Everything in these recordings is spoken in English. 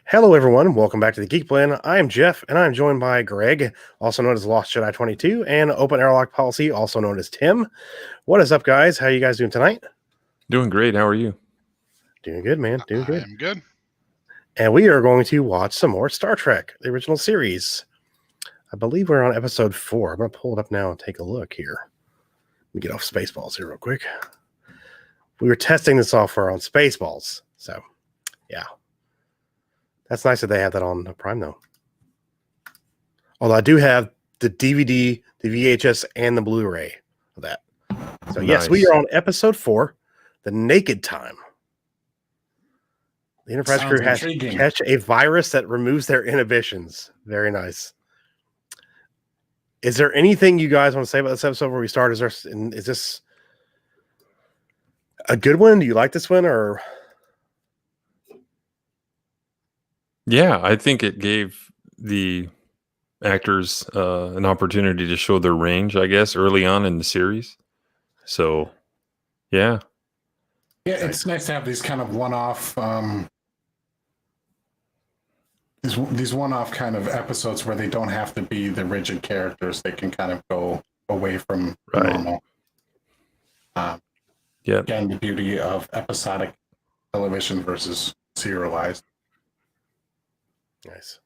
Hello, everyone. Welcome back to the Geek Plan. I am Jeff, and I'm joined by Greg, also known as Lost Jedi 22, and Open Airlock Policy, also known as Tim. What is up, guys? How you guys doing tonight? Doing great. How are you? Doing good, man. Doing good. I'm good. And we are going to watch some more Star Trek, the original series. I believe we're on episode 4. I'm going to pull it up now and take a look here. Let me get off Spaceballs here real quick. We were testing the software on Spaceballs, so yeah. That's nice that they have that on Prime, though. Although I do have the DVD, the VHS, and the Blu-ray of that. So yes, we are on episode 4, The Naked Time. The Enterprise crew has to catch a virus that removes their inhibitions. Very nice. Is there anything you guys want to say about this episode before we start? Is this a good one? Do you like this one, or? Yeah, I think it gave the actors an opportunity to show their range, I guess, early on in the series. So, yeah. Yeah, it's nice to have these kind of one-off these one-off kind of episodes where they don't have to be the rigid characters. They can kind of go away from normal. Again, the beauty of episodic television versus serialized. Nice.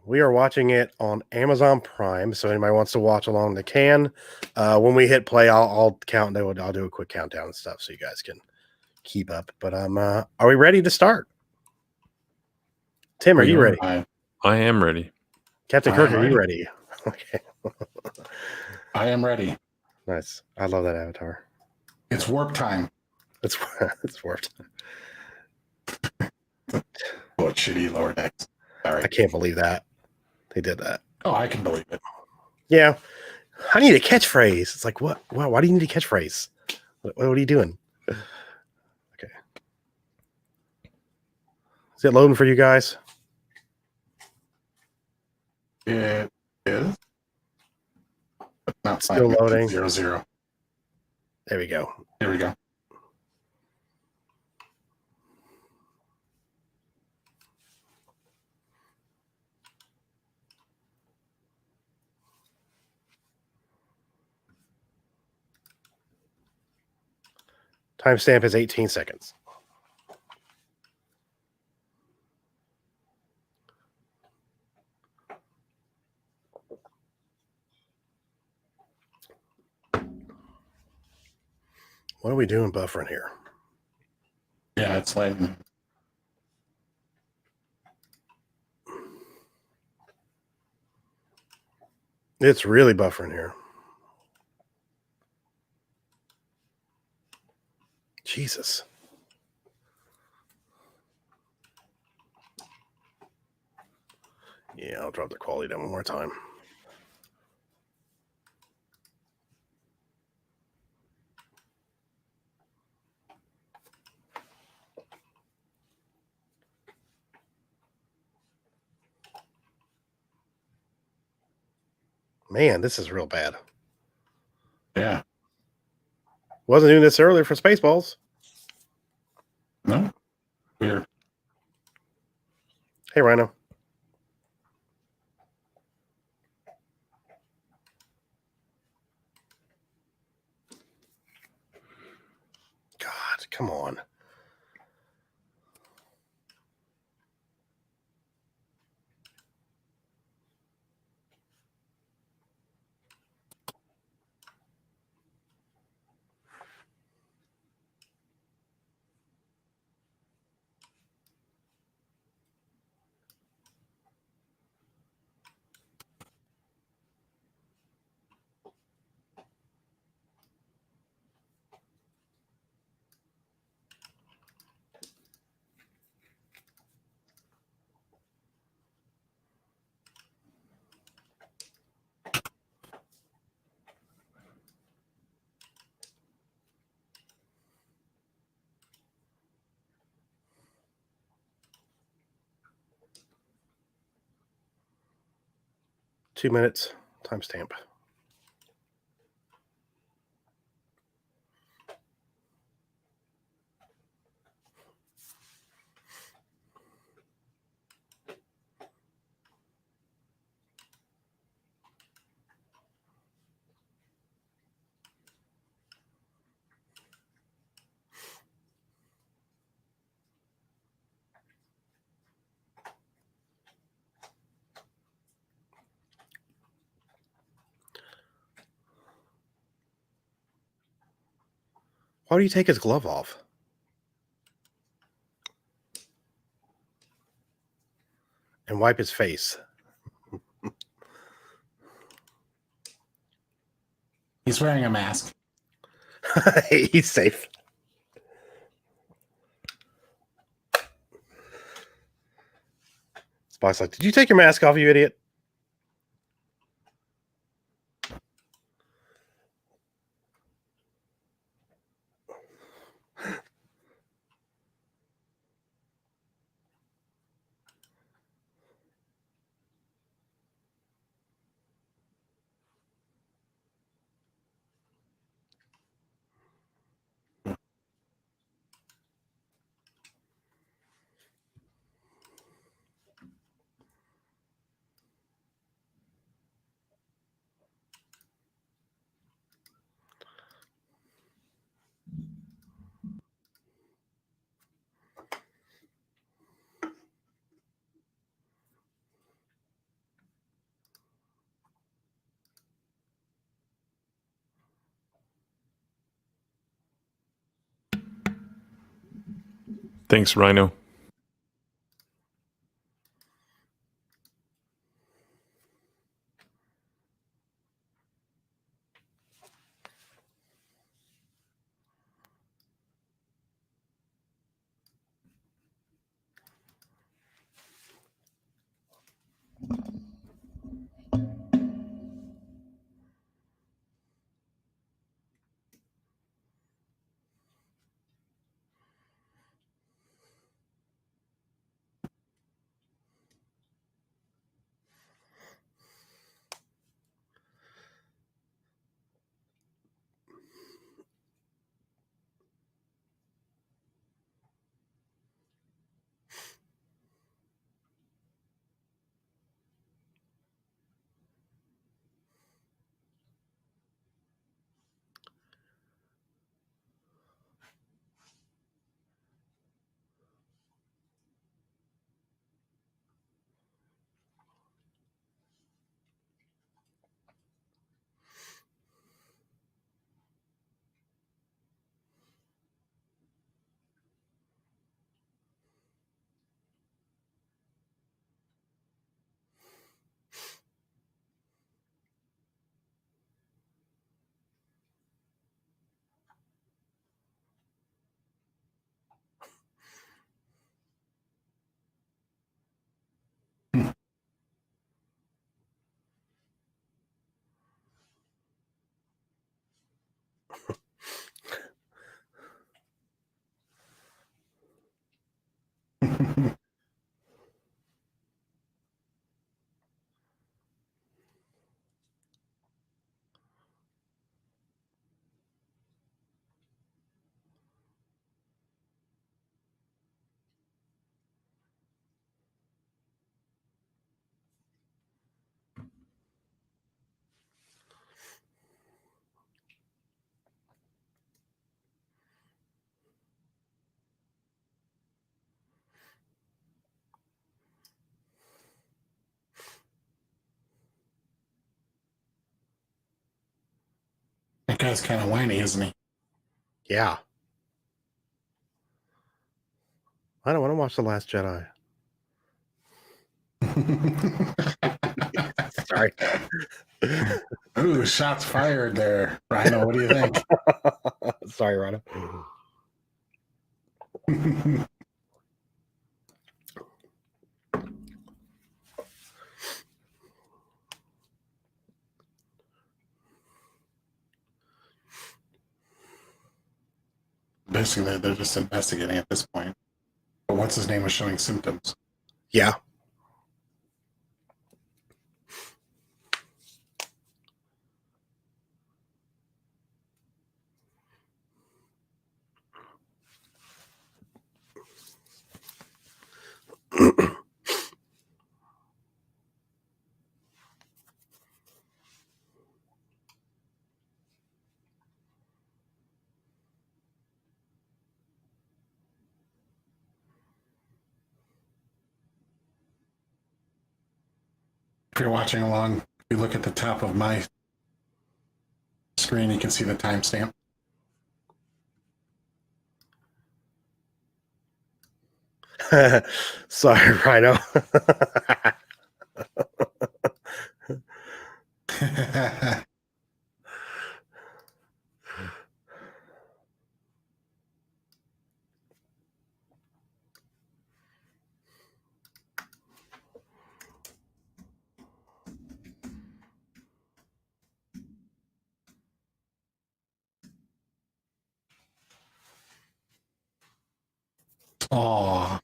We are watching it on Amazon Prime, so anybody wants to watch along, they can. When we hit play, I'll count. I'll do a quick countdown and stuff, so you guys can keep up. But are we ready to start? Tim, are you ready? I am ready. Captain Kirk, are you ready? Okay. I am ready. Nice. I love that avatar. It's warp time. It's warp time. What shitty lower decks. Sorry. I can't believe that they did that. Oh, I can believe it. Yeah. I need a catchphrase. It's like, what? Why do you need a catchphrase? What are you doing? Okay. Is it loading for you guys? It is. But not still loading. 0-0. There we go. Here we go. Timestamp is 18 seconds. What are we doing buffering here? Yeah, it's like it's really buffering here. Jesus. Yeah, I'll drop the quality down one more time. Man, this is real bad. Yeah. Wasn't doing this earlier for Spaceballs. No? Weird. Hey, Rhino. God, come on. Two minutes, timestamp. Why do you take his glove off? And wipe his face. He's wearing a mask. He's safe. Spock's like, did you take your mask off, you idiot? Thanks, Rhino. That guy's kind of whiny, isn't he? Yeah. I don't want to watch The Last Jedi. Sorry. Ooh, shots fired there. Rhino, what do you think? Sorry, Rhino. Basically, they're just investigating at this point. But what's his name was showing symptoms. Yeah. If you're watching along, if you look at the top of my screen, you can see the timestamp. Sorry, Rhino. Oh,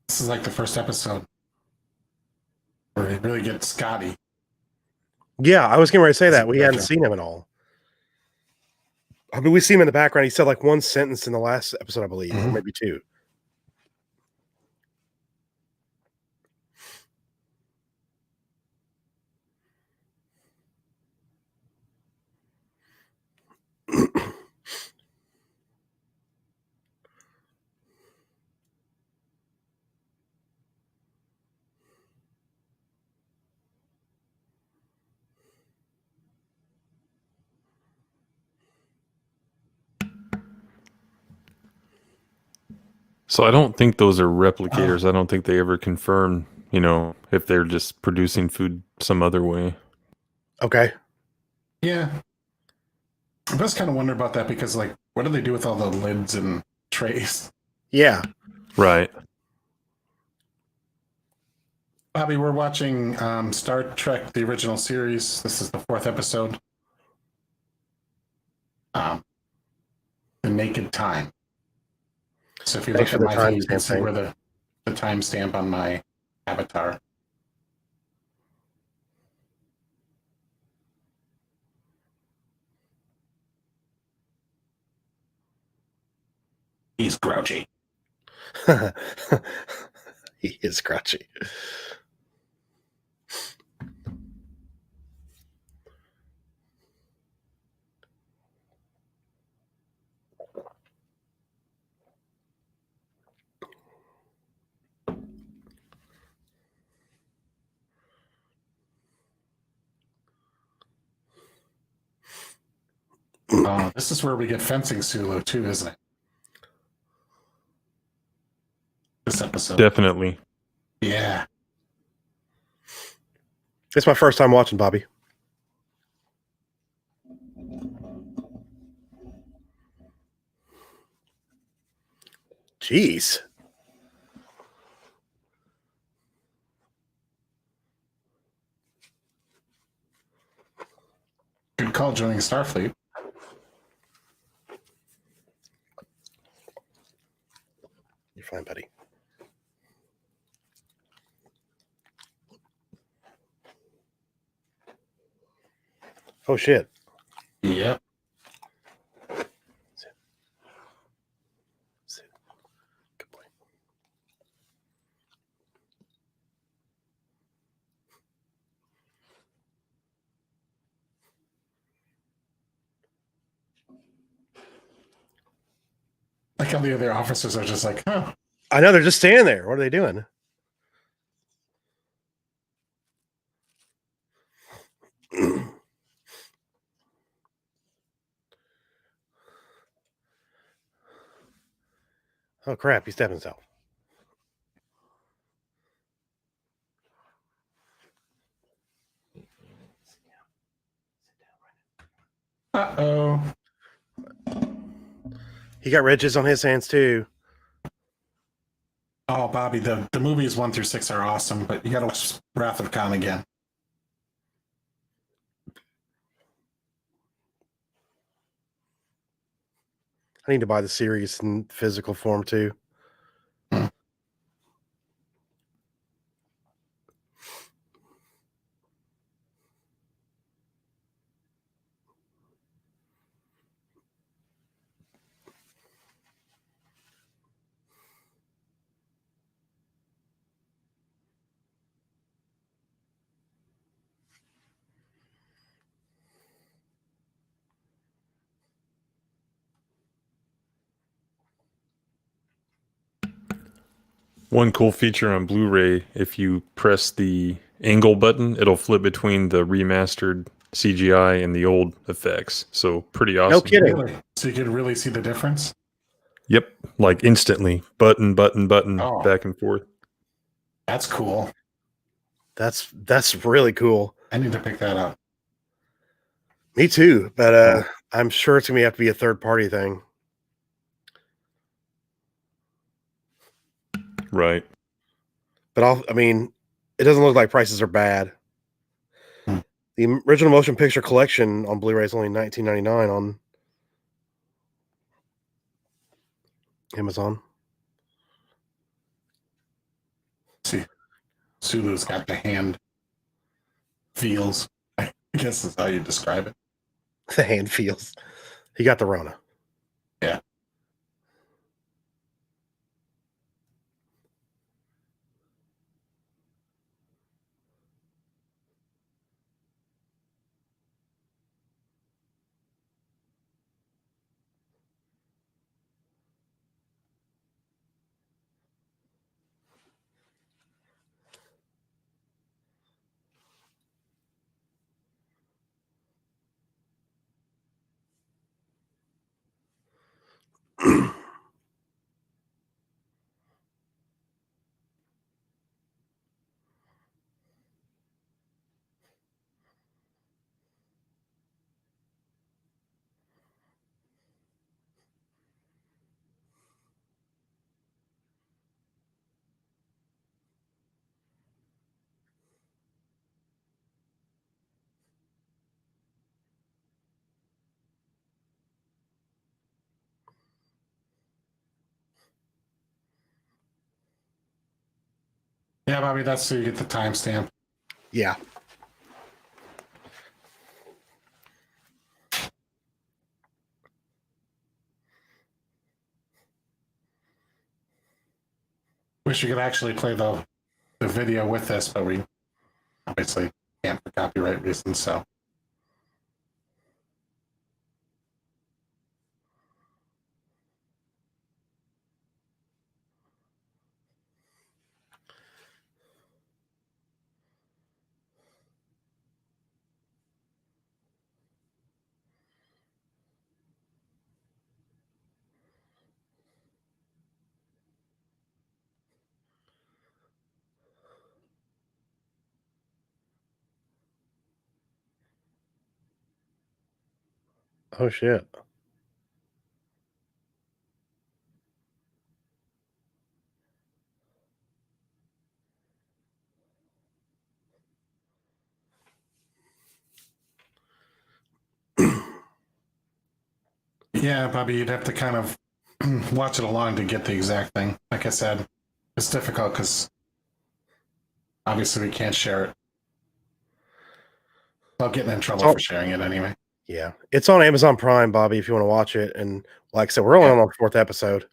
this is like the first episode where they really get Scotty. Yeah, I was getting ready to say Is that. it We hadn't better? seen him at all. I mean, we see him in the background. He said like one sentence in the last episode, I believe, or Mhm. maybe two. So I don't think those are replicators. I don't think they ever confirm, if they're just producing food some other way. Okay. Yeah. I was kind of wondering about that because, like, what do they do with all the lids and trays? Yeah. Right. Bobby, we're watching Star Trek, the original series. This is the 4th episode. The Naked Time. So if you Thanks look for at the my thing, you can timestamp see thing. where the timestamp on my avatar. He's grouchy. He is grouchy. This is where we get fencing Sulu too, isn't it? This episode. Definitely. Yeah. It's my first time watching, Bobby. Jeez. Good call joining Starfleet. You're fine, buddy. Oh, shit. Yep. Good boy. Like how the other officers are just like, huh. I know, they're just standing there. What are they doing? Oh, crap. He stabbed himself. Uh-oh. He got ridges on his hands, too. Oh, Bobby, the movies 1 through 6 are awesome, but you gotta watch Wrath of Khan again. I need to buy the series in physical form, too. One cool feature on Blu-ray, if you press the angle button, it'll flip between the remastered CGI and the old effects. So pretty awesome. No kidding. Really? So you can really see the difference? Yep, like instantly. Button, Oh. back and forth. That's cool. That's really cool. I need to pick that up. Me too, but I'm sure it's gonna have to be a third party thing. Right. But it doesn't look like prices are bad. The original motion picture collection on Blu-ray is only $19.99 on Amazon. See, Sulu's got the hand feels. I guess is how you describe it. The hand feels. He got the Rona. Yeah. Yeah, Bobby, that's so you get the timestamp. Yeah. Wish you could actually play the video with this, but we obviously can't for copyright reasons, so. Oh shit. Yeah, Bobby, you'd have to kind of watch it along to get the exact thing. Like I said, it's difficult because obviously we can't share it. I'll get in trouble for sharing it anyway. Yeah. It's on Amazon Prime, Bobby, if you want to watch it. And like I said, we're only on the 4th episode.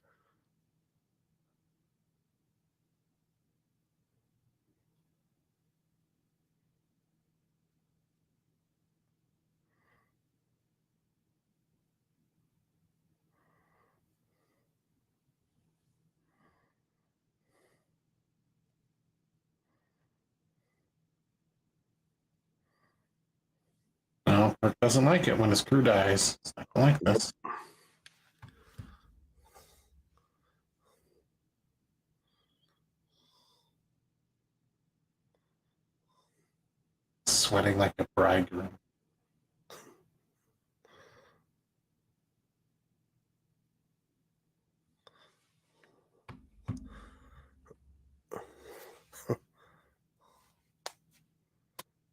No, Kirk doesn't like it when his crew dies. It's not like this. Sweating like a bridegroom.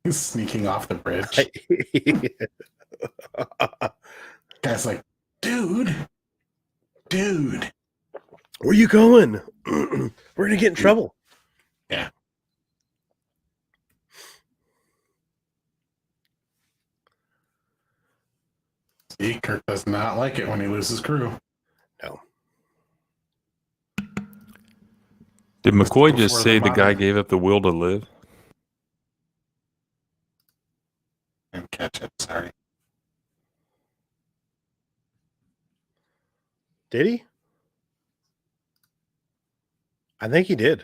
He's sneaking off the bridge. Guy's like, dude, where you going? We're gonna get in trouble. Yeah. See, Kirk does not like it when he loses crew. No. Did McCoy just Before say the guy modern- gave up the will to live? Didn't catch it, sorry. Did he? I think he did.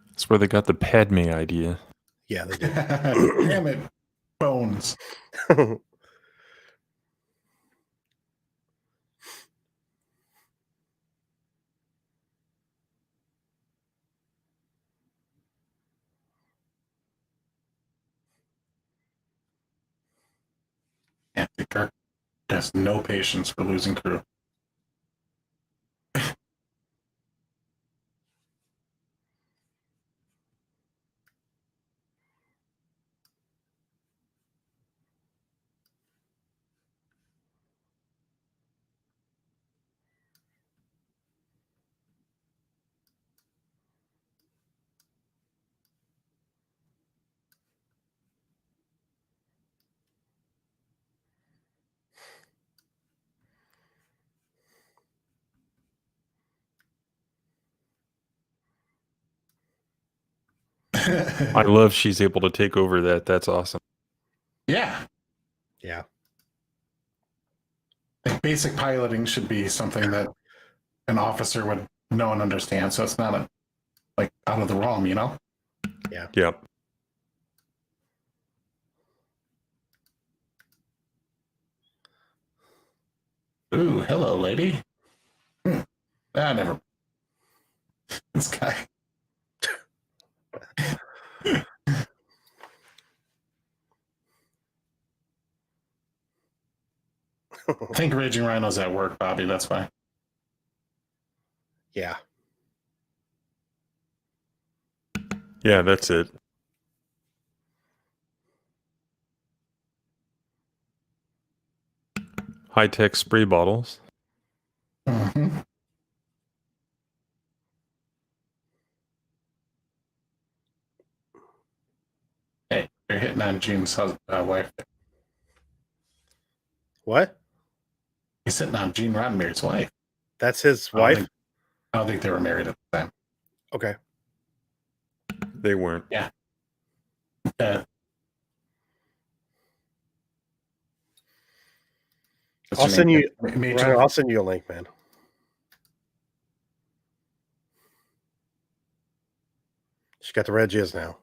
That's where they got the Padme idea. Yeah, they did. Damn it, Bones. Anthony Kirk has no patience for losing crew. I love she's able to take over that. That's awesome. Yeah. Yeah. Like basic piloting should be something that an officer would know and understand. So it's not like out of the realm, you know? Yep. Ooh, hello, lady. Never. This guy. I think Raging Rhino's at work, Bobby. That's why. Yeah. Yeah, that's it. High-tech spray bottles. Mm-hmm. Hey, you're hitting on Gene's wife. What? He's hitting on Gene Roddenberry's wife. That's his I don't wife? think- I don't think they were married at the time. Okay. They weren't. What's I'll her send name? you Major. Ryan, I'll send you a link, man. She got the red jizz now.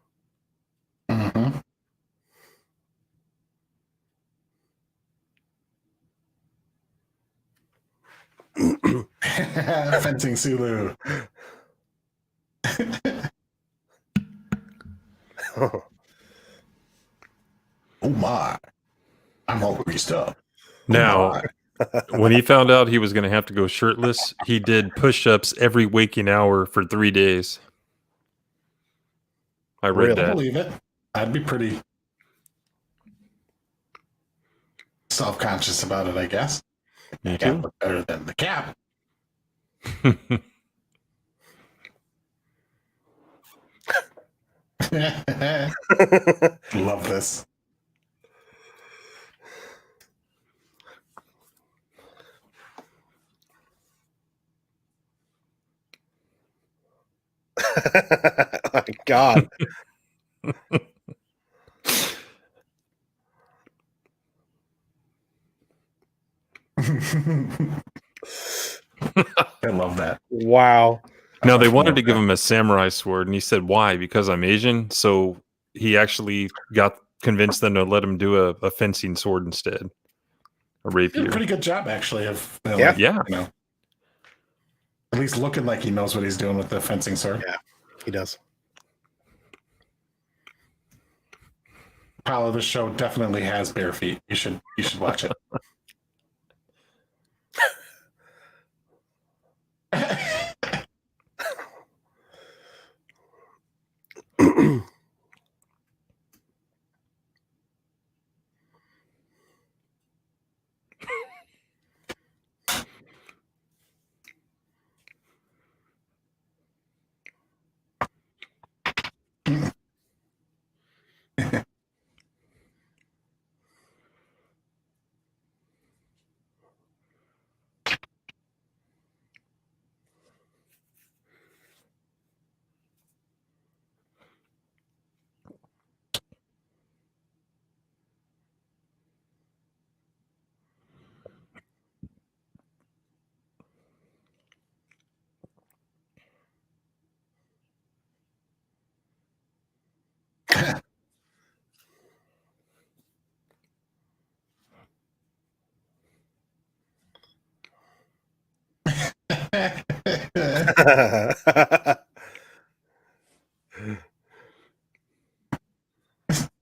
Mm-hmm. Fencing Sulu. Oh my. I'm all greased up. Now, when he found out he was going to have to go shirtless, he did push-ups every waking hour for 3 days. I read Really? I that. believe it. I'd be pretty self-conscious about it, I guess. Me I gotta too. look better than the cap. Love this. Oh my God. I love that. Wow. Now, they wanted to give him a samurai sword, and he said, why? Because I'm Asian? So he actually got convinced them to let him do a fencing sword instead. A He did rapier. a pretty good job, actually, of Yeah. Yeah. you know, at least looking like he knows what he's doing with the fencing sword. Yeah, he does. Apollo, this show definitely has bare feet. You should watch it.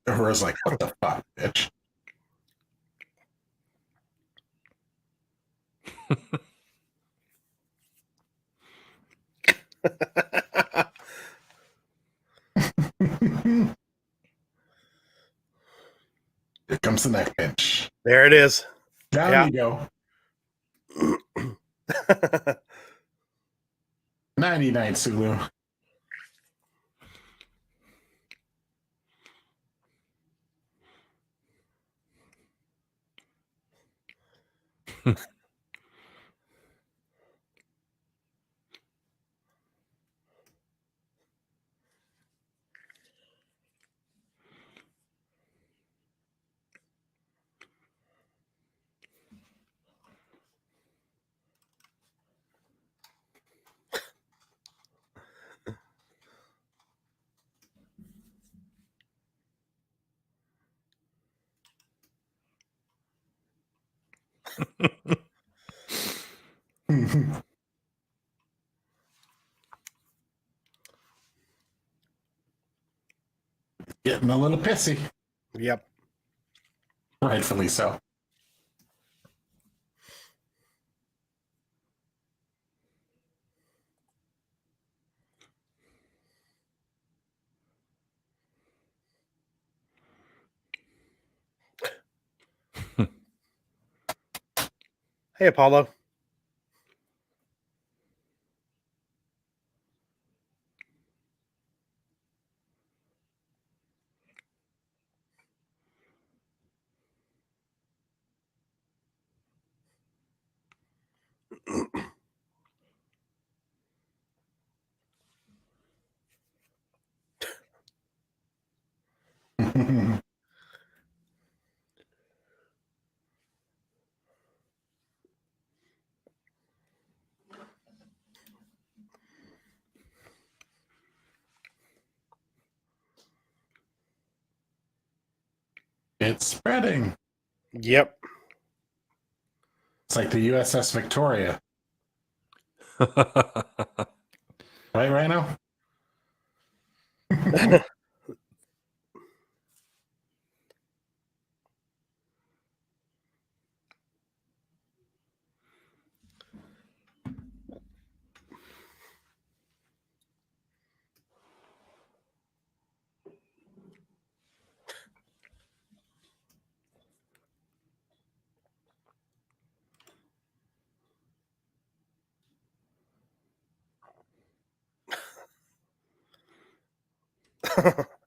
Aurora's like, what the fuck, bitch? Here comes the neck pinch. There it is. Down Yeah. you go. 99 Sulu. Getting a little pissy. Yep. Rightfully so. Hey, Apollo. It's spreading. Yep. It's like the USS Victoria. Right, Rhino?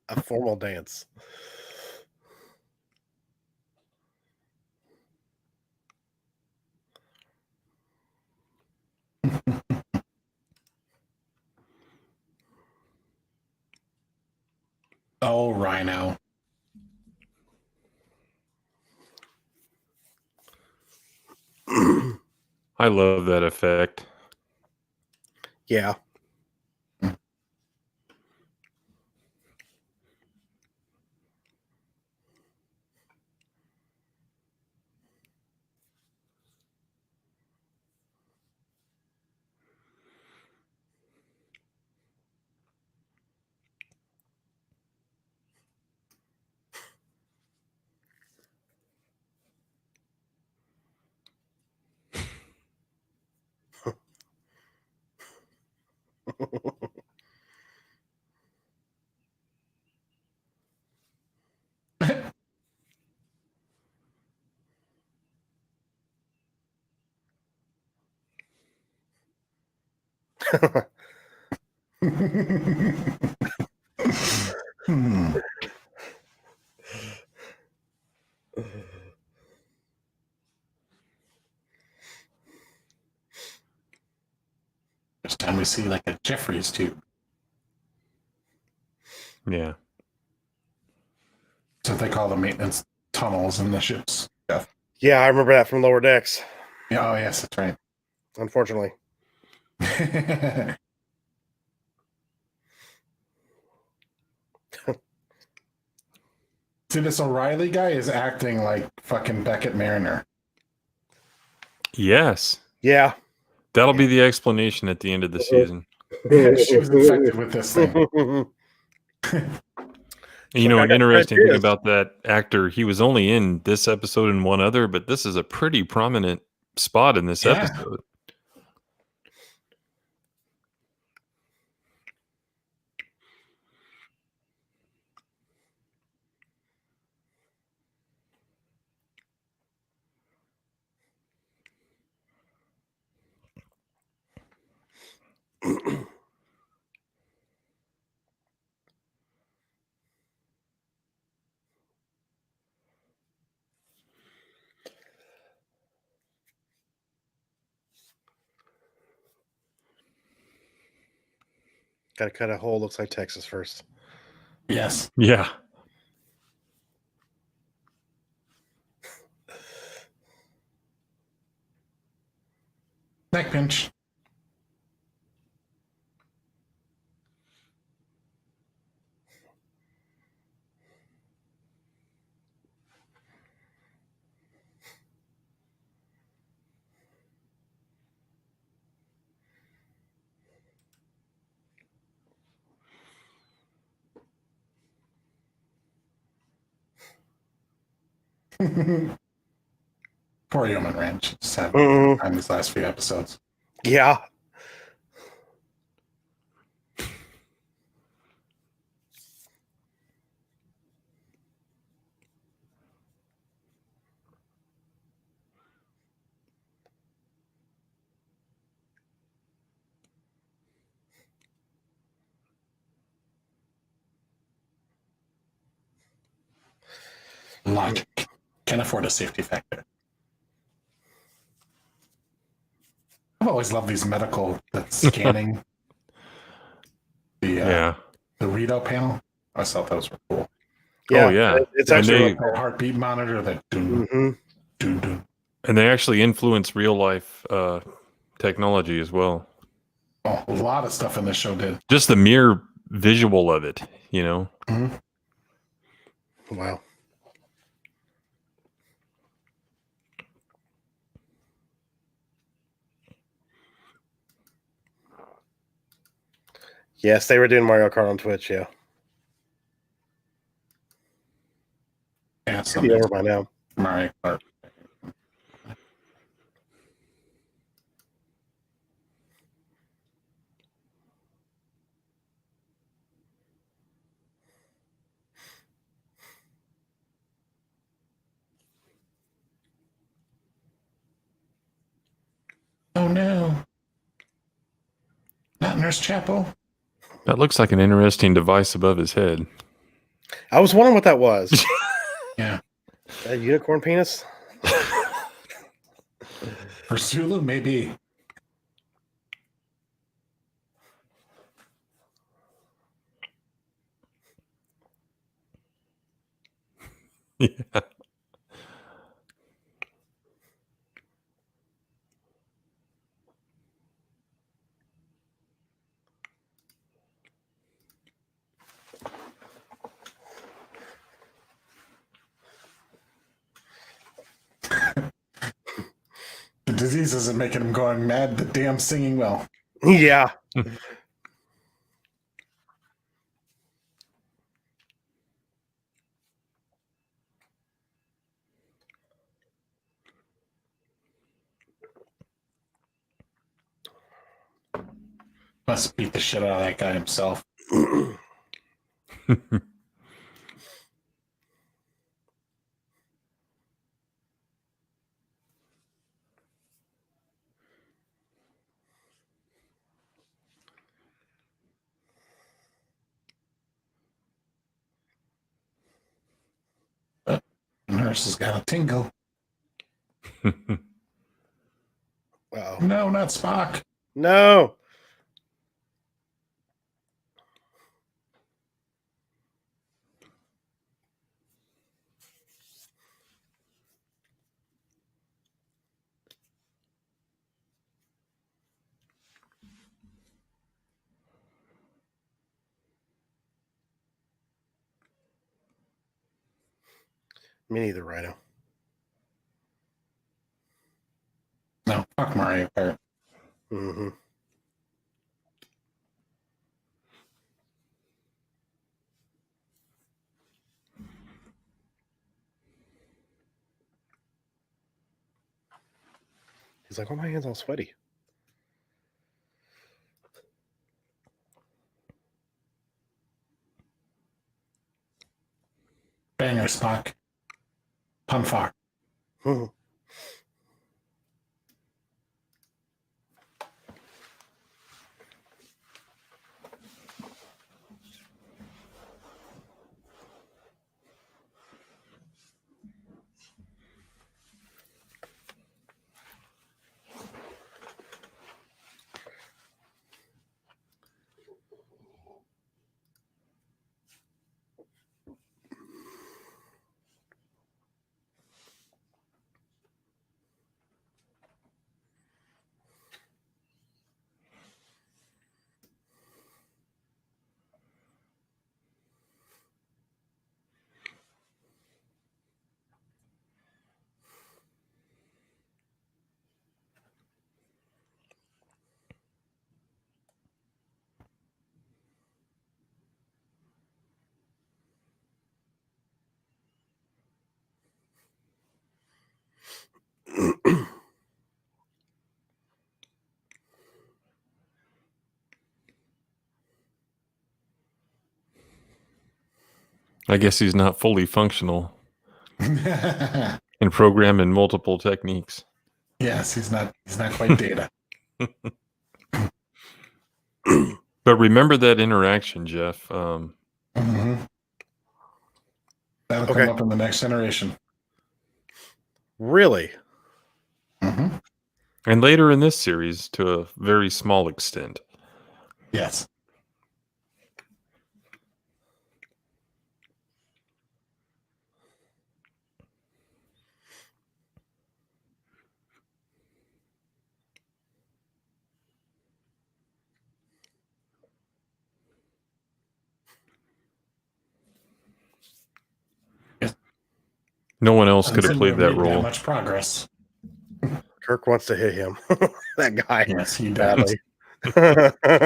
A formal dance. Oh, Rhino. I love that effect. Yeah. Hmm. This time we see like a Jeffries tube. Yeah. That's what they call the maintenance tunnels in the ships. Stuff. Yeah, I remember that from Lower Decks, Yeah, oh, yes, that's right. unfortunately. See, this O'Reilly guy is acting like fucking Beckett Mariner. Yes. Yeah. That'll be the explanation at the end of the season. She was infected with this thing. You know, an interesting thing about that actor, he was only in this episode and one other, but this is a pretty prominent spot in this episode. Gotta cut a hole. Looks like Texas first. Yes. Yeah. Neck pinch. Poor Yeoman Ranch. Just had on these last few episodes. Yeah. Logic. Can't afford a safety factor. I've always loved these medical that's scanning the readout panel. I thought those were cool. Yeah, oh yeah, it's actually a heartbeat monitor that mm-hmm. And they actually influence real life technology as well. Oh, a lot of stuff in this show did. Just the mere visual of it, you know. Mm-hmm. Wow. Yes, they were doing Mario Kart on Twitch. Yeah. Yeah, Should be over by now. Mario Kart. Oh no. Not Nurse Chapel. That looks like an interesting device above his head. I was wondering what that was. Yeah. A unicorn penis? For Zulu, maybe. Yeah. The disease isn't making him going mad. The damn singing well. Yeah. Must beat the shit out of that guy himself. The nurse has got a tingle. Wow. No, not Spock. No. Me neither, Rhino. No, fuck Mario Kart. Mm-hmm. He's like, "Why are my hands all sweaty?" Banger, Spock. Pun fuck. Mhm. I guess he's not fully functional Yes, and programming multiple techniques. he's not quite Data. But remember that interaction, Jeff. Mm-hmm. That'll Okay. come up in the next generation. Really? Mm-hmm. And later in this series, to a very small extent. Yes. No one else could Doesn't have seem to played that made role. much progress. Kirk wants to hit him. That guy. Yes, he does. Badly.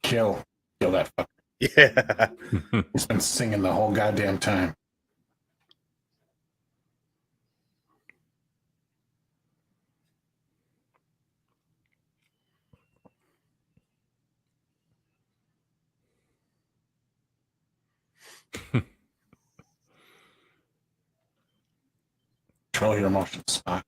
Kill that fucker. Yeah. He's been singing the whole goddamn time. Control your emotions, Spock.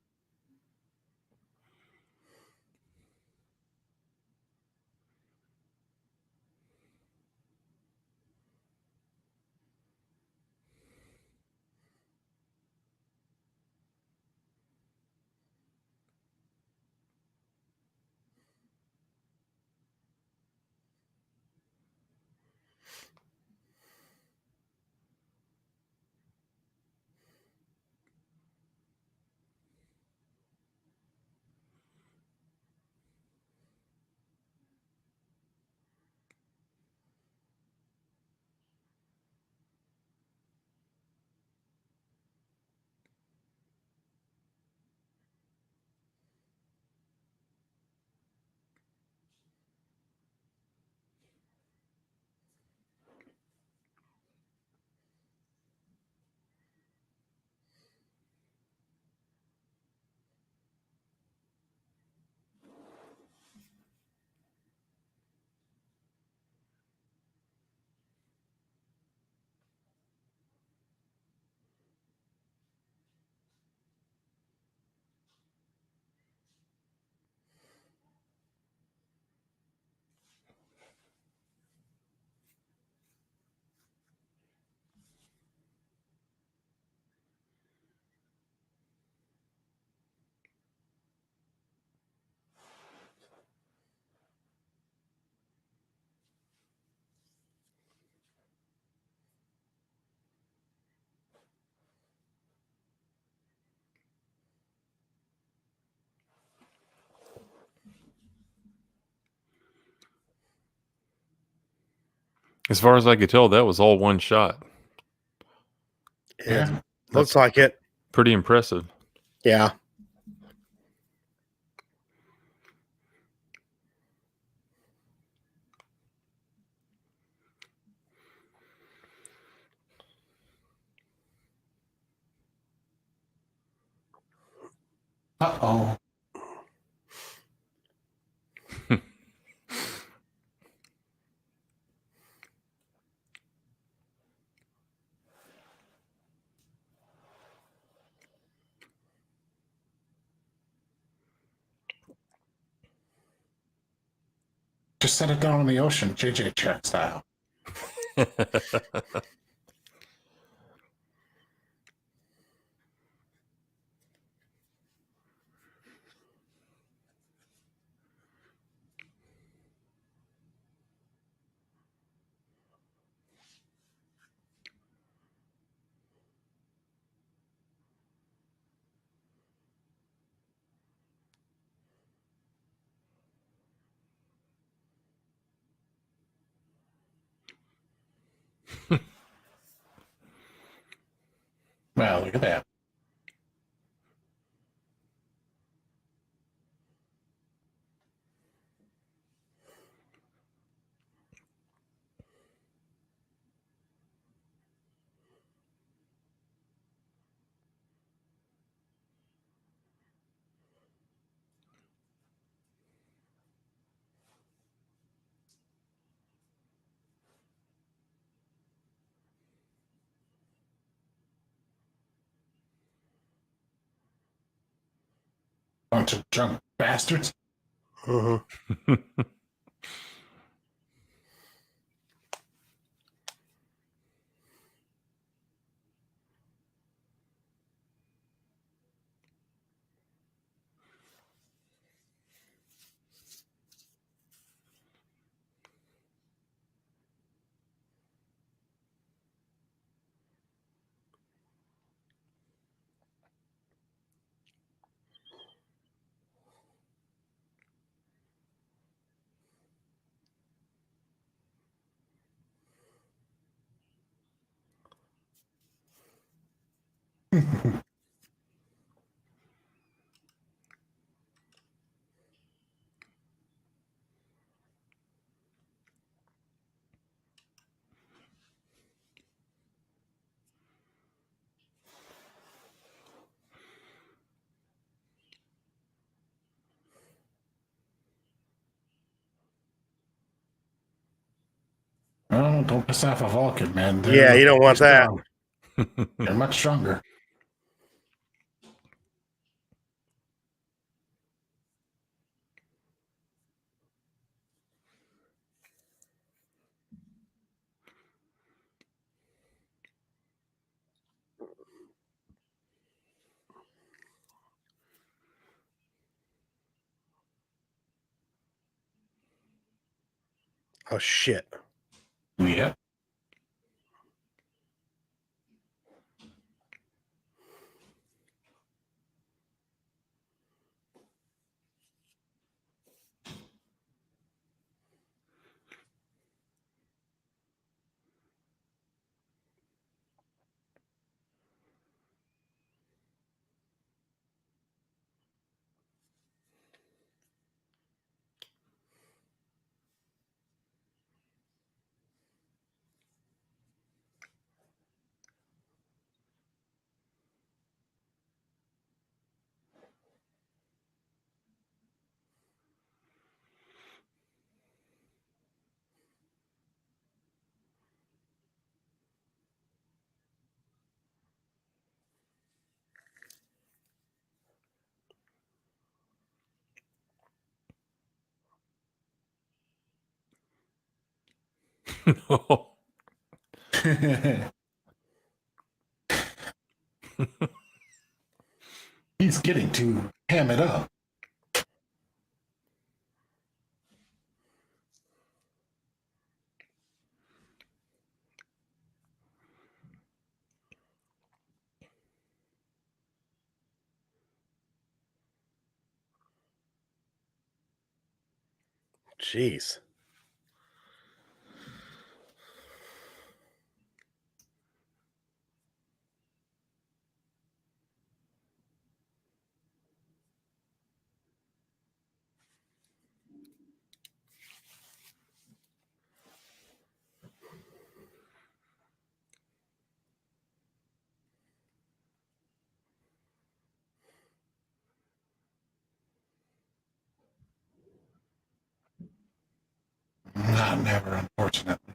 As far as I could tell, that was all one shot. It Yeah. looks like it. Pretty impressive. Yeah. Uh-oh. Just set it down in the ocean, JJ Chat style. Well, look at that. Bunch of drunk bastards. Hmm. Oh, don't piss off a Vulcan, man. Yeah, you don't want that. strong. They're much stronger. Oh shit. Yeah. He's getting to ham it up. Jeez. never, unfortunately.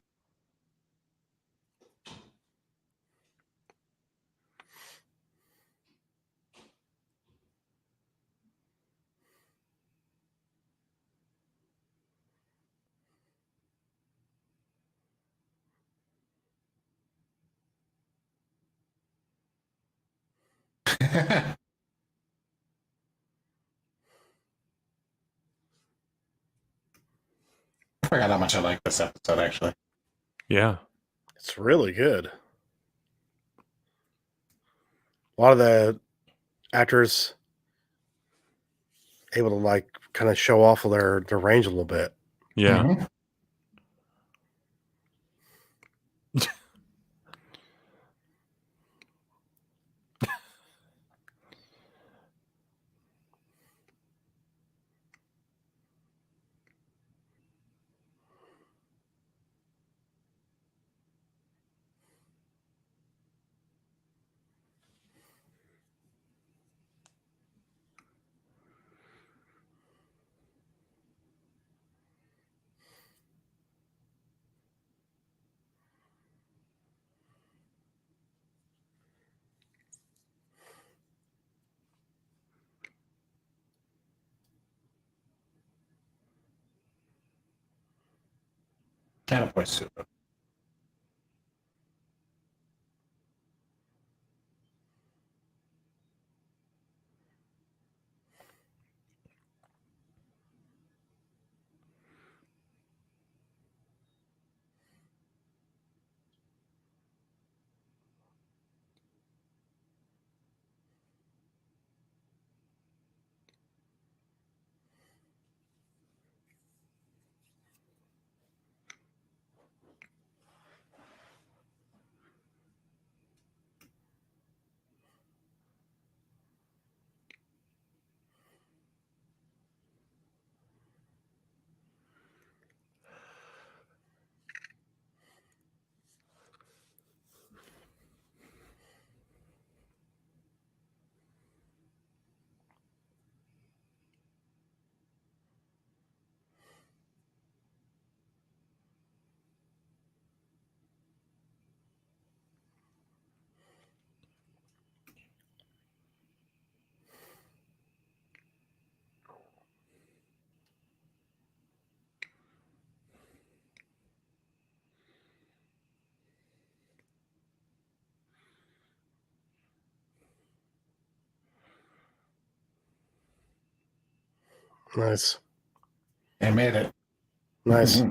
I forgot how much I like this episode, actually. Yeah. It's really good. A lot of the actors able to like kind of show off their range a little bit. Yeah. Mhm. Attaboy, super. Nice. They made it. Nice.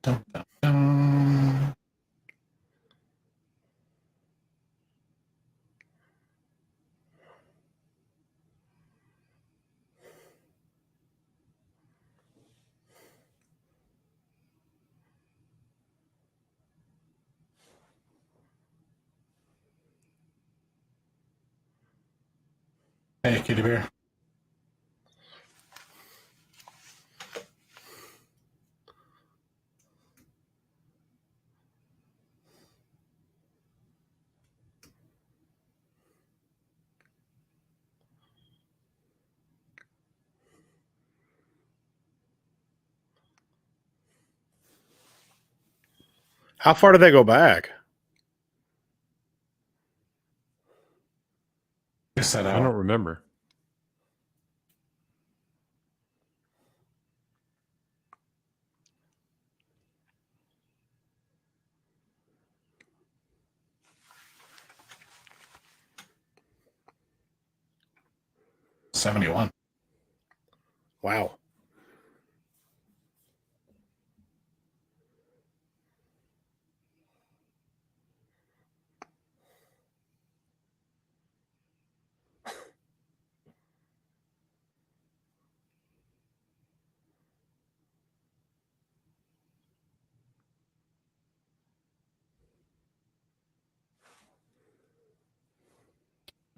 Dun, dun, dun. Hey, kitty bear. How far did they go back? You said I don't remember. 71. Wow.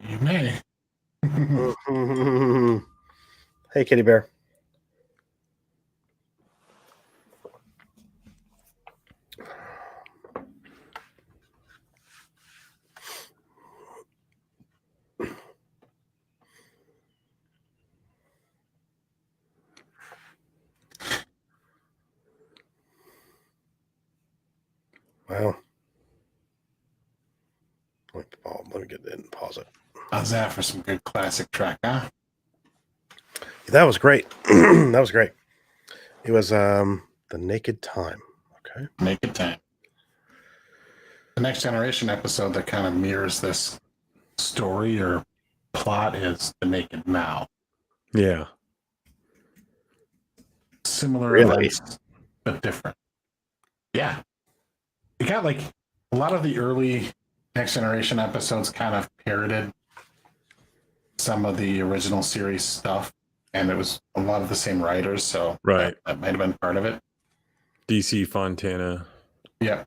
You may. Hey, kitty bear. Wow. Let me get in and pause it. How's that for some good classic track, huh? That was great. That was great. It was The Naked Time. Okay. Naked Time. The Next Generation episode that kind of mirrors this story or plot is The Naked Now. Yeah. Similar Really? events, but different. Yeah. You got like a lot of the early Next Generation episodes kind of parroted some of the original series stuff, and it was a lot of the same writers, so Right. that might have been part of it. DC Fontana. Yeah.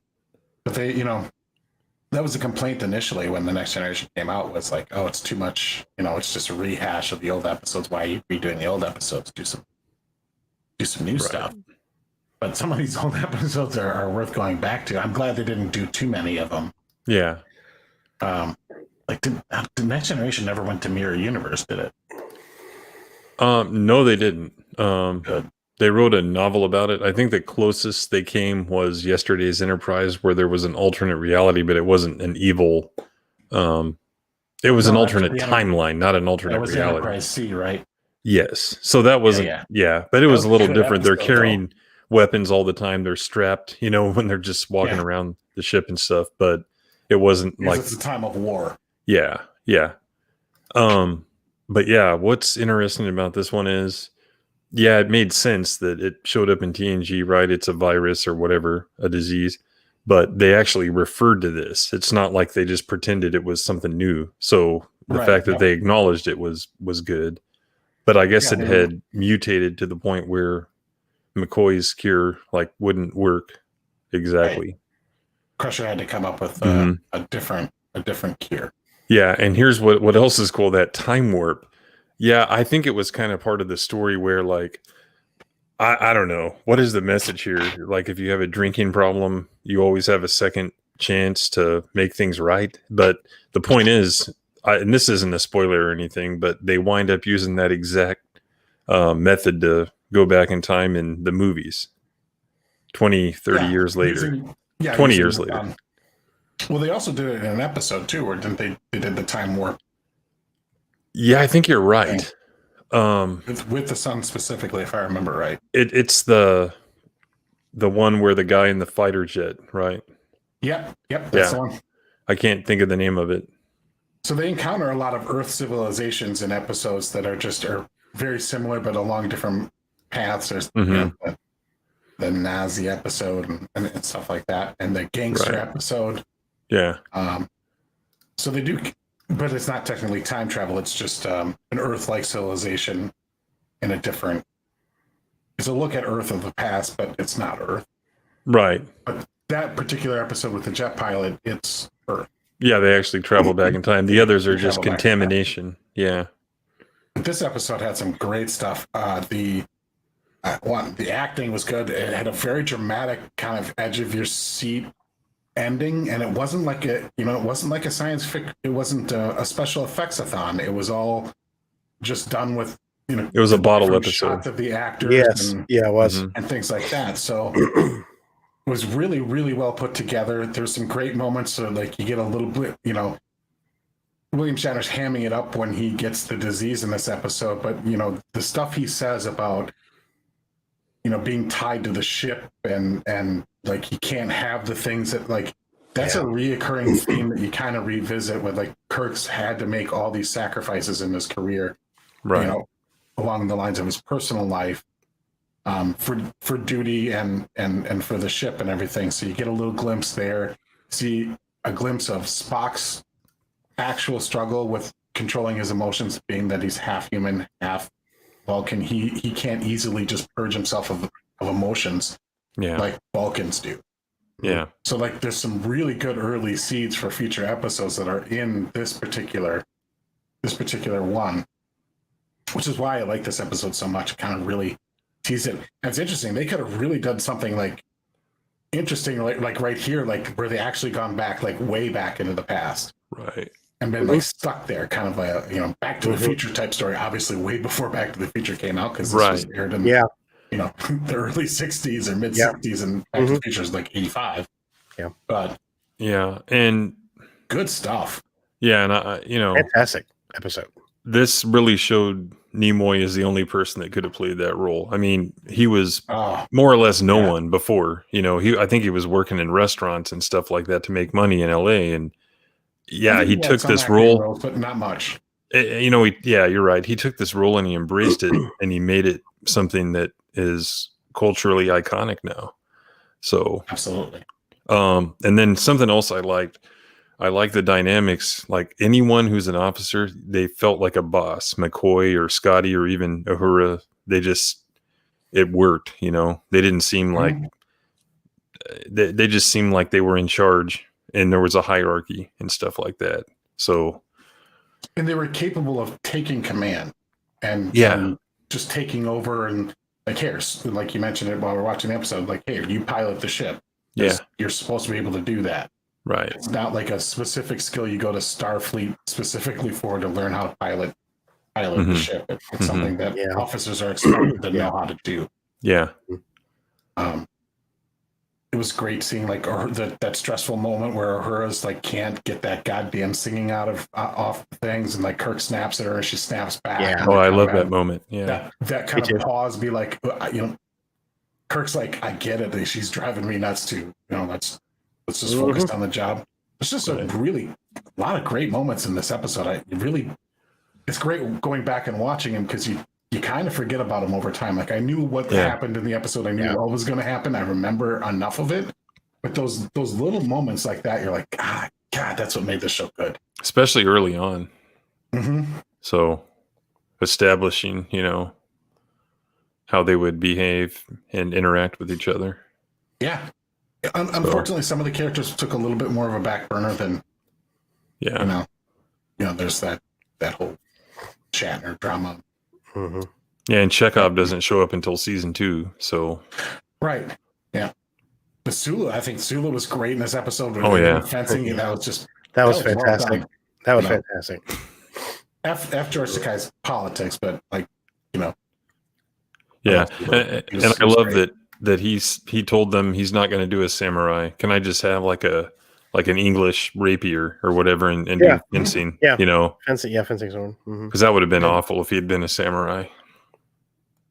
But they, that was a complaint initially when the Next Generation came out, was like, oh, it's too much, it's just a rehash of the old episodes. Why are you redoing the old episodes? Do some new stuff. But some of these old episodes are worth going back to. I'm glad they didn't do too many of them. Yeah. Like the Next Generation never went to Mirror Universe, did it? No, they didn't. Good. They wrote a novel about it. I think the closest they came was Yesterday's Enterprise, where there was an alternate reality, but it wasn't an evil. It was an alternate timeline, not an alternate That was reality. Enterprise C, right? Yes. So that wasn't. Yeah, but it was a little different. They're carrying weapons all the time. They're strapped, when they're just walking around the ship and stuff. But it wasn't like it's a time of war. Yeah. But yeah, what's interesting about this one is, it made sense that it showed up in TNG, right? It's a virus or whatever, a disease, but they actually referred to this. It's not like they just pretended it was something new. So the fact that they acknowledged it was good, but I guess it had mutated to the point where McCoy's cure wouldn't work exactly. Right. Crusher had to come up with a different cure. Yeah, and here's what else is cool, that time warp. Yeah, I think it was kind of part of the story where I don't know, what is the message here? Like, if you have a drinking problem, you always have a second chance to make things right. But the point is, and this isn't a spoiler or anything, but they wind up using that exact method to go back in time in the movies 20, 30 years later. 20 years later. Well, they also did it in an episode too, or didn't they? They did the time warp. Yeah, I think you're right. With the sun specifically, if I remember right. It's the one where the guy in the fighter jet, right? Yep, that's the one. I can't think of the name of it. So they encounter a lot of Earth civilizations in episodes that are very similar, but along different paths. There's the Nazi episode and stuff like that, and the gangster episode. Yeah. So they do, but it's not technically time travel. It's just an Earth-like civilization in a different. It's a look at Earth of the past, but it's not Earth. Right. But that particular episode with the jet pilot, it's Earth. Yeah, they actually travel back in time. The others are just contamination. Yeah. This episode had some great stuff. The acting was good. It had a very dramatic kind of edge of your seat ending, and it wasn't like it wasn't like a science fiction. It wasn't a special effects-a-thon. It was all just done with it was a bottle episode shots of the actors. Yes, it was, and things like that. So it was really, really well put together. There's some great moments. So you get a little bit, William Shatner's hamming it up when he gets the disease in this episode, but the stuff he says about being tied to the ship and he can't have the things that that's a reoccurring theme that you kind of revisit with Kirk's had to make all these sacrifices in his career. Right. Along the lines of his personal life, for duty and for the ship and everything. So you get a little glimpse there, see a glimpse of Spock's actual struggle with controlling his emotions, being that he's half human, half Vulcan. He can't easily just purge himself of emotions like Vulcans do. Yeah. So like there's some really good early seeds for future episodes that are in this particular one, which is why I like this episode so much. It kind of really tease it. And it's interesting. They could have really done something like interesting, like right here, like where they actually gone back, like way back into the past. Right. And been like stuck there, kind of a Back to the Future type story. Obviously, way before Back to the Future came out, because this was aired in the early '60s or mid '60s, and Back to the Future is like '85. Yeah, but and good stuff. Yeah, and I fantastic episode. This really showed Nimoy is the only person that could have played that role. I mean, he was more or less no one before. I think he was working in restaurants and stuff like that to make money in LA, and he took this role, roles, but not much. You're right. He took this role and he embraced it, and he made it something that is culturally iconic now. So absolutely. And then something else I liked the dynamics. Like anyone who's an officer, they felt like a boss. McCoy or Scotty or even Uhura, it worked. They didn't seem like they just seemed like they were in charge, and there was a hierarchy and stuff like that. So, and they were capable of taking command and just taking over, and like, here, like you mentioned it while we're watching the episode, like, hey, you pilot the ship. You're supposed to be able to do that. Right. It's not like a specific skill you go to Starfleet specifically for to learn how to pilot the ship. It's something that officers are expected to know how to do. Yeah. It was great seeing like that stressful moment where Uhura's like can't get that goddamn singing out of off things, and like Kirk snaps at her and she snaps back. Yeah. Oh, I love that moment. Yeah. That kind of pause, be like, Kirk's like, I get it. She's driving me nuts too. Let's just focus on the job. It's just a lot of great moments in this episode. It's great going back and watching him, because you kind of forget about him over time. Like, I knew what happened in the episode. I knew what was going to happen. I remember enough of it. But those little moments like that, you're like, God, that's what made this show good. Especially early on. So establishing, how they would behave and interact with each other. Yeah. Unfortunately, some of the characters took a little bit more of a back burner than, there's that whole Shatner drama. Yeah, and Chekhov doesn't show up until season 2, so. Right. Yeah. But I think Sulu was great in this episode. Fencing, that was fantastic. Well, that was fantastic. F. George Takei's politics, but yeah, and I love that he told them he's not going to do a samurai. Can I just have like an English rapier or whatever and do fencing? Fencing sword. Because that would have been awful if he had been a samurai.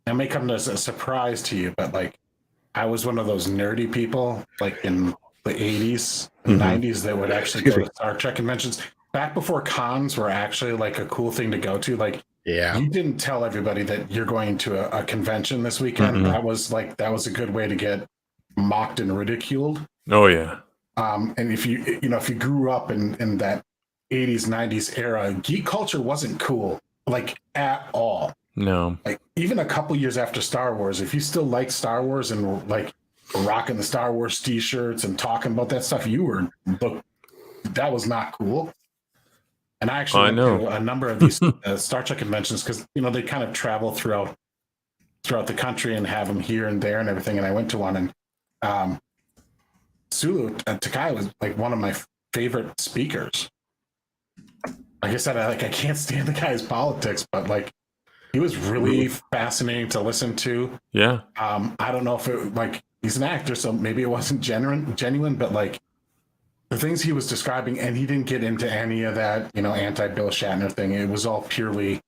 That may come as a surprise to you, but like, I was one of those nerdy people like in the 80s and 90s that would actually go to Star Trek conventions back before cons were actually like a cool thing to go to. Like, you didn't tell everybody that you're going to a convention this weekend. That was a good way to get mocked and ridiculed. Oh yeah. And if you grew up in that 80s 90s era, geek culture wasn't cool, like, at all. No. Like, even a couple years after Star Wars, if you still liked Star Wars and were like rocking the Star Wars t-shirts and talking about that stuff, that was not cool. And I actually went to a number of these Star Trek conventions, because they kind of travel throughout the country and have them here and there and everything. And I went to one, and Sulu Takei was like one of my favorite speakers. Like I said, I can't stand the guy's politics, but like, he was really fascinating to listen to. Yeah. I don't know if he's an actor, so maybe it wasn't genuine, but like, the things he was describing, and he didn't get into any of that, anti-Bill Shatner thing. It was all purely,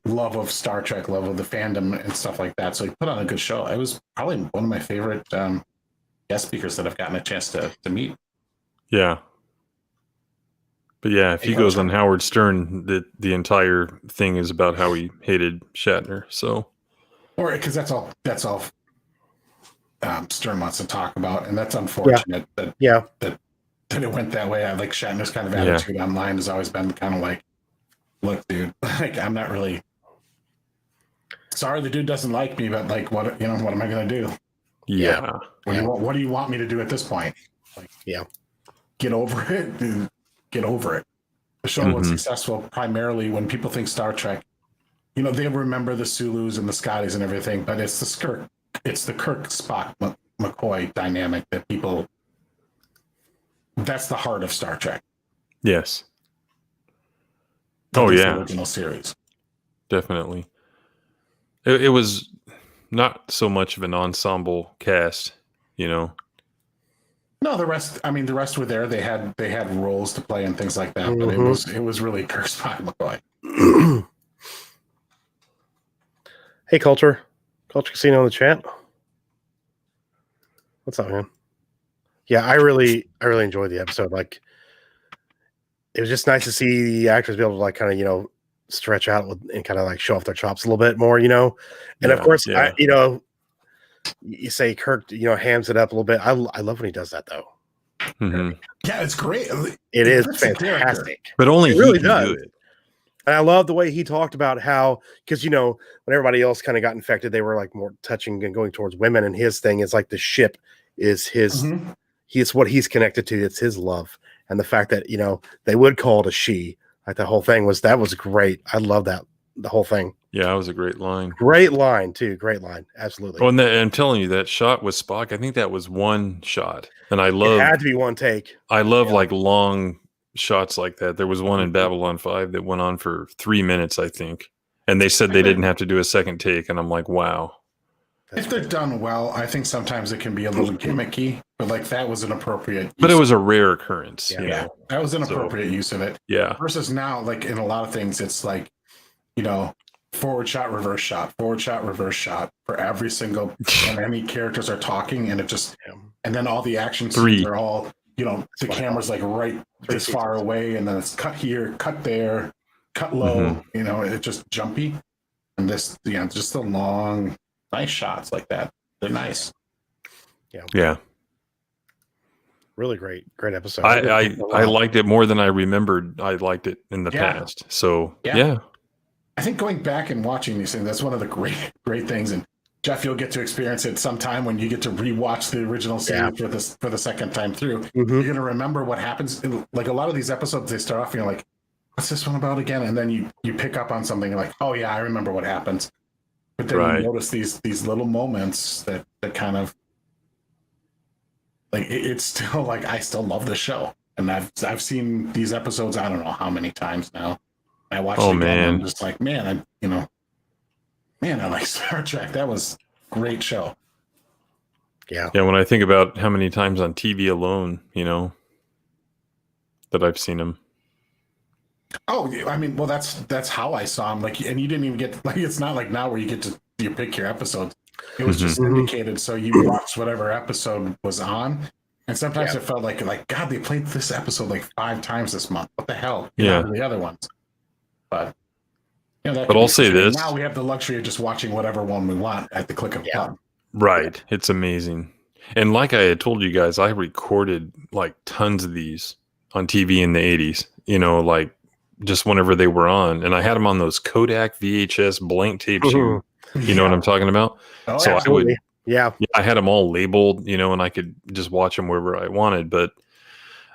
love of Star Trek, love of the fandom and stuff like that. So he put on a good show. It was probably one of my favorite guest speakers that I've gotten a chance to meet. Yeah. But yeah, if he goes on Howard Stern, the entire thing is about how he hated Shatner. So, or because that's all Stern wants to talk about, and that's unfortunate that it went that way. I like Shatner's kind of attitude online has always been kind of like, look, dude, like I'm not really sorry the dude doesn't like me, but like what am I gonna do? Yeah. What do you want me to do at this point? Like, get over it, dude. Get over it. The show was successful primarily when people think Star Trek. They remember the Sulus and the Scotties and everything, but it's the Kirk Spock McCoy dynamic that people. That's the heart of Star Trek. Yes. The original series. Definitely. It was not so much of an ensemble cast, No, the rest were there. They had roles to play and things like that, but it was really Kirk Spock McCoy. Hey, Culture Casino in the chat. What's up, man? Yeah, I really enjoyed the episode. Like, it was just nice to see the actors be able to like kind of stretch out and kind of like show off their chops a little bit more, And of course, you say Kirk, hams it up a little bit. I love when he does that though. Mm-hmm. Yeah, it's great. It is fantastic, but only he really does. Do it. And I love the way he talked about how, because when everybody else kind of got infected, they were like more touching and going towards women, and his thing is like the ship is his. He's what he's connected to. It's his love, and the fact that they would call it a she. Like the whole thing was great. I love that the whole thing. Yeah, that was a great line. Great line too. Great line. Absolutely. Oh, and I'm telling you, that shot with Spock, I think that was one shot, and I love. It had to be one take. I love like long shots like that. There was one in Babylon 5 that went on for 3 minutes, I think, and they said they didn't have to do a second take, and I'm like, wow. If they're done well, I think sometimes it can be a little gimmicky, but like that was an appropriate. But it was a rare occurrence. Yeah, that was an appropriate use of it. Yeah. Versus now, like in a lot of things, it's like, forward shot, reverse shot for every single, and any characters are talking, and it just, and then all the action scenes are all, the camera's like right this far away, and then it's cut here, cut there, cut low, it's just jumpy, and this, just the long. Nice shots like that. They're nice. Yeah. Really great episode. I liked it more than I remembered. I liked it in the past. So yeah. I think going back and watching these things, that's one of the great things. And Jeff, you'll get to experience it sometime when you get to rewatch the original series for the second time through. You're gonna remember what happens. Like a lot of these episodes, they start off, you're like, what's this one about again? And then you pick up on something, you're like, oh yeah, I remember what happens. But then you notice these little moments that kind of like it's still like I still love the show, and I've seen these episodes I don't know how many times now. I watched it again, and I'm just like, man, I like Star Trek. That was a great show. Yeah. When I think about how many times on TV alone, that I've seen him. Oh, I mean, well, that's how I saw him. Like, and you didn't even get like it's not like now where you pick your episodes. It was just indicated, so you watched whatever episode was on, and sometimes it felt like God, they played this episode like 5 times this month. What the hell? The other ones. But but I'll say this: now we have the luxury of just watching whatever one we want at the click of a button. Right, it's amazing. And like I had told you guys, I recorded like tons of these on TV in the 80s. Like. Just whenever they were on, and I had them on those Kodak VHS blank tapes. You know what I'm talking about? Oh, so absolutely. I had them all labeled, and I could just watch them wherever I wanted. But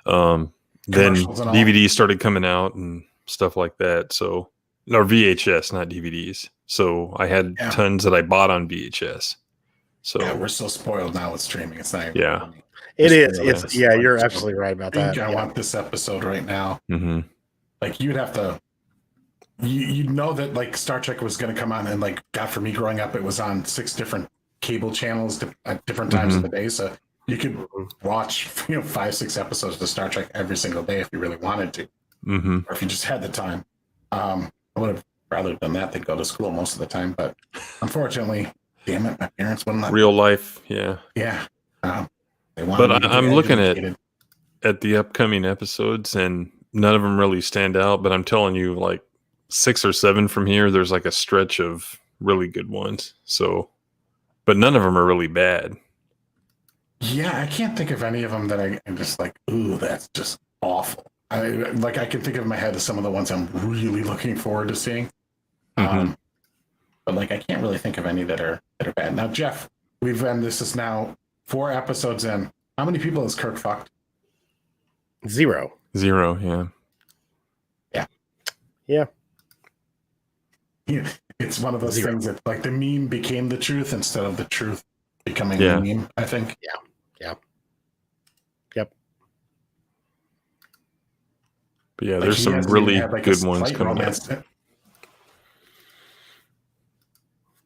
then DVDs started coming out and stuff like that. So, or VHS, not DVDs. So I had tons that I bought on VHS. So we're so spoiled now with streaming. It's not even funny. It is. It's you're absolutely right about that. I want this episode right now. Mm-hmm. Like you'd have to, you know that like Star Trek was going to come on, and like God, for me growing up, it was on 6 different cable channels at different times of the day. So you could watch 5-6 episodes of Star Trek every single day if you really wanted to, or if you just had the time. I would have rather done that than go to school most of the time, but unfortunately, damn it, my parents wouldn't let real life, yeah. But I'm looking at the upcoming episodes, and none of them really stand out, but I'm telling you, like 6 or 7 from here, there's like a stretch of really good ones. So, but none of them are really bad. Yeah, I can't think of any of them that I'm just like, ooh, that's just awful. I can think of in my head of some of the ones I'm really looking forward to seeing. Mhm. But like I can't really think of any that are bad. Now, Jeff, this is now 4 episodes in. How many people has Kirk fucked? 0. 0, yeah. Yeah. Yeah, it's one of those 0. things that like the meme became the truth instead of the truth becoming Yeah. the meme, I think. Yep. But yeah, Like, there's he some hasn't really even had, like, a good ones slight coming up. romance. Yeah,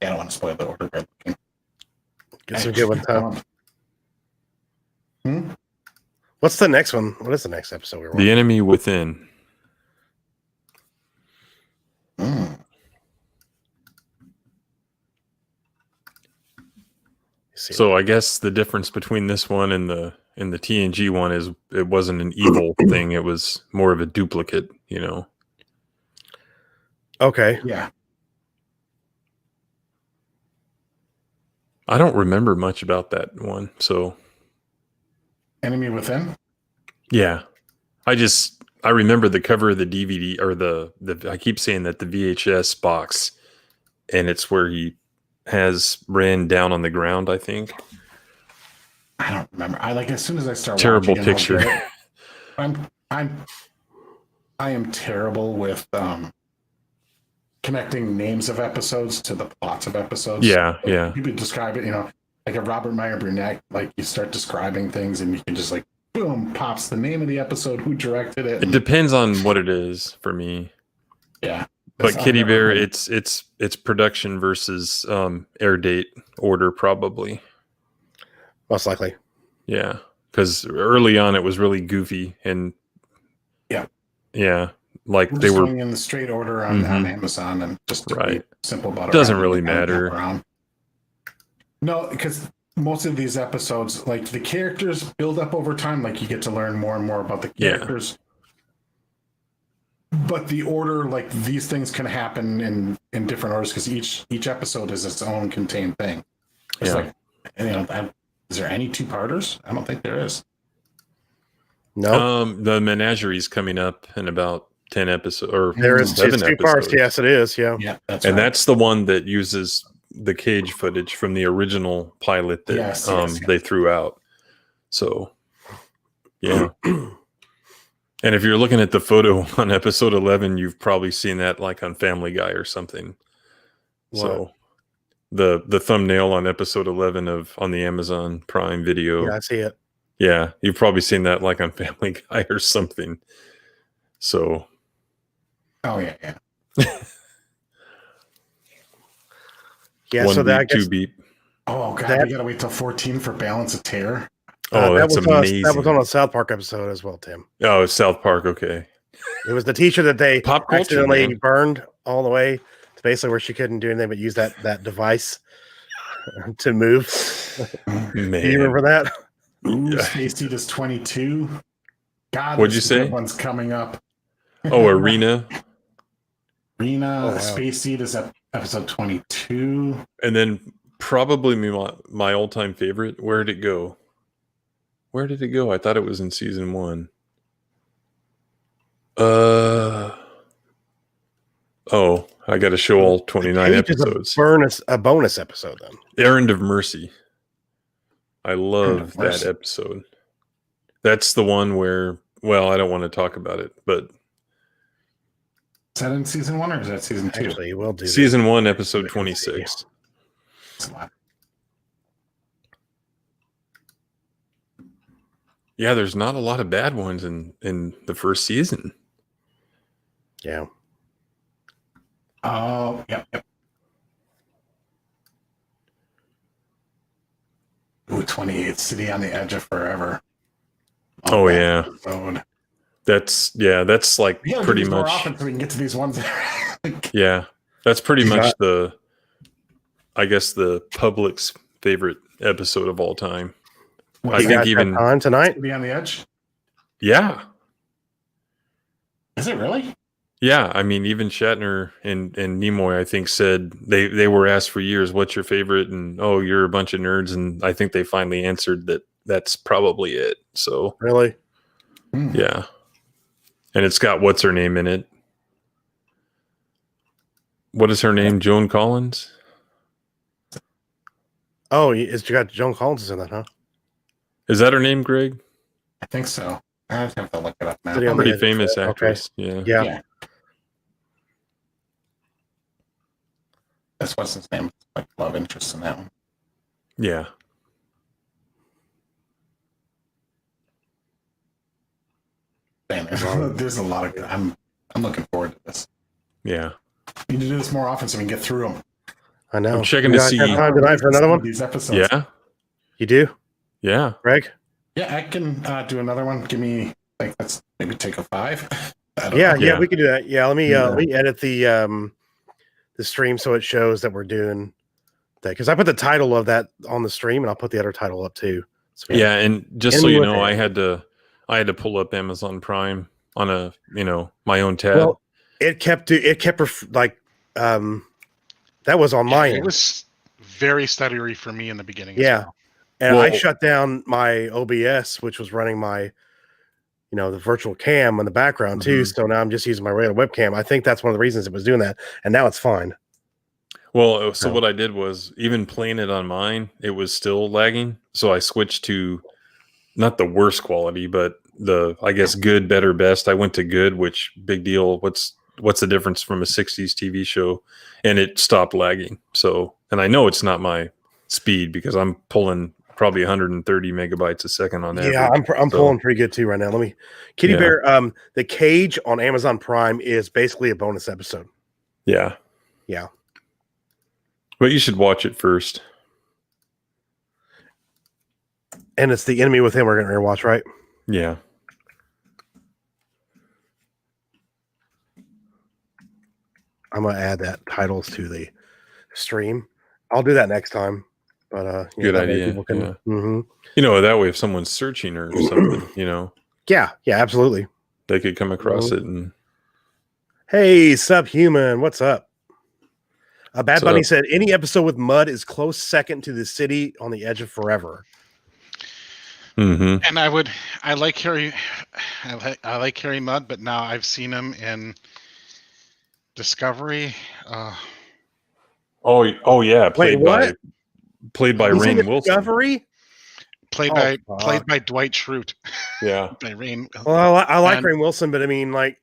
I don't want to spoil the order. But Get some good ones, huh? Hmm? What's the next one? What is the next episode we're watching? The Enemy Within. Mm. So I guess the difference between this one and the TNG one is it wasn't an evil thing. It was more of a duplicate, you know. Okay. Yeah. I don't remember much about that one. So Enemy Within? yeah. I remember the cover of the DVD or the I keep saying that the VHS box, and it's where he has Ren down on the ground, I think. I don't remember. I like as soon as I start Terrible watching, picture. I am terrible with connecting names of episodes to the plots of episodes. Yeah, yeah. People describe it, like a Robert Meyer Burnett, like you start describing things and you can just like boom, pops the name of the episode, who directed it. It depends on what it is for me. Yeah. But Kitty Bear, it's production versus air date order probably. Most likely. Yeah, because early on it was really goofy and yeah, like We're they just were going in the straight order on Amazon and just to right. be simple about it. Doesn't really matter. No, because most of these episodes, like the characters build up over time, like you get to learn more and more about the characters. But the order, like these things can happen in different orders because each episode is its own contained thing. It's like, is there any 2-parters? I don't think there is. No. The Menagerie's coming up in about 10 episodes or there is 7 2 parts. episodes. Yes, it is. Yeah. Yeah, that's and right. that's the one that uses the cage footage from the original pilot that they threw out. So, yeah. And if you're looking at the photo on episode 11, you've probably seen that like on Family Guy or something. What? So the thumbnail on episode 11 on the Amazon Prime Video. Yeah, I see it. Yeah, you've probably seen that like on Family Guy or something. So. Oh yeah. Yeah, one so that beep, 2 beep. Oh god, we gotta wait till 14 for Balance of Terror. That's amazing. That was on a South Park episode as well, Tim. Oh, South Park. Okay. It was the teacher that they Pop culture, accidentally burned all the way to basically where she couldn't do anything but use that device to move. Man. Do you remember that? Ooh, Space Seed is 22. God, what'd you say? One's coming up. Oh, Arena. Space Seed is at episode 22. And then probably my all-time favorite. Where did it go? I thought it was in season 1. I got to show all 29 episodes. A bonus episode then. Errand of Mercy. I love that episode. That's the one where, well, I don't want to talk about it, but is that in season 1 or is that season 2? Actually, we'll do season 1, episode 26. Yeah, there's not a lot of bad ones in the first season. Yeah. Oh, yep. Ooh, 28th City on the Edge of Forever. Oh yeah. Episode. That's like pretty much. More often so we can get to these ones. Yeah, that's pretty much the public's favorite episode of all time. I think even on tonight. City on the Edge. Yeah. Is it really? Yeah, I mean, even Shatner and Nimoy, I think, said they were asked for years, "What's your favorite?" And oh, you're a bunch of nerds, and I think they finally answered that that's probably it. So Really? yeah, and it's got what's her name in it. What is her name? Joan Collins. Oh, it's got Joan Collins in that, huh? Is that her name, Greg? I think so. I have to look it up now. City on the Pretty Edge of famous Forever. actress. Yeah. Yeah. That's what's his name. Like love interest in that one. Yeah. Man, there's a lot of good. I'm looking forward to this. Yeah. We need to do this more often so we can get through them. I know. I'm checking You to guys see. have time tonight for another one? These episodes. Yeah. You do, Yeah. Greg? Yeah, I can do another one. Give me like let's maybe take a 5. Yeah, Yeah. we can do that. Yeah, let me edit the stream so it shows that we're doing that, because I put the title of that on the stream and I'll put the other title up too. So Yeah, and just so Enemy you with know, it. I had to pull up Amazon Prime on a my own tab. Well, it kept like that was on my It end. was very stuttery for me in the beginning. Yeah. As well. And I Well- shut down my OBS, which was running my, the virtual cam in the background too. Mhm. So now I'm just using my regular webcam. I think that's one of the reasons it was doing that. And now it's fine. Well, so No. what I did was, even playing it on mine, it was still lagging. So I switched to not the worst quality, but the, I guess, good, better, best. I went to good, which big deal. What's the difference from a 60s TV show? And it stopped lagging. So, and I know it's not my speed because I'm pulling probably 130 megabytes a second on average. Yeah, I'm So, pulling pretty good too right now. Let me, Kitty Yeah. Bear. The Cage on Amazon Prime is basically a bonus episode. Yeah. Yeah. But you should watch it first. And it's The Enemy Within we're going to watch, right? Yeah. I'm going to add that titles to the stream. I'll do that next time. But Good that way idea, people can, yeah. Mhm. That way, if someone's searching or something, Yeah, absolutely. they could come across Mhm. it. And Hey, Subhuman, what's up? Bad What's Bunny up? said any episode with mud is close second to the city on the edge of forever. Mhm. And I like Harry Mudd, but now I've seen him in Discovery. Oh yeah, played what? by He's in Rainn Wilson. Discovery? Played Oh, by fuck. Dwight Schrute. Yeah. By Rainn. Well, I like And- Rainn Wilson, but I mean, like,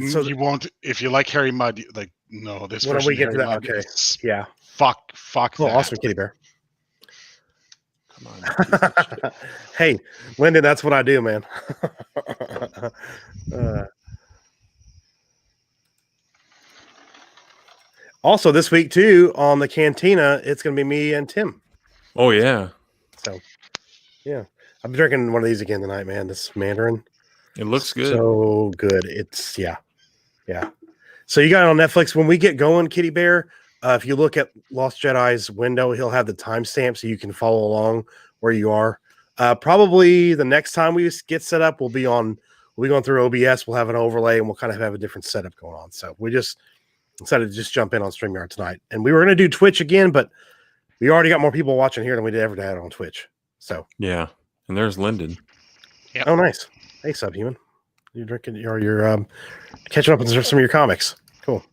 so you won't if you like Harry Mudd. Like, no, this when version we of get Harry to that, Mudd okay, is yeah. fuck Oh, that. awesome, Kitty Bear. Come on. piece of shit. Hey, Lyndon, that's what I do, man. Also, this week too on the Cantina, it's going to be me and Tim. Oh yeah. So, yeah, I'm drinking one of these again tonight, man. This Mandarin, It looks good. so good. It's yeah. So you got it on Netflix. When we get going, Kitty Bear, if you look at Lost Jedi's window, he'll have the timestamp so you can follow along where you are. Probably the next time we get set up, we'll be going through OBS. We'll have an overlay and we'll kind of have a different setup going on. So we just decided to just jump in on StreamYard tonight. And we were going to do Twitch again, but we already got more people watching here than we did ever had on Twitch. So Yeah. And there's Lyndon. Yep. oh, nice. Hey, Subhuman, you're drinking you're catching up with some of your comics. Cool.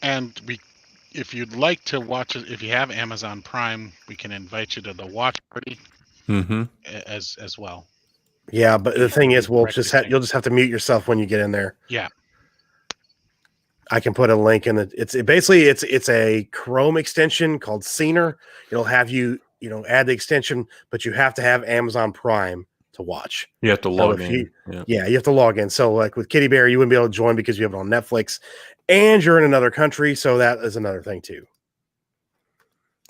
And if you'd like to watch it, if you have Amazon Prime, we can invite you to the watch party Mm-hmm. as well. Yeah, but the thing is, we'll Correct, just you're saying. you'll just have to mute yourself when you get in there. Yeah. I can put a link in it. It's a Chrome extension called Scener. It'll have you add the extension, but you have to have Amazon Prime to watch. You have to So log if in. you- Yeah. Yeah, you have to log in. So like with Kitty Bear, you wouldn't be able to join because you have it on Netflix, and you're in another country, so that is another thing too.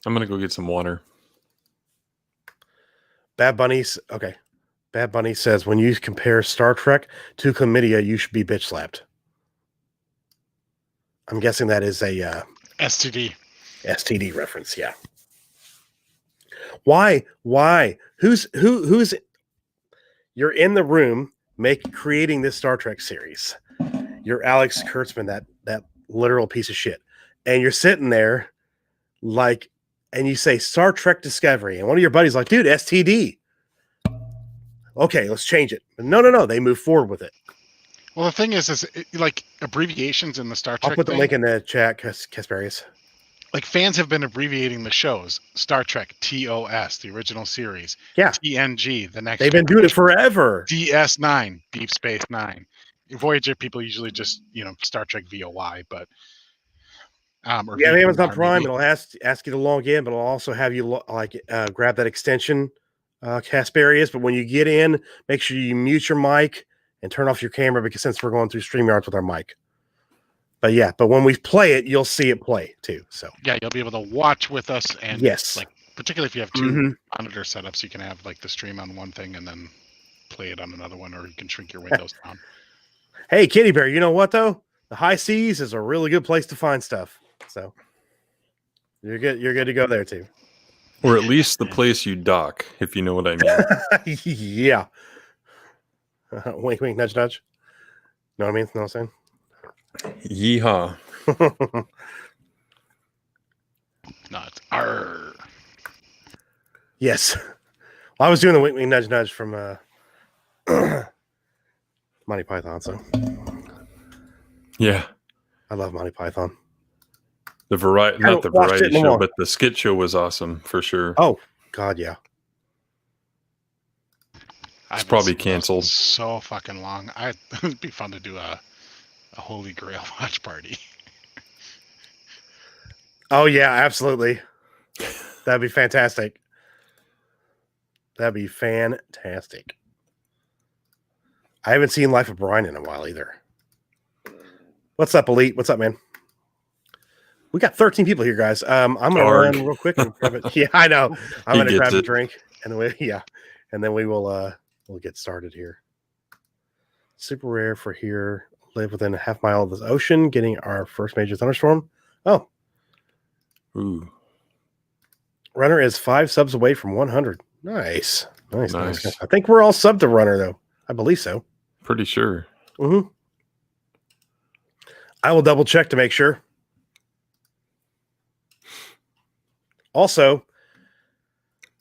I'm gonna go get some water. Bad Bunnies. Okay. Bad Bunny says when you compare Star Trek to chlamydia, you should be bitch slapped. I'm guessing that is a STD. STD reference. Yeah. Why? Who's you're in the room creating this Star Trek series. You're Alex Kurtzman, that literal piece of shit, and you're sitting there like, and you say Star Trek Discovery, and one of your buddies like, dude, STD. Okay, let's change it. But no, they move forward with it. Well, the thing is like abbreviations in the Star Trek. I'll put the thing, link in the chat, Kasparius. Like fans have been abbreviating the shows. Star Trek TOS, the original series. Yeah. TNG, the next. They've been doing it forever. DS9, Deep Space Nine. Voyager people usually just Star Trek VOY, but or yeah, VOR, Amazon Prime. maybe. It'll ask you to log in, but it'll also have you grab that extension, Kasparius. But when you get in, make sure you mute your mic and turn off your camera, because since we're going through StreamYards with our mic. But when we play it, you'll see it play too. So yeah, you'll be able to watch with us, and yes, like particularly if you have two monitor setups, you can have like the stream on one thing and then play it on another one, or you can shrink your windows down. Hey, Kitty Bear, you know what though? The high seas is a really good place to find stuff. So you're good. You're good to go there too, or at least the place you dock, if you know what I mean. Yeah. Wink, wink, nudge, nudge. Know what I mean? Know what I'm saying? Yeehaw. No, it's arr. Yes. Well, I was doing the wink, wink, nudge, nudge from Monty Python. So Yeah. I love Monty Python. The variety, not the watched variety it in a show, while. but the skit show was awesome for sure. Oh God, yeah. It's probably canceled. So fucking long. It'd be fun to do a Holy Grail watch party. Oh yeah, absolutely. That'd be fantastic. That'd be fantastic. I haven't seen Life of Brian in a while either. What's up, Elite? What's up, man? We got 13 people here, guys. I'm gonna Arg. run real quick and grab it. Yeah, I know. I'm He gonna grab gets a it. drink and then we will we'll get started here. Super rare for here. Live within a half mile of the ocean, getting our first major thunderstorm. Oh, Ooh. Runner is 5 subs away from 100. Nice. Nice. Nice. I think we're all subbed to Runner, though. I believe so. Pretty sure. Mm-hmm. I will double check to make sure. Also, if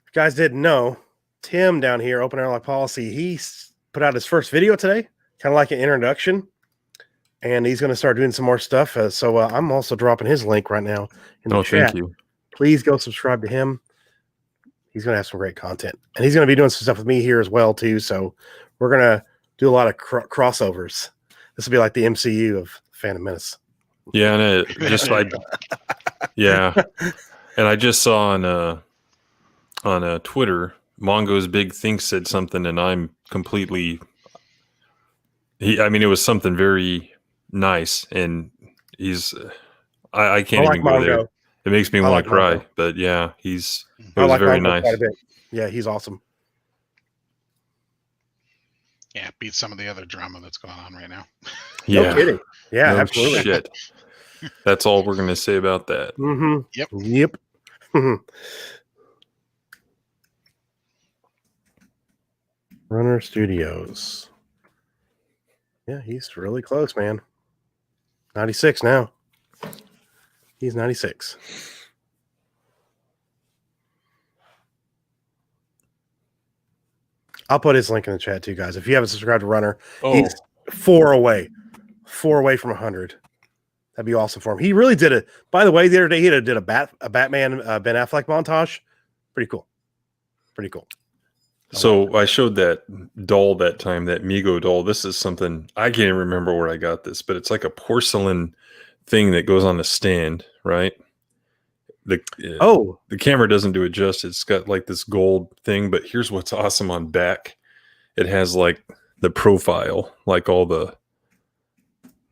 you guys didn't know, Tim down here, Open Airlock Policy, he put out his first video today, kind of like an introduction. And he's going to start doing some more stuff. So I'm also dropping his link right now in the chat. Thank you. Please go subscribe to him. He's going to have some great content. And he's going to be doing some stuff with me here as well, too. So we're going to do a lot of crossovers. This will be like the MCU of Phantom Menace. Yeah, and yeah. And I just saw on Twitter, Mongo's Big Think said something, and I'm completely... it was something very nice, and he's I can't I like even go Mongo. there. It makes me I want like to cry, Mongo. but yeah, it I was like very Mongo nice. quite a bit. Yeah, he's awesome. Yeah, it beats some of the other drama that's going on right now. Yeah, No kidding. Yeah, no absolutely. shit. That's all we're gonna say about that. Mm-hmm. Yep. Runner Studios. Yeah, he's really close, man. 96 now. He's 96. I'll put his link in the chat too, guys. If you haven't subscribed to Runner, he's 4 away from 100. That'd be awesome for him. He really did it. By the way, the other day he did a Batman Ben Affleck montage. Pretty cool. Pretty cool. So I showed that doll that time, that Mego doll. This is something I can't even remember where I got this, but it's like a porcelain thing that goes on a stand, right? The camera doesn't do it justice. It's got like this gold thing, but here's what's awesome on back. It has like the profile, like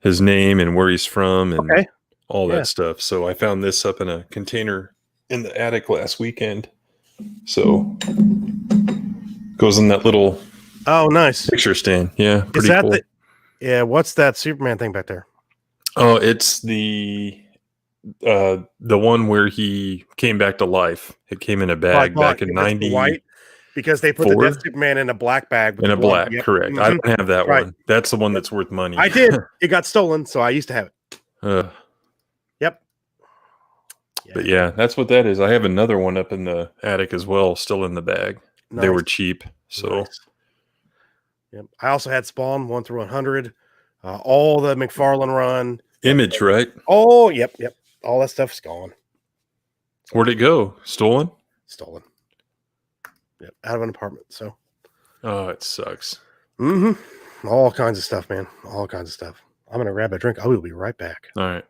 his name and where he's from and all that stuff. So I found this up in a container in the attic last weekend. So goes in that little nice picture stand. Yeah, pretty cool. What's that Superman thing back there? Oh, it's the one where he came back to life. It came in a bag back in 90. White, because they put the Four? dead Superman in a black bag. With In the a blood. black, Yep. correct. I Mhm. don't have that Right. one. That's the one that's worth money. I did. It got stolen, so I used to have it. Yep. But yeah, that's what that is. I have another one up in the attic as well, still in the bag. Nice. They were cheap, so Nice. Yep. I also had Spawn 1 through 100, all the McFarlane run. Image, right? Oh, yep. All that stuff's gone. Where'd it go? Stolen? Stolen. Yep. Out of an apartment. So. Oh, it sucks. All kinds of stuff, man. All kinds of stuff. I'm gonna grab a drink. I will be right back. All right.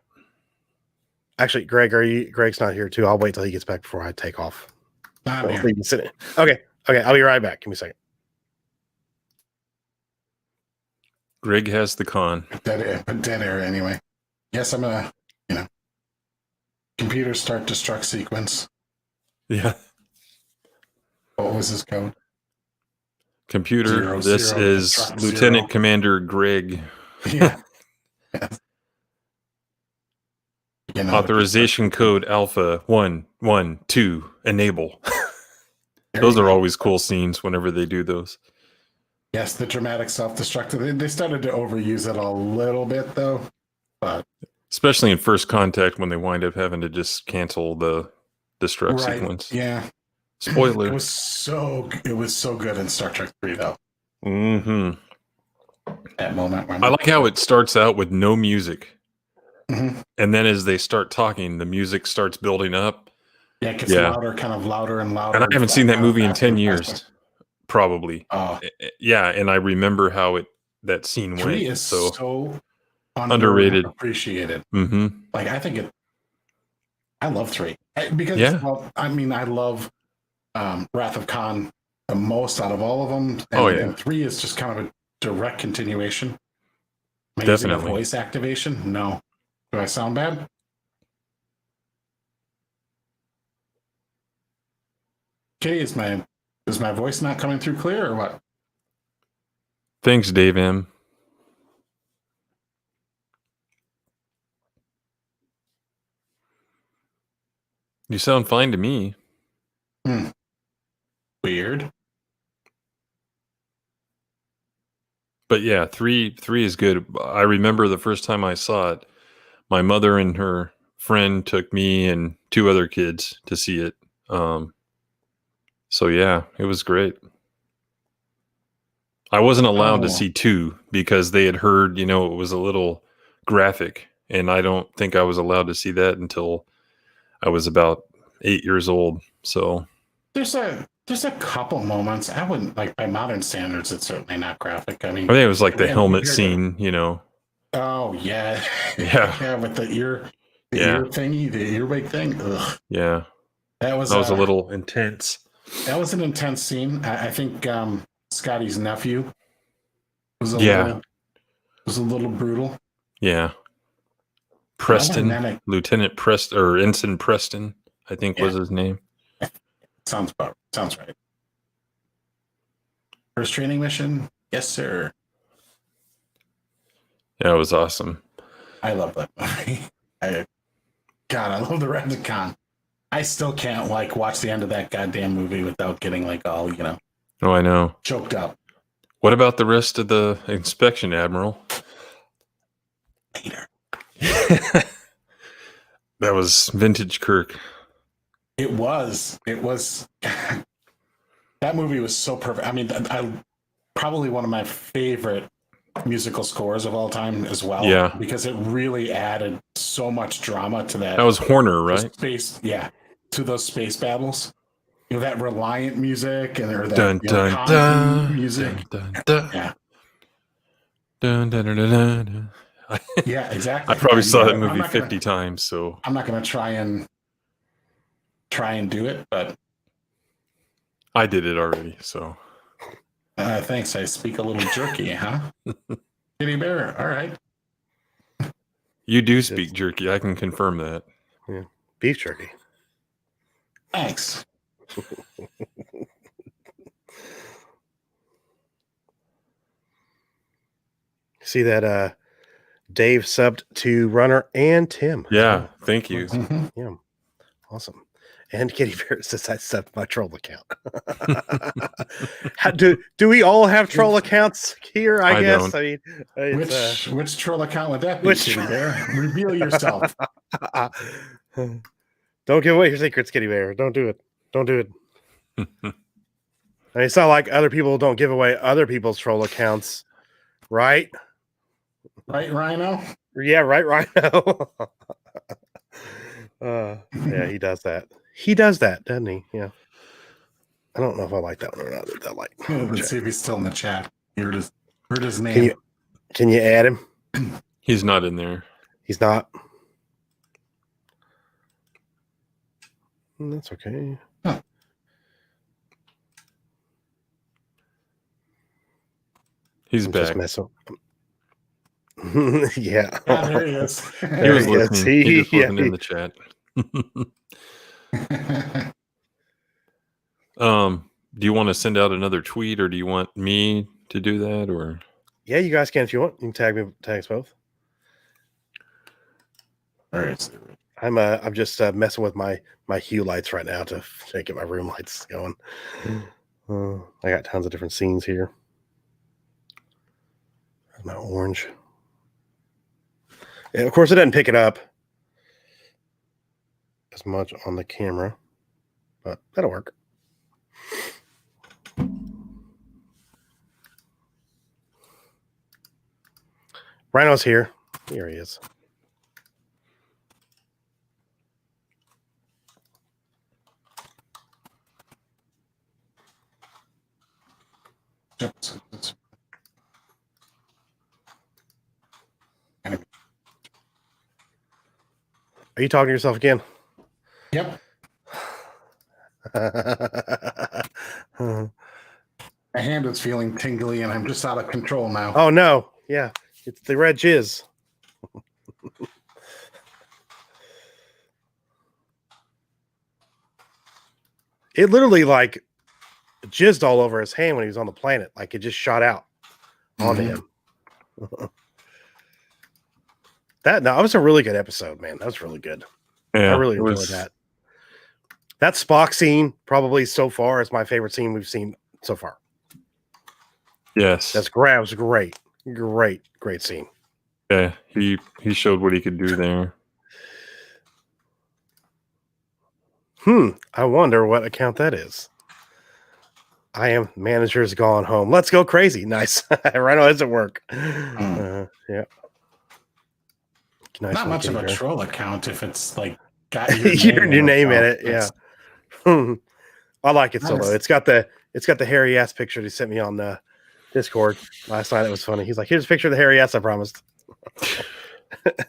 Actually, Greg's not here too. I'll wait till he gets back before I take off. I'm here. You can sit in. Okay. I'll be right back. Give me a second. Greg has the con. Dead air anyway. Yes, I'm gonna, computer start destruct sequence. Yeah. What was his code? Computer, 0, this 0, is destruct Lieutenant 0. Commander Greg. Yeah. Authorization code Alpha 112 enable. Those are always cool scenes whenever they do those. Yes, the dramatic self-destruct. They started to overuse it a little bit though, but especially in First Contact when they wind up having to just cancel the destruct sequence. Yeah. Spoiler. It was so good in Star Trek 3 though. Mm-hmm. That moment when I like how it starts out with no music. Mm-hmm. And then as they start talking, the music starts building up. Yeah, it gets louder, kind of louder and louder. And I haven't seen that movie in 10 years, probably. Oh. Yeah, and I remember how that scene 3 went. is so underrated. Appreciated. Mm-hmm. Like, I love 3. Because, well, I mean, I love Wrath of Khan the most out of all of them. And 3 is just kind of a direct continuation. Am I using a voice activation? No. Do I sound bad? Kitty, is my voice not coming through clear or what? Thanks, Dave M. You sound fine to me. Weird. But yeah, 3 is good. I remember the first time I saw it, my mother and her friend took me and 2 other kids to see it. So yeah, it was great. I wasn't allowed to see 2 because they had heard, it was a little graphic, and I don't think I was allowed to see that until I was about 8 years old. So there's a couple moments. I wouldn't, like, by modern standards, it's certainly not graphic. I mean, I think it was like the helmet scene, Oh yeah, yeah, with the ear thingy, the earwig thing. Ugh. Yeah, that was a little intense. That was an intense scene. I think Scotty's nephew was a little brutal. Yeah, Preston, Lieutenant Preston or Ensign Preston, I think was his name. Sounds right. First training mission, yes, sir. Yeah, it was awesome. I love that movie. I love the Wrath of Khan. I still can't watch the end of that goddamn movie without getting all Oh, I know. Choked up. What about the rest of the inspection, Admiral? Later. That was vintage Kirk. It was. That movie was so perfect. I mean, probably one of my favorite musical scores of all time as well. Yeah. Because it really added so much drama to that. That was Horner, right? To those space battles. That Reliant music and that dun, dun, dun, music. Dun, dun, dun. Yeah. Dun, dun, dun, dun, dun. Yeah, exactly. I probably saw that movie 50 times, so I'm not going to try and do it, but I did it already. So thanks. I speak a little jerky, huh? Kitty Bear. All right. You do speak jerky. I can confirm that. Yeah, beef jerky. Thanks. See that Dave subbed to Runner and Tim. Yeah, thank you. Mm-hmm. Yeah, awesome. And Kitty Bear says that's my troll account. Do we all have troll accounts here? I guess. don't. I mean, it's, Which troll account would that be, which Kitty Bear? Reveal yourself. don't give away your secrets, Kitty Bear. Don't do it. Don't do it. I mean, it's not like other people don't give away other people's troll accounts, right? Right, Rhino? Yeah, right, Rhino. Yeah, he does that. He does that, doesn't he? Yeah. I don't know if I like that one or not. That like. Let's see if he's still in the chat. Heard his name. Can you add him? He's not in there. He's not. That's okay. Huh. He's I'm back. just messing. Yeah. Ah, there he is. He was listening. He just wasn't in the chat. Do you want to send out another tweet, or do you want me to do that, or? Yeah, you guys can if you want. You can tag us both. All right. I'm just messing with my hue lights right now to get my room lights going. I got tons of different scenes here. My orange. And of course, it doesn't pick it up as much on the camera, but that'll work. Rhino's here. Here he is. Are you talking to yourself again? Yep. My hand is feeling tingly, and I'm just out of control now. Oh no! Yeah, it's the red jizz. It literally like jizzed all over his hand when he was on the planet. Like it just shot out onto him. That was a really good episode, man. That was really good. Yeah, I really enjoyed that. That Spock scene probably so far is my favorite scene we've seen so far. Yes, That was great. Great scene. Yeah, he showed what he could do there. I wonder what account that is. I am manager's gone home. Let's go crazy. Nice. Rhino is at work. Yeah. Nice. Not much of a troll account if it's like got your name in it. Yeah. I like it so though. It's got the hairy ass picture he sent me on the Discord last night. It was funny. He's like, here's a picture of the hairy ass I promised.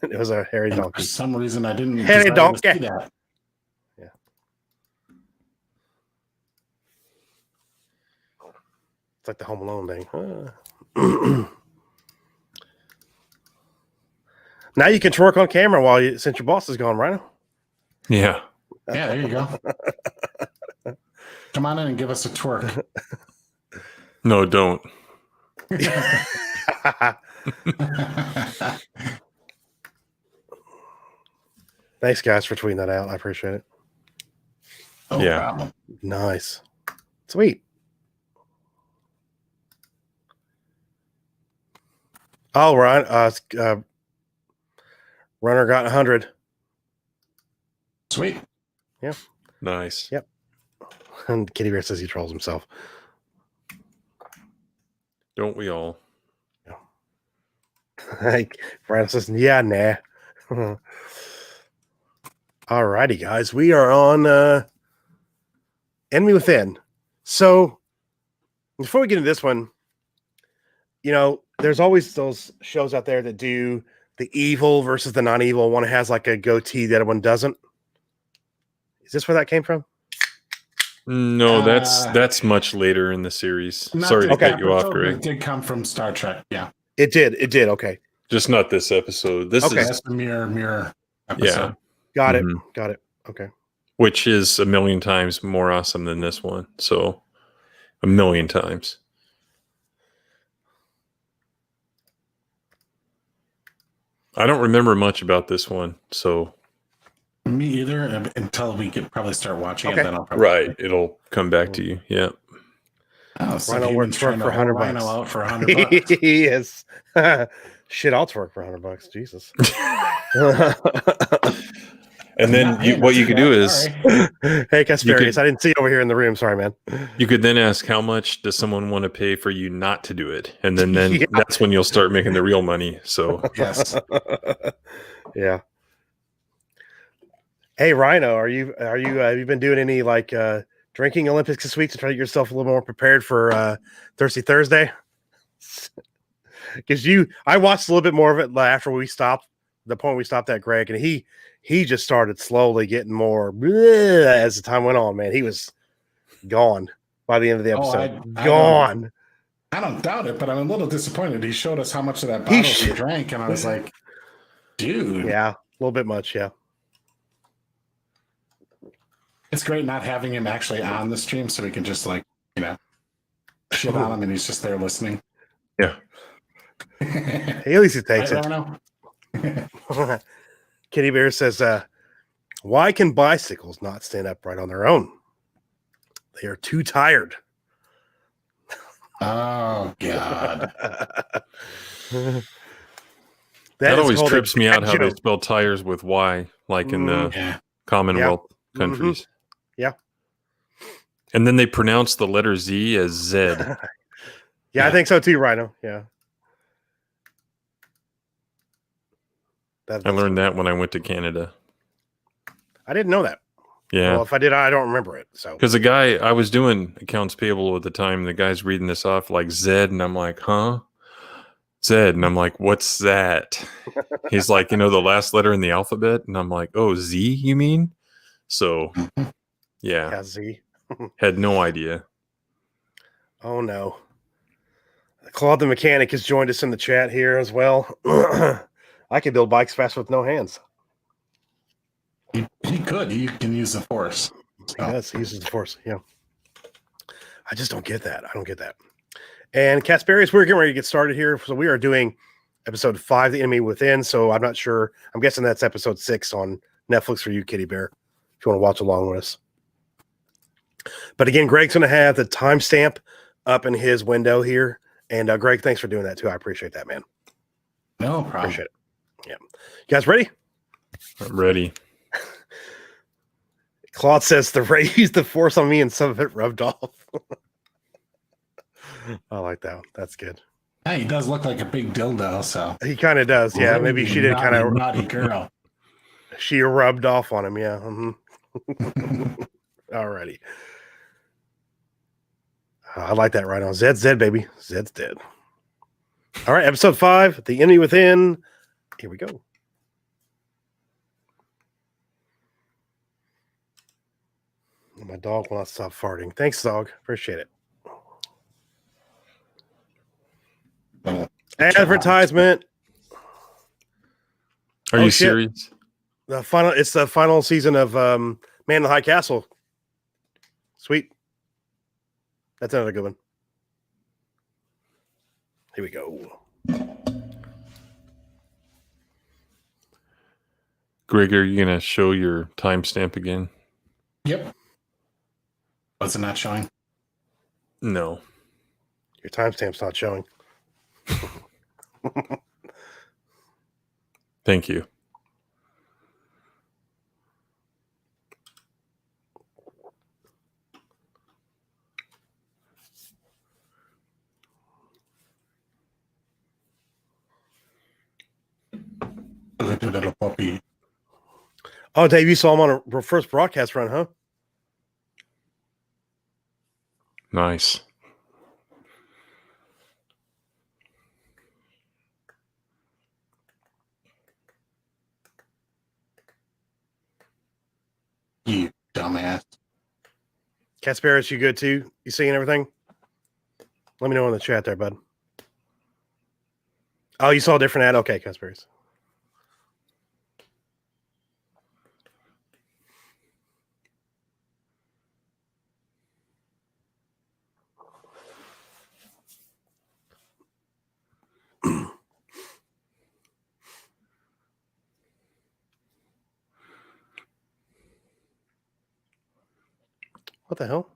It was a hairy donkey. For some reason I didn't hairy donkey. See that. Yeah. It's like the Home Alone thing. Now you can twerk on camera since your boss is gone, Rhino. Yeah. Yeah, there you go. Come on in and give us a twerk. No, don't. Thanks, guys, for tweeting that out. I appreciate it. No Yeah. problem. Nice. Sweet. Oh, Ryan. Runner got 100. Sweet. Yeah. Nice. Yep. And Kitty Bear says he trolls himself. Don't we all? Like Ryan says, yeah, nah. All righty, guys. We are on Enemy Within. So before we get into this one, there's always those shows out there that do the evil versus the non-evil. One has like a goatee, the other one doesn't. Is this where that came from? No, that's much later in the series. Sorry to cut you off, Greg. It did come from Star Trek. Yeah, it did. Okay, just not this episode. This is the mirror episode. Yeah, got it. Okay, which is 1,000,000 times more awesome than this one. So 1,000,000 times. I don't remember much about this one, so Me either, until we could probably start watching Okay. it. Then I'll probably Right. It'll come back to you. Yeah. Oh, Rhino Subhuman's twerk trying for to hold $100. Rhino out for $100. Yes. Shit, I'll twerk for $100. Jesus. And then what you could do is Sorry. Hey, Casparius, I didn't see you over here in the room. Sorry, man. you could then ask how much does someone want to pay for you not to do it, and then Yeah. that's when you'll start making the real money. So Yes. Yeah. Hey, Rhino, have you been doing any like drinking Olympics this week to try to get yourself a little more prepared for Thirsty Thursday? Because I watched a little bit more of it after we stopped the point we stopped at Greg, and he just started slowly getting more bleh as the time went on. Man, he was gone by the end of the episode. Gone. I don't doubt it, but I'm a little disappointed. He showed us how much of that bottle he drank, and I was like, dude. Yeah, a little bit much, yeah. It's great not having him actually on the stream so we can just shit on him and he's just there listening. Yeah. Hey, at least he takes Right, it. Rhino? Kitty Bear says, why can bicycles not stand upright on their own? They are too tired. Oh, God. that always trips me out how they spell tires with Y, like in the Yeah. Commonwealth countries. Yeah. And then they pronounce the letter Z as Z. Yeah, I think so too, Rhino. Yeah. I learned that when I went to Canada. I didn't know that. Yeah. Well, if I did, I don't remember it. So because the guy, I was doing accounts payable at the time, the guy's reading this off like Z, and I'm like, huh? Z, and I'm like, what's that? He's like, the last letter in the alphabet, and I'm like, oh, Z, you mean? So, yeah, Z. had no idea. Oh no. Claude the mechanic has joined us in the chat here as well. I can build bikes fast with no hands. He could. He can use the force. So. He does. He uses the force. Yeah. I just don't get that. I don't get that. And Casparius, we're getting ready to get started here. So we are doing episode 5, The Enemy Within. So I'm not sure. I'm guessing that's episode 6 on Netflix for you, Kitty Bear, if you want to watch along with us. But again, Greg's going to have the timestamp up in his window here. And Greg, thanks for doing that too. I appreciate that, man. No problem. Appreciate it. Yeah. You guys ready? I'm ready. Claude says the Ray used the force on me and some of it rubbed off. I like that one. That's good. Yeah, he does look like a big dildo, so he kind of does. Yeah, maybe she did kind of naughty girl. She rubbed off on him. Yeah. Mm-hmm. Alrighty. I like that right on. Zed's dead, baby. Zed's dead. All right, episode 5, The Enemy Within. Here we go. My dog will not stop farting. Thanks, dog. Appreciate it. Advertisement. Are you serious? It's the final season of Man in the High Castle. Sweet. That's another good one. Here we go. Greg, are you going to show your timestamp again? Yep. Was it not showing? No. Your timestamp's not showing. Thank you. Little puppy. Oh, Dave, you saw him on a first broadcast run, huh? Nice. You dumbass. Casparis, you good too? You seeing everything? Let me know in the chat there, bud. Oh, you saw a different ad? Okay, Casparis. What the hell?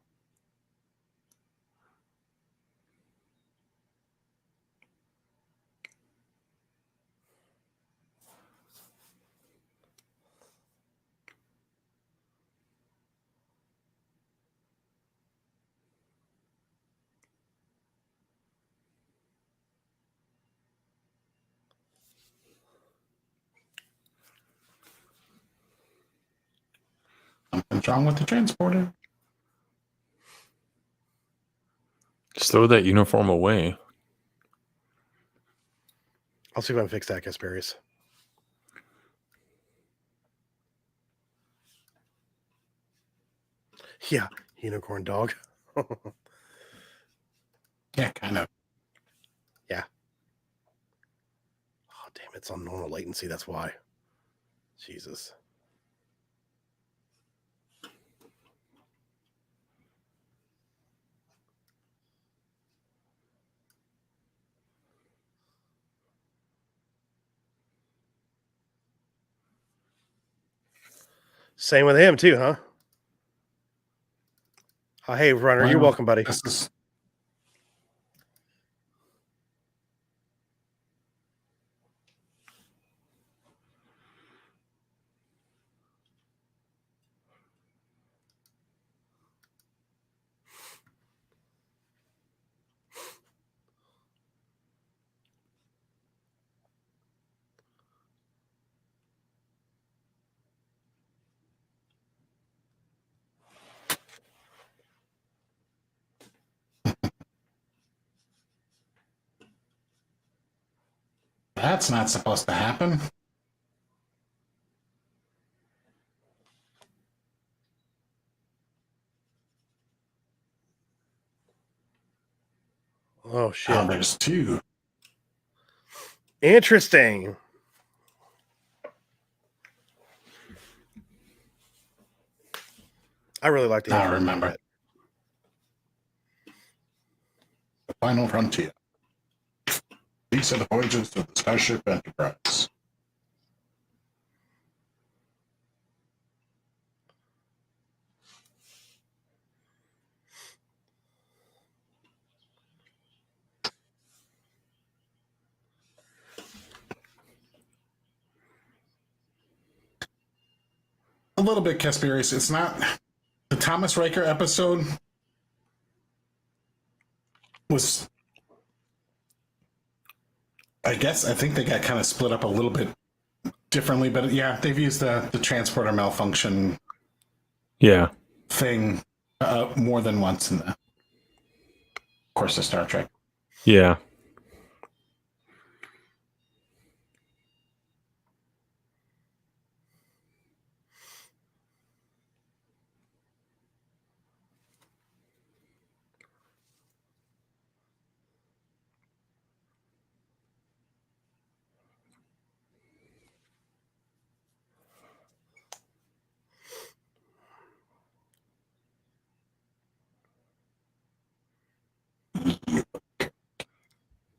Something's wrong with the transporter. Just throw that uniform away. I'll see if I can fix that, Kasparius. Yeah, unicorn dog. Yeah, kind of. Oh, damn, it's on normal latency. That's why. Jesus. Same with him, too, huh? Oh, hey, Runner. You're Well, welcome, buddy. This is that's not supposed to happen. Oh, shit. Oh, there's two. Interesting. I really like the I intro. remember. The final frontier. These are the voyages of the Starship Enterprise. A little bit Kasparius. It's not the Thomas Riker episode was, I think they got kind of split up a little bit differently, but yeah, they've used the transporter malfunction Yeah. thing more than once in the course of Star Trek. Yeah.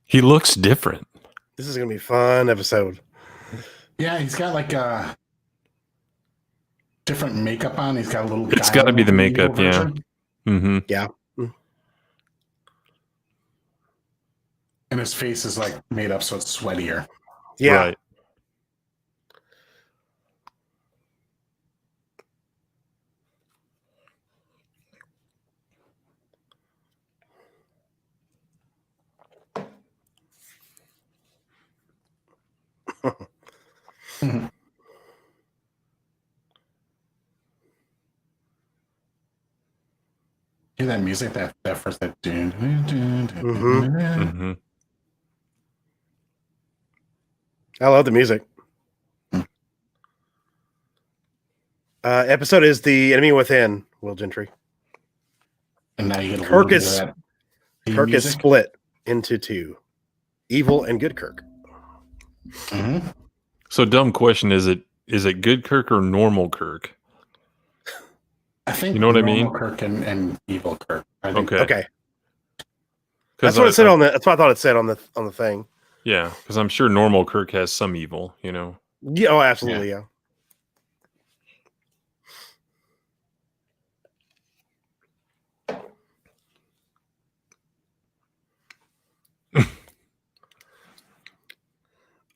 He looks different. This is going to be a fun episode. Yeah, he's got like a different makeup on. He's got a little. It's got to be the makeup, yeah. Mm-hmm. Yeah. And his face is like made up so it's sweatier. Yeah. Right. Hear that music? That first that. Mm-hmm. I love the music. Episode is The Enemy Within, Will Gentry. And now you get a Kirk little bit is- of that theme Kirk is music. split into two. Evil and good Kirk. Mhm. So dumb question, is it good Kirk or normal Kirk? I think You know what I normal mean? Kirk and evil Kirk. I think Okay. Okay. That's what it said on the. That's what I thought it said on the thing. Yeah, because I'm sure normal Kirk has some evil, you know. Yeah. Oh, absolutely. Yeah.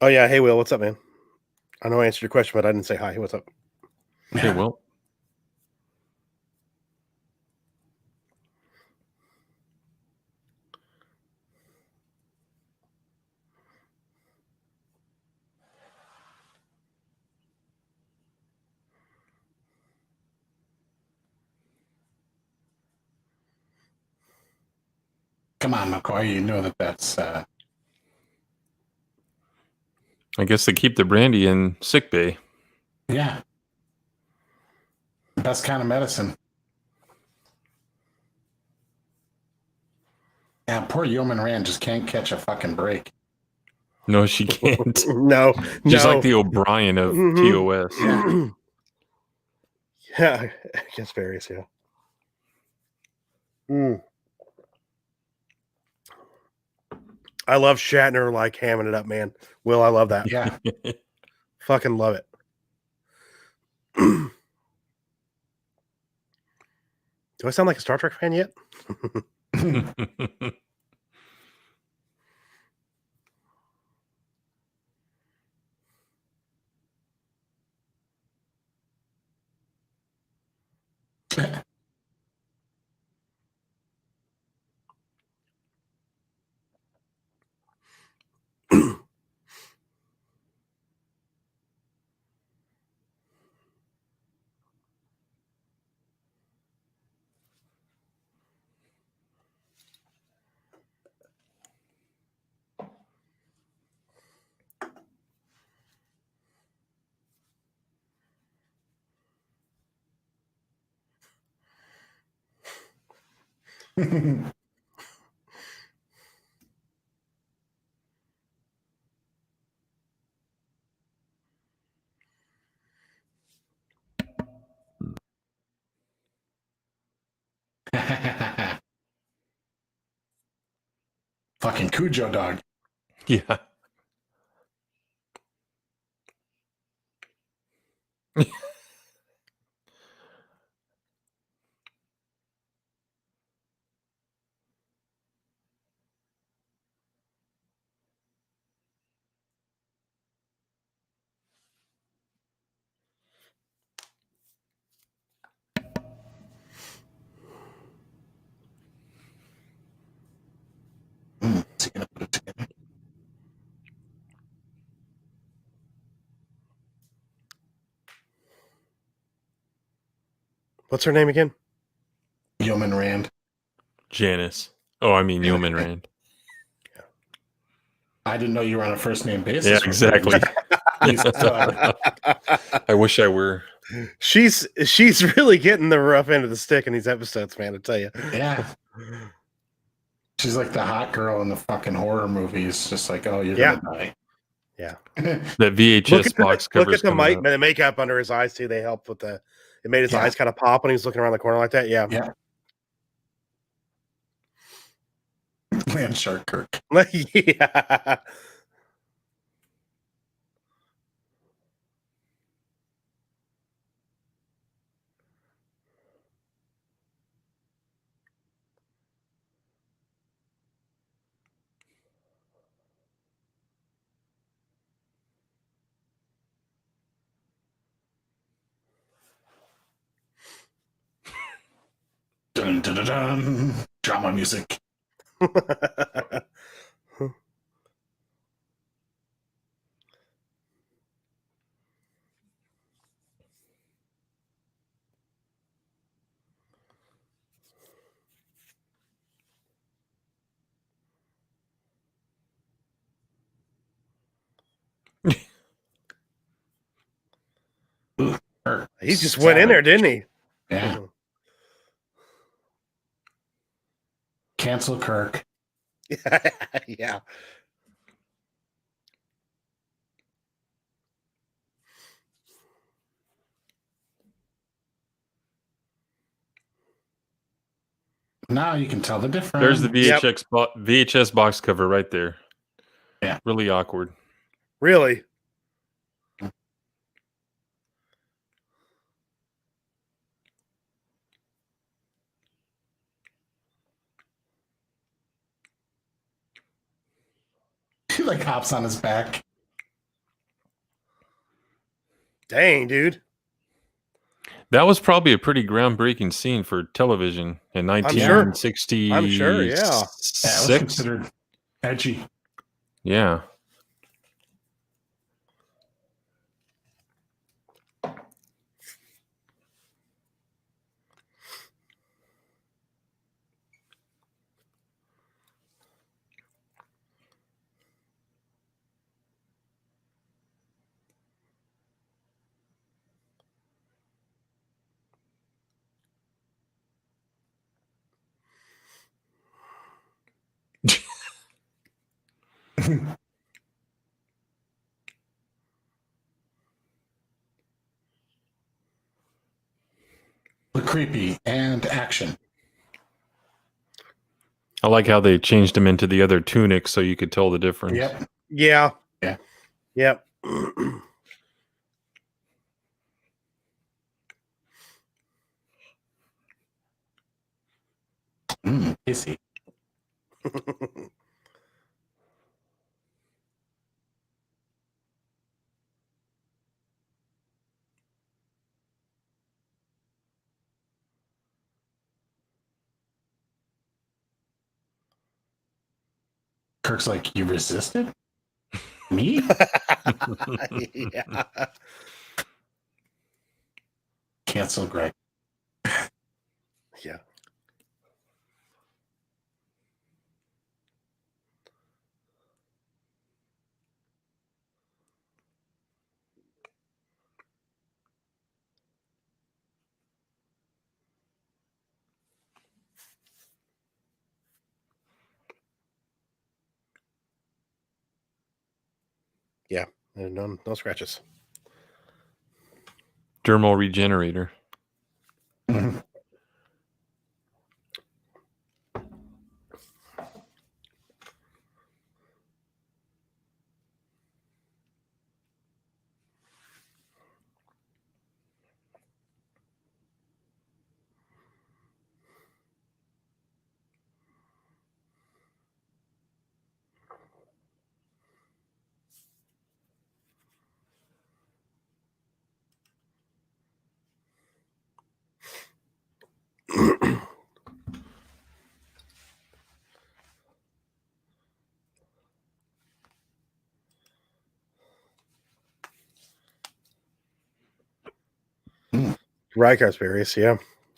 Oh yeah, hey Will, what's up, man? I know I answered your question, but I didn't say hi. What's up? Hey, Will. Come on, McCoy. You know that's. I guess they keep the brandy in sick bay. Yeah. Best kind of medicine. Yeah, poor Yeoman Rand just can't catch a fucking break. No, she can't. No, Just no. like the O'Brien of Mhm. TOS. Yeah. Yeah, I guess various, yeah. I love Shatner like hamming it up, man. Will, I love that. Yeah. Fucking love it. Do I sound like a Star Trek fan yet? Fucking Cujo dog. Yeah. Is he gonna put it together? What's her name again? Yeoman Rand. Janice. Oh, I mean Yeoman Rand. I didn't know you were on a first name basis. Yeah, with her. exactly. You thug. I wish I were. She's really getting the rough end of the stick in these episodes, man, I tell you. Yeah. She's like the hot girl in the fucking horror movies. Just like, oh, you're Yeah. gonna die. Yeah. That VHS box cover. Look at the makeup under his eyes too. They helped with it made his eyes kind of pop when he was looking around the corner like that. Yeah. Yeah. Land Shark Kirk. Yeah. Dun, dun, dun, dun. Drama music. He just went in there, didn't he? Yeah. Cancel Kirk. Yeah. Now you can tell the difference. There's the VHS box cover right there. Yeah. Really awkward. Really? He like hops on his back. Dang, dude. That was probably a pretty groundbreaking scene for television in I'm sure. 1966. I'm sure, yeah. Yeah, it was considered edgy. Yeah. The creepy and action. I like how they changed him into the other tunic so you could tell the difference. Yep. Yeah. Yeah. Yep. Hissy. Kirk's like, you resisted? Me? Yeah. Cancel Greg. Yeah. Yeah. No scratches. Dermal regenerator. Mhm. Riker's various, yeah.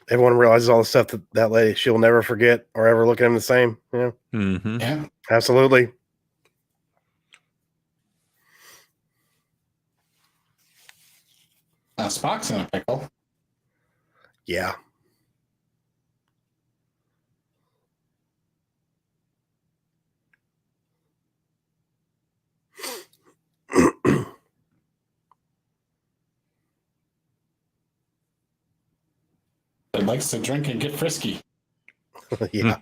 Everyone realizes all the stuff that lady, she'll never forget or ever look at him the same. Yeah. Mm-hmm. Yeah. Absolutely. Spock's in a pickle. Yeah. That likes to drink and get frisky. Yeah.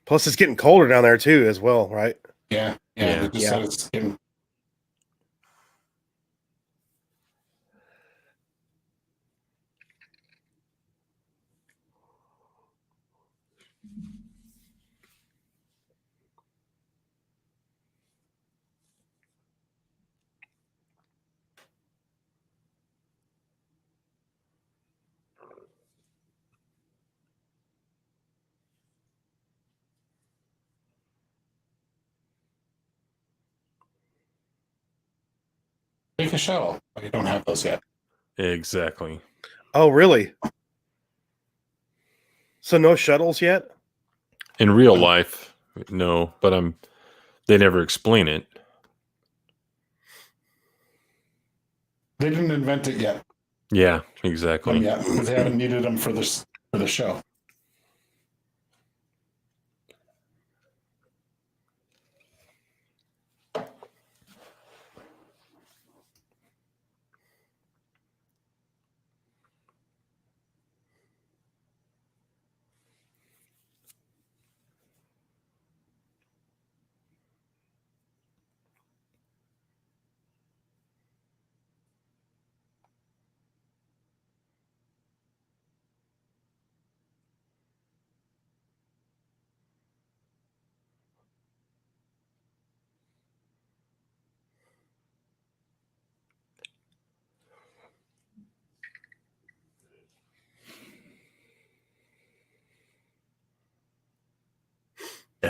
Plus, it's getting colder down there too, as well, right? Yeah. Yeah. They just said it's getting. Take a shuttle. Oh, you don't have those yet. Exactly. Oh, really? So no shuttles yet? In real life, no, but they never explain it. They didn't invent it yet. Yeah, exactly. Yeah, because they haven't needed them for the show.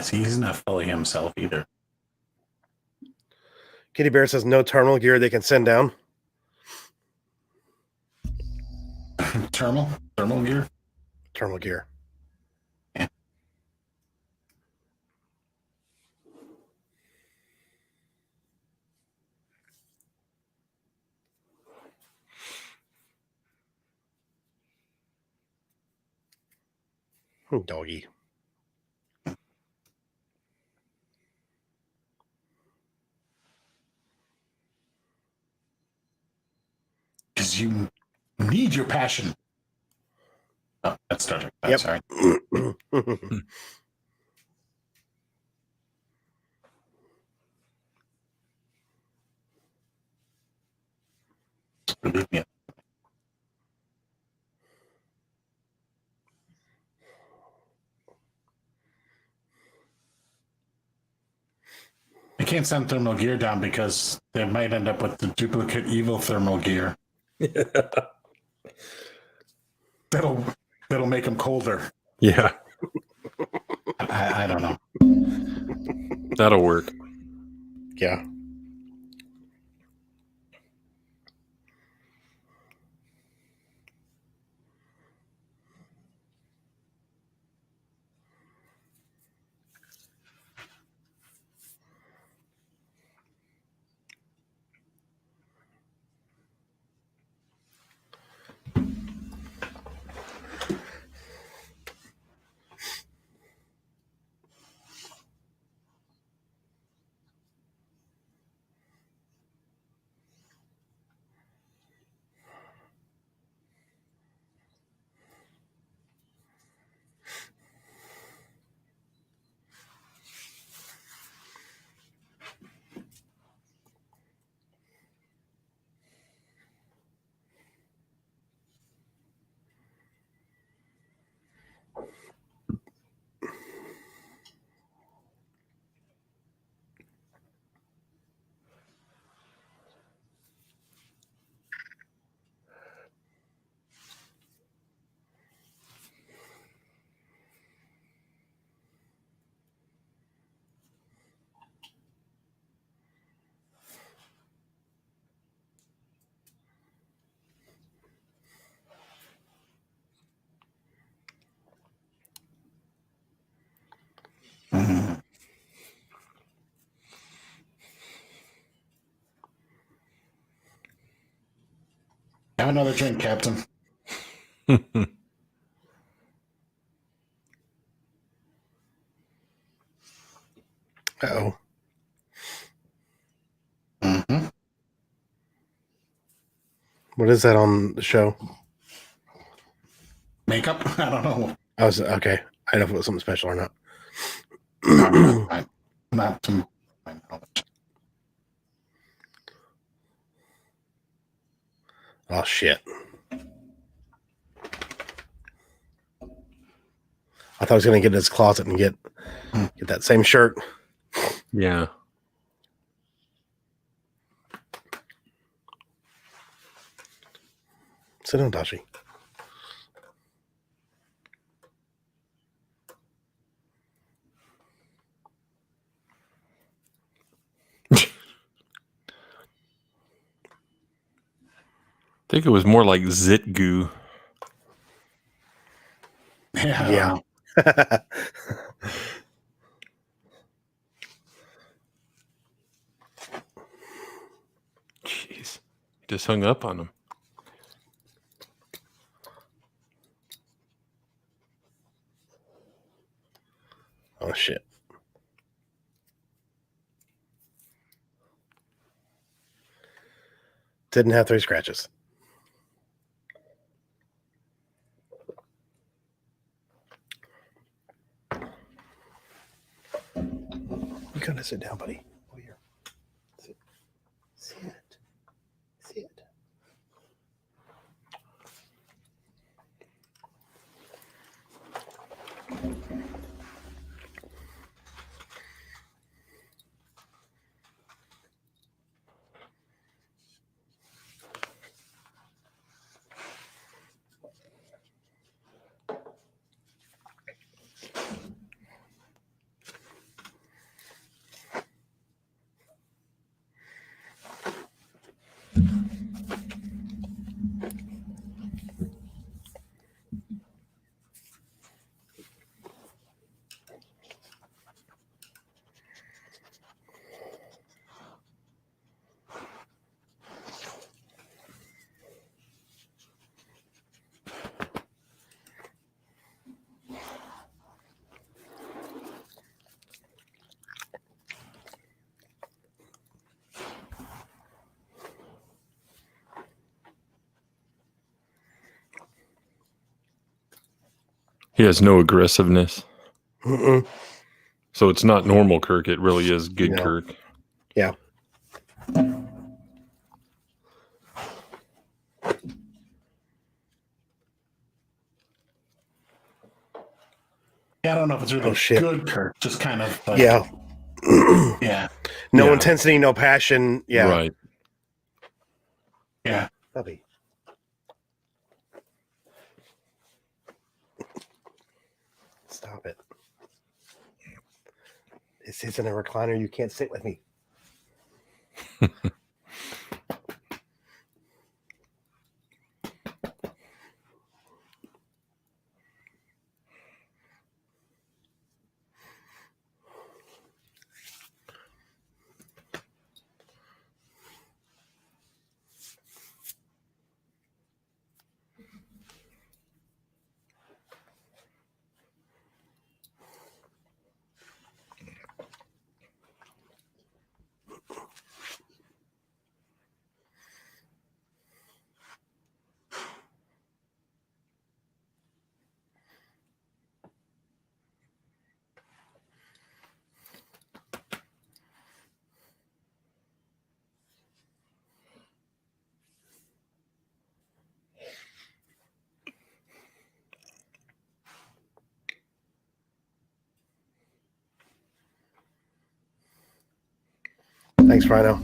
he's not fully himself either. Kitty Bear says no terminal gear they can send down. Thermal gear. Terminal gear. Yeah. Doggy. Because you need your passion. Oh, that's Star Trek. Yep. Sorry. Yeah. I can't send thermal gear down because they might end up with the duplicate evil thermal gear. That'll make them colder. Yeah, I don't know. that'll work. Yeah. Mm-hmm. Have another drink, Captain. Uh-oh. Mm-hmm. What is that on the show? Makeup? I don't know. I was okay. I don't know if it was something special or not. Not to my knowledge. Oh shit. I thought I was gonna get in his closet and get that same shirt. Yeah. Sit down, Dashi. I think it was more like zit goo. Yeah. Jeez. Just hung up on him. Oh shit. Didn't have 3 scratches. You gotta sit down, buddy. Over here. Sit. Sit. He has no aggressiveness. Mm-mm. So it's not normal Kirk. It really is good No. Kirk. Yeah. Yeah, I don't know if it's really shit. good Kirk, just kind of like, Yeah. yeah, No Yeah. intensity, no passion. Yeah. Right. yeah. Puppy. Stop it. This isn't a recliner. You can't sit with me. Thanks, Rhino.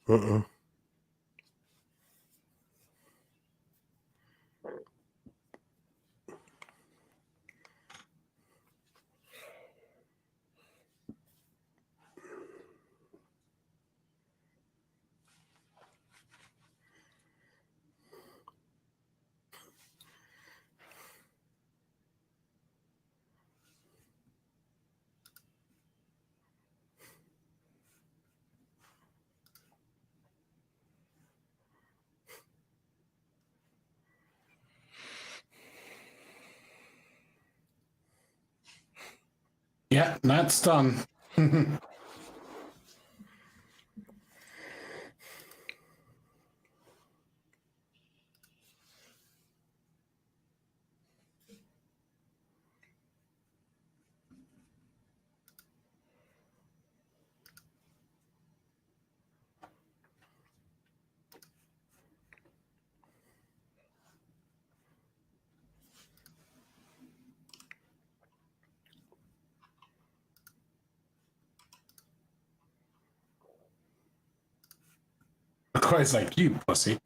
Mm-mm. Yeah, not stung. McCoy's like, you pussy.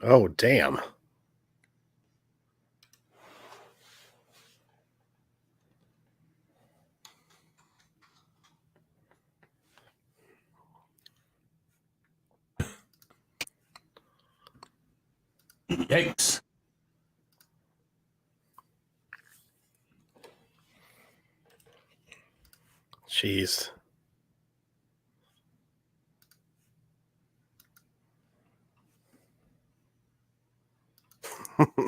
Oh, damn. Yikes. Jeez.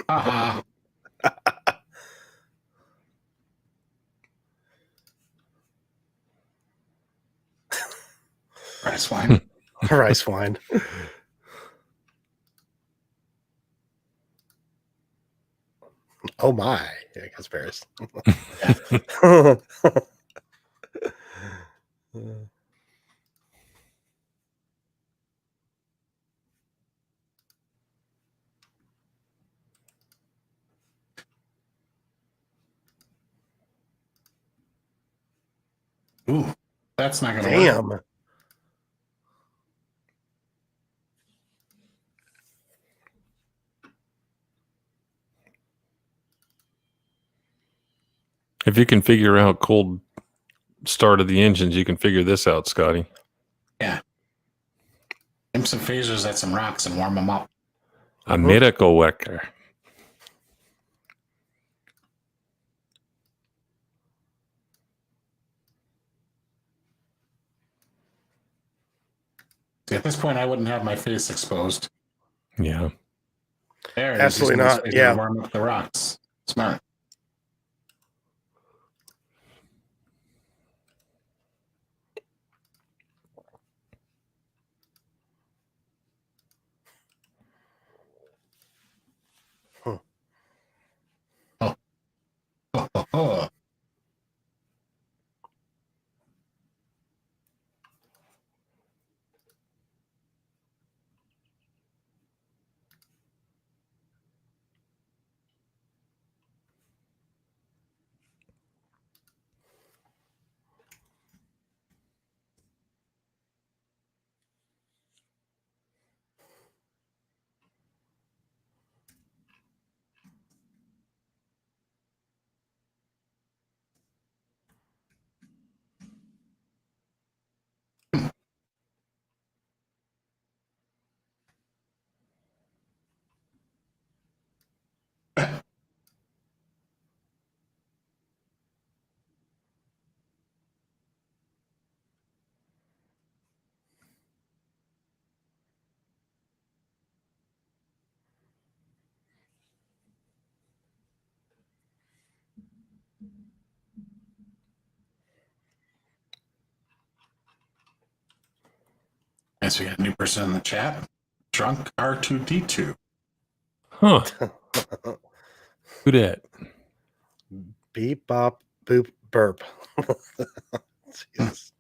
Haha. Rice wine. Rice wine. Oh my. Yeah, conspiracy. Ooh, that's not going to work. Damn. If you can figure out cold start of the engines, you can figure this out, Scotty. Yeah. Aim some phasers at some rocks and warm them up. A miracle worker. See, at this point, I wouldn't have my face exposed. Yeah. There, Absolutely he's using his not. phaser Yeah. to warm up the rocks. Smart. Huh. Oh. Oh, oh, oh. Yes, we got a new person in the chat. Drunk R2D2. Huh. Who dat? Beep, bop, boop, burp. Jesus.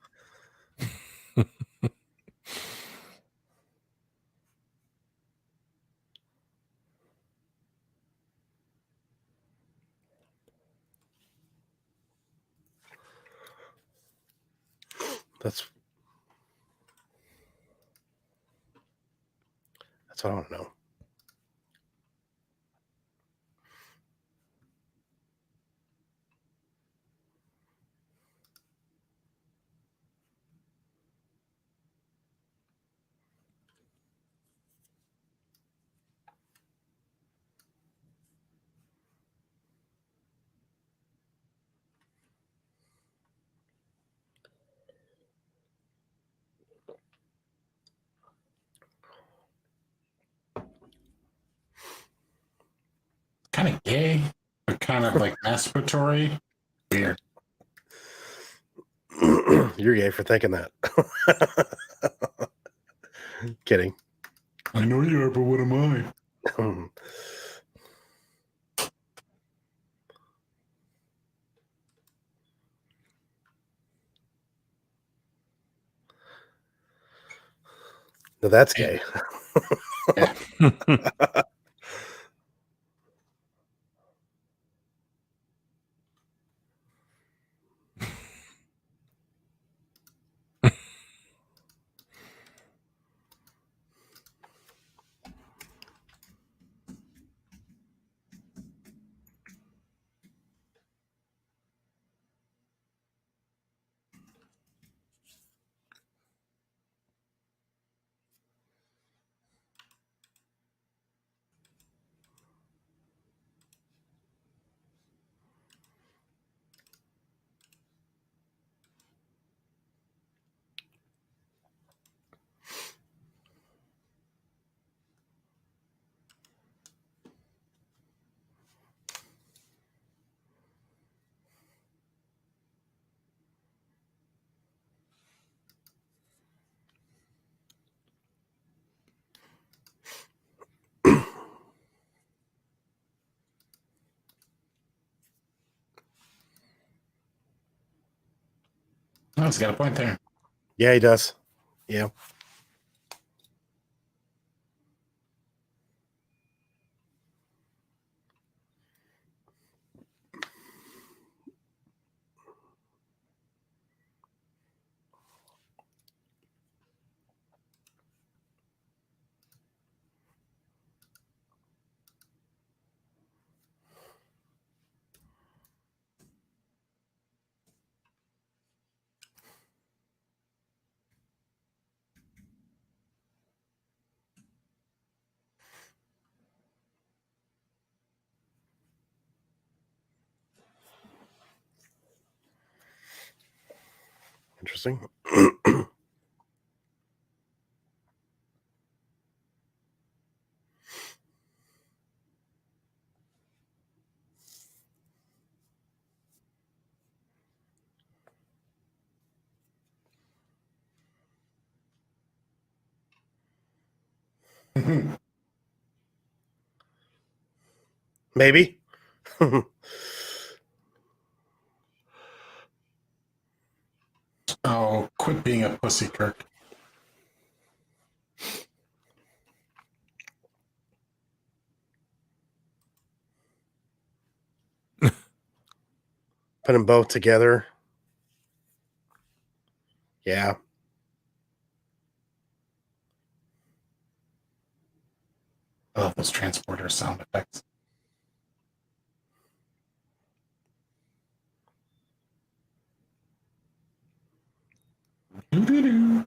That's what I want to know. Kind of gay, but kind of like masturbatory. Weird. You're gay for thinking that. Kidding. I know you are, but what am I? No, that's gay. Yeah. Oh, he's got a point there. Yeah, he does. Yeah. Interesting. Maybe. Oh, quit being a pussy, Kirk. Put them both together. Yeah. Oh, those transporter sound effects. Doo-doo-doo.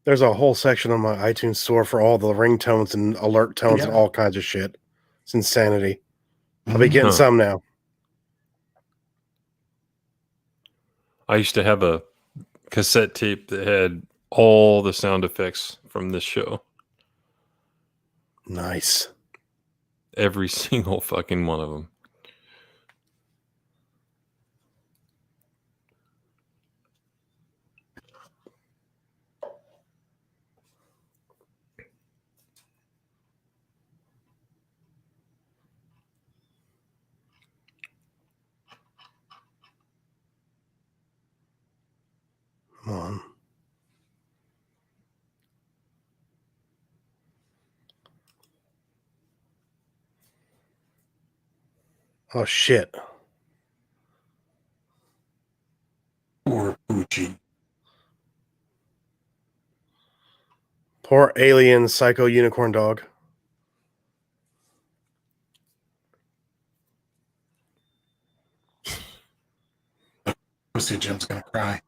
There's a whole section on my iTunes store for all the ringtones and alert tones and Yeah. all kinds of shit. It's insanity. I'll be getting Huh. some now. I used to have a cassette tape that had all the sound effects from this show. Nice. Every single fucking one of them. Come on. Oh, shit. Or Poochie. Poor alien psycho unicorn dog. Pussy Jim's gonna cry.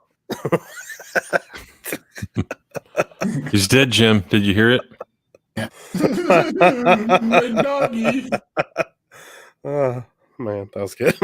He's dead, Jim. Did you hear it? Yeah. My doggy. Man, that was good.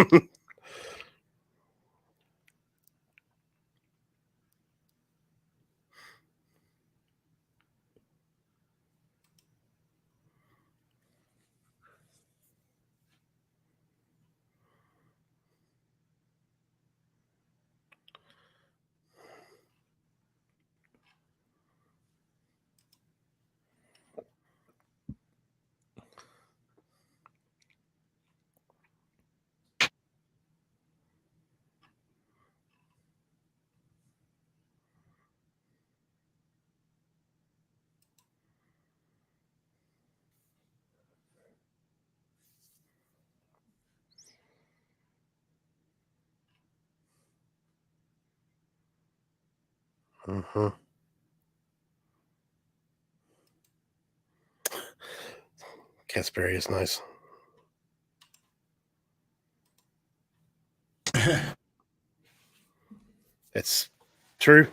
Mm-hmm. Casperry is nice. It's true.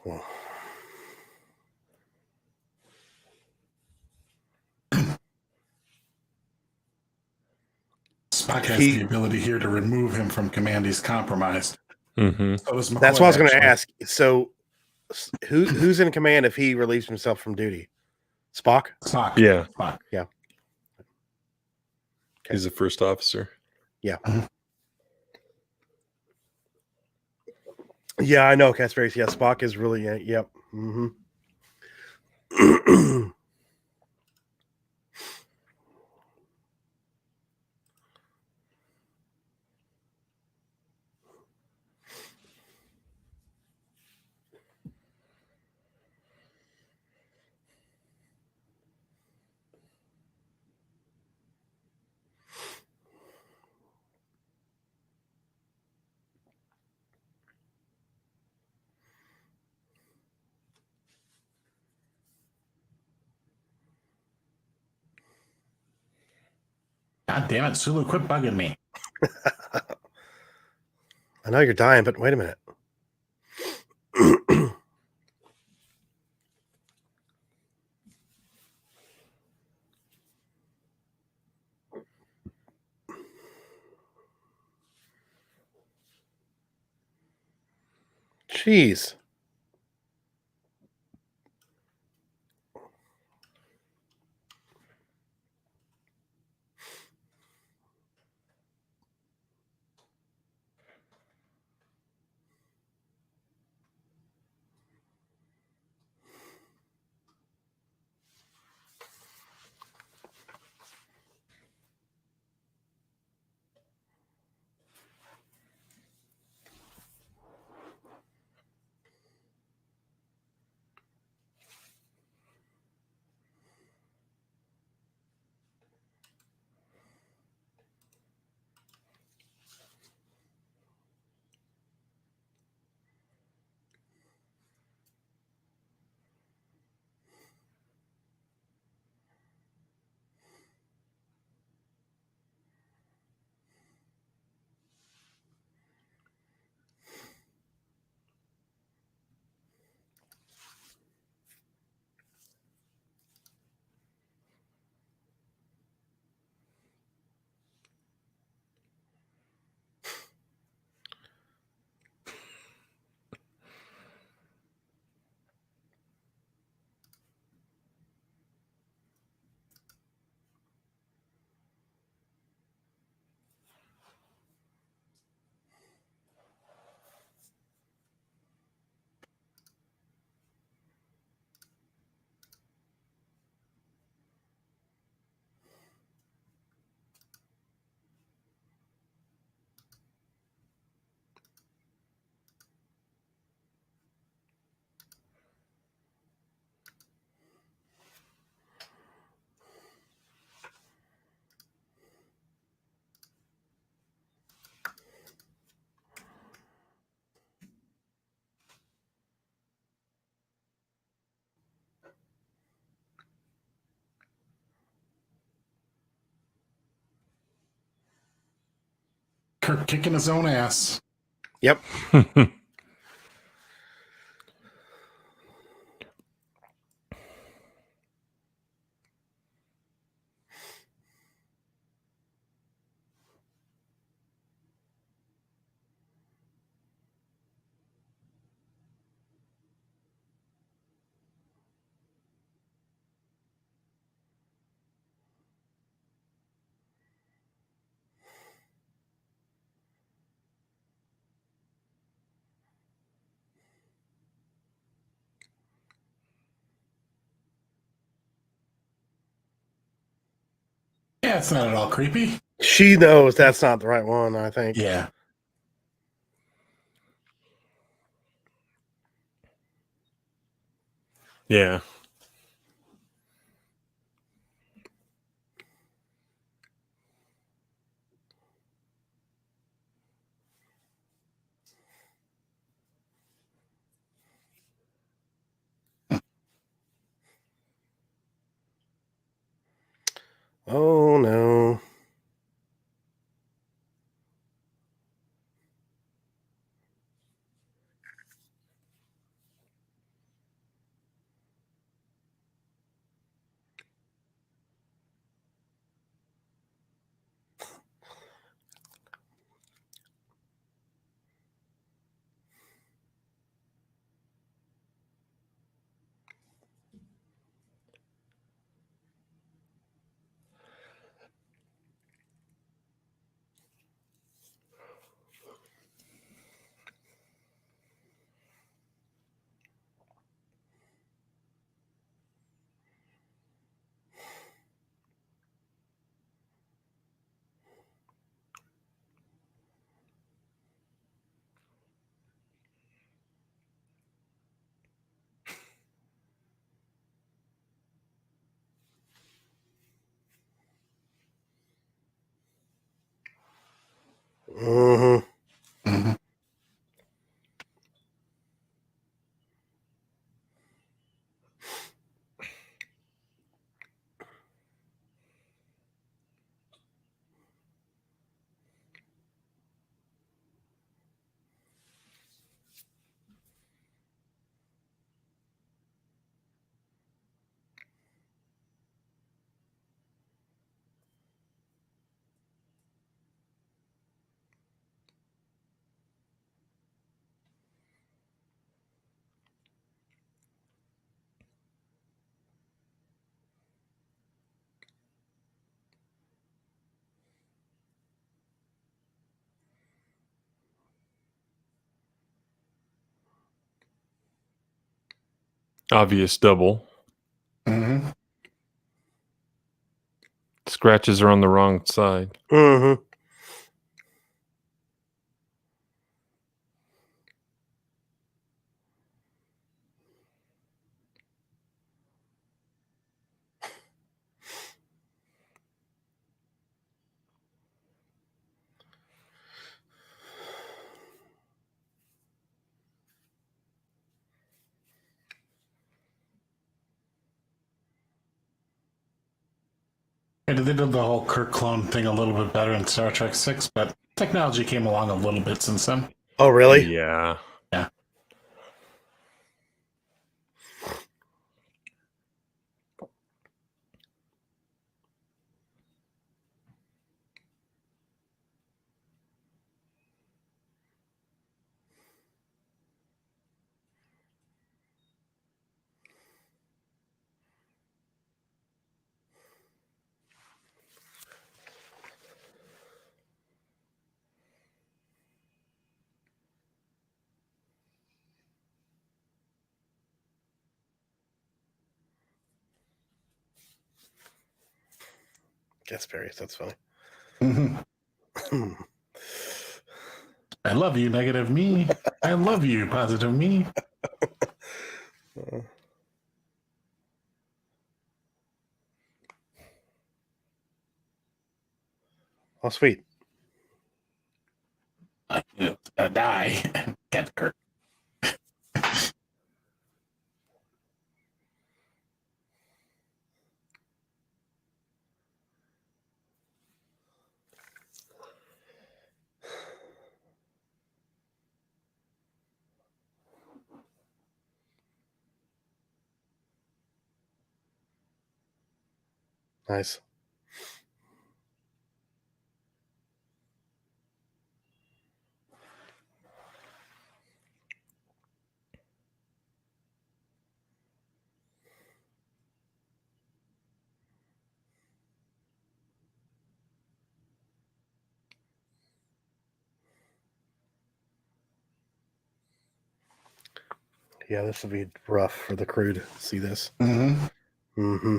Well, Spock has the ability here to remove him from command. He's compromised. Mm-hmm. So is McCoy, that's what I was going to actually. ask. So, who's in command if he relieves himself from duty? Spock? Spock. Yeah. Spock. Yeah. He's the first officer. Yeah. Mhm. Yeah, I know, Casparis. Yeah, Spock is really, yep. Mm-hmm. God damn it, Sulu, quit bugging me. I know you're dying, but wait a minute. Jeez. Kirk kicking his own ass. Yep. Yeah, it's not at all creepy. She knows that's not the right one, I think. Yeah. Yeah. Oh no. Mm-hmm. Mhm. Obvious double. Mhm. Scratches are on the wrong side. Mm-hmm. And they did the whole Kirk clone thing a little bit better in Star Trek 6, but technology came along a little bit since then. Oh really? Yeah. Yeah. Guess Paris, that's funny. Mhm. I love you, negative me. I love you, positive me. Oh sweet. Die. Get Kirk. Nice. Yeah, this would be rough for the crew to see this. Mm-hmm. Mm-hmm.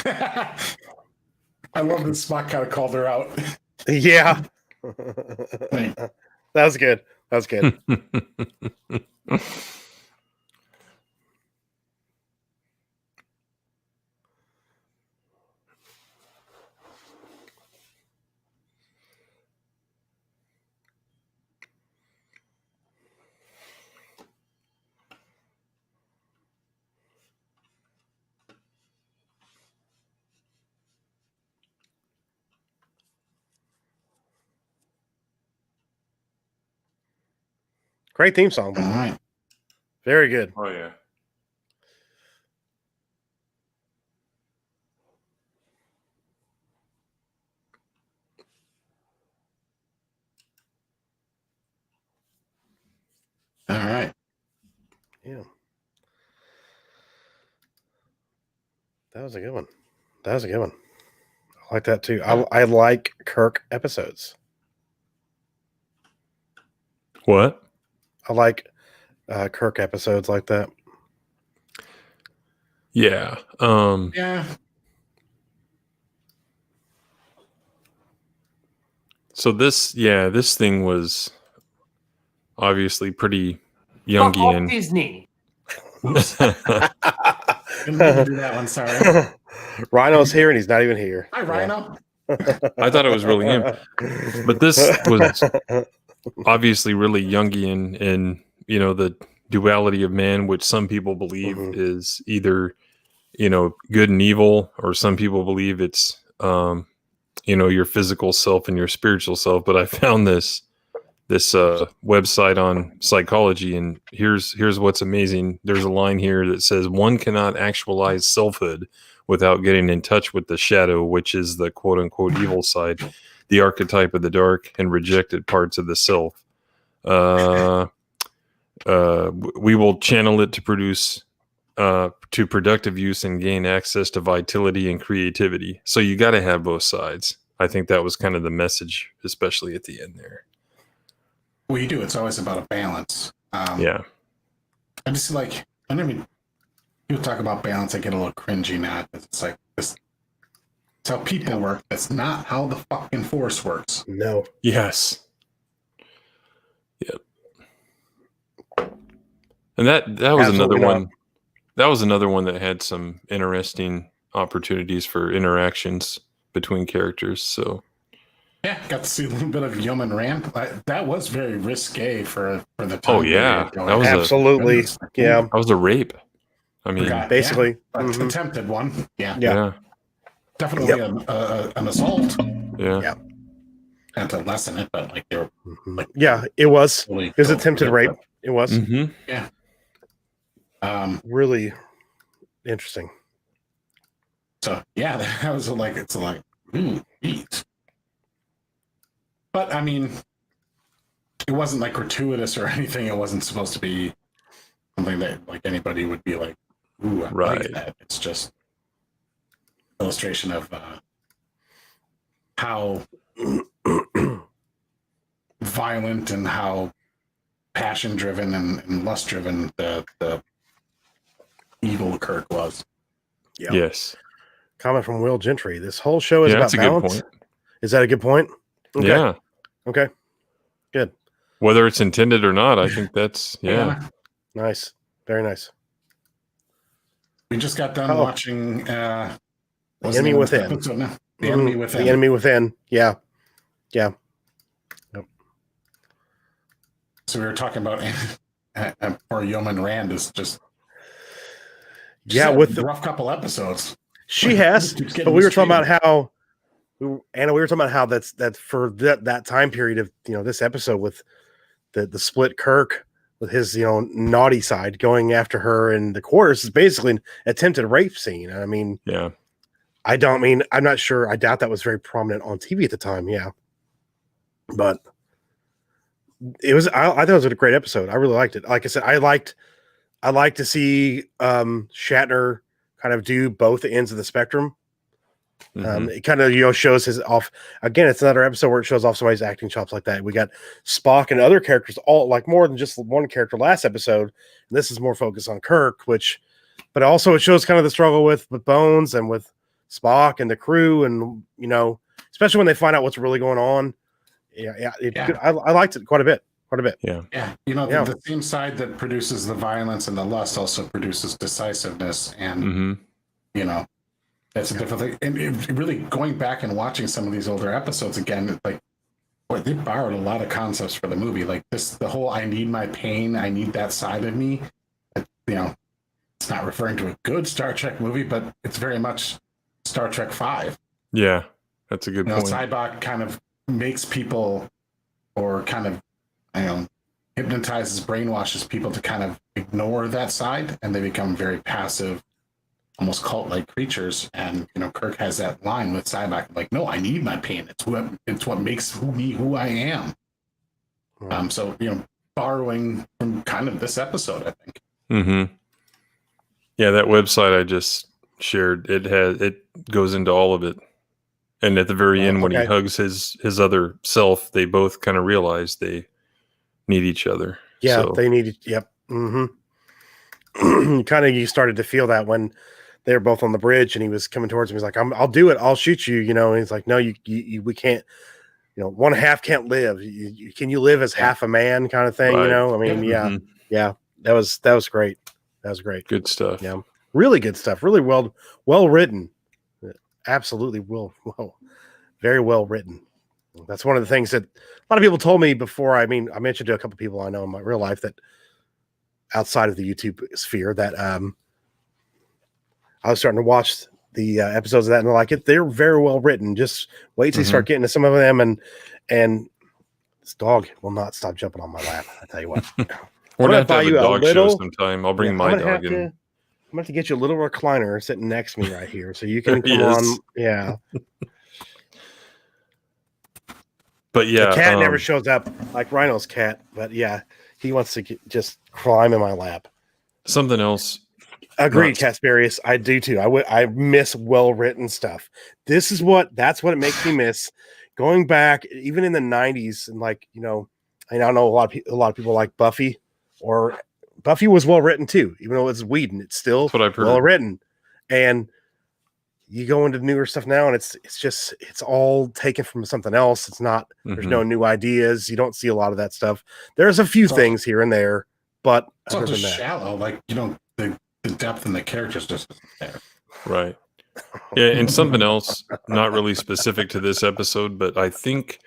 I love that Spock kind of called her out. Yeah. That was good. That was good. Great theme song. All right. Very good. Oh yeah. All right. Yeah. That was a good one. That was a good one. I like that too. I like Kirk episodes. What? I like Kirk episodes like that. Yeah. Yeah. So this thing was obviously pretty Fuck off, Jungian. Disney. Didn't mean to do that one. Sorry. Rhino's here and he's not even here. Hi, Rhino. I thought it was really him. But this was obviously really Jungian in, the duality of man, which some people believe Mhm. is either, good and evil, or some people believe it's, your physical self and your spiritual self. But I found this website on psychology, and here's what's amazing. There's a line here that says one cannot actualize selfhood without getting in touch with the shadow, which is the quote unquote evil side, the archetype of the dark and rejected parts of the self. We will channel it to produce to productive use and gain access to vitality and creativity. So you got to have both sides. I think that was kind of the message, especially at the end there. Well, you do. It's always about a balance. Yeah. I just people talk about balance. I get a little cringy now. It's like this. It's how people work. That's not how the fucking Force works. No. Yes. Yep. And that was Absolutely another not. one. That was another one that had some interesting opportunities for interactions between characters. So Yeah, got to see a little bit of Yeoman Rand. That was very risque for the time. Oh, yeah. period. That was Absolutely. Yeah. that was a rape. I mean, Forgot. Basically. Yeah, Mhm. attempted one. Yeah, Yeah. definitely an assault. Yeah. Yeah. And to lessen it, but like they were Mhm. Yeah, it was. fully. It was attempted rape. It was Mm-hmm. really interesting. So yeah, that was it's like eat. But I mean, it wasn't like gratuitous or anything. It wasn't supposed to be something that like anybody would be like, "Ooh, I Right. like that." It's just illustration of how violent and how passion-driven and lust-driven the evil Kirk was. Yeah. Yes. Comment from Will Gentry. This whole show is Yeah, about that's a balance. good point. Is that a good point? Okay. Yeah. Okay. Good. Whether it's intended or not, I think that's Nice. Very nice. We just got done watching The Enemy Within. The Mhm. Enemy Within. The Enemy Within. Yeah. Yeah. So we were talking about poor Yeoman Rand is just Yeah, had with a rough couple episodes. she has, Keeps getting but we were talking mistreated. about how Anna, we were talking about how that's for that time period of this episode with the split Kirk with his naughty side going after her in the quarters is basically an attempted rape scene. I mean, yeah. I'm not sure. I doubt that was very prominent on TV at the time. Yeah, but it was. I thought it was a great episode. I really liked it. Like I said, I like to see Shatner kind of do both ends of the spectrum. Mhm. It kind of shows his off. Again, it's another episode where it shows off somebody's acting chops like that. We got Spock and other characters, all like more than just one character last episode. And this is more focused on Kirk, but also it shows kind of the struggle with Bones and with Spock and the crew, and especially when they find out what's really going on. I liked it quite a bit. Yeah. The same side that produces the violence and the lust also produces decisiveness, and that's a different thing. And really going back and watching some of these older episodes again, like, boy, they borrowed a lot of concepts for the movie. Like the whole "I need my pain, I need that side of me." It's not referring to a good Star Trek movie, but it's very much Star Trek V. Yeah, that's a good point. Cybok kind of makes people, or kind of, hypnotizes, brainwashes people to kind of ignore that side, and they become very passive, almost cult-like creatures. And Kirk has that line with Cybok, like, "No, I need my pain. It's what makes me who I am." Right. So borrowing from kind of this episode, I think. Mm-hmm. Yeah, that website I just shared, it goes into all of it. And at the very end, when he hugs his other self, they both kind of realize they need each other. Yeah, so. they need it. Yep. Mm-hmm. You started to feel that when they were both on the bridge and he was coming towards him. He's like, "I'll do it. I'll shoot you." And he's like, "No, we can't. One half can't live. Can you live as half a man?" Kind of thing. Right. I mean, yeah. That was great. That was great. Good stuff. Yeah, really good stuff. Really well written. Absolutely very well written. That's one of the things that a lot of people told me before. I mean, I mentioned to a couple people I know in my real life that outside of the YouTube sphere that I was starting to watch the episodes of that, and they're like, they're very well written. Just wait till you start getting to some of them, and this dog will not stop jumping on my lap. I tell you what. We're going to have a dog show sometime. I'll bring my dog in. I'm going to get you a little recliner sitting next to me right here so you can come on. Yeah. But yeah. The cat never shows up like Rhino's cat, but yeah, he wants to just climb in my lap. Something else. Agreed, Casparius. I do too. I miss well-written stuff. That's what it makes me miss. Going back, even in the 90s, and I know a lot of people like Buffy. Or Buffy was well written too, even though it's Whedon. It's still well written. And you go into newer stuff now, and it's all taken from something else. It's not. There's no new ideas. You don't see a lot of that stuff. There's a few things here and there, but it's not just shallow. Like the depth in the characters just isn't there. Right. Yeah, and something else, not really specific to this episode, but I think.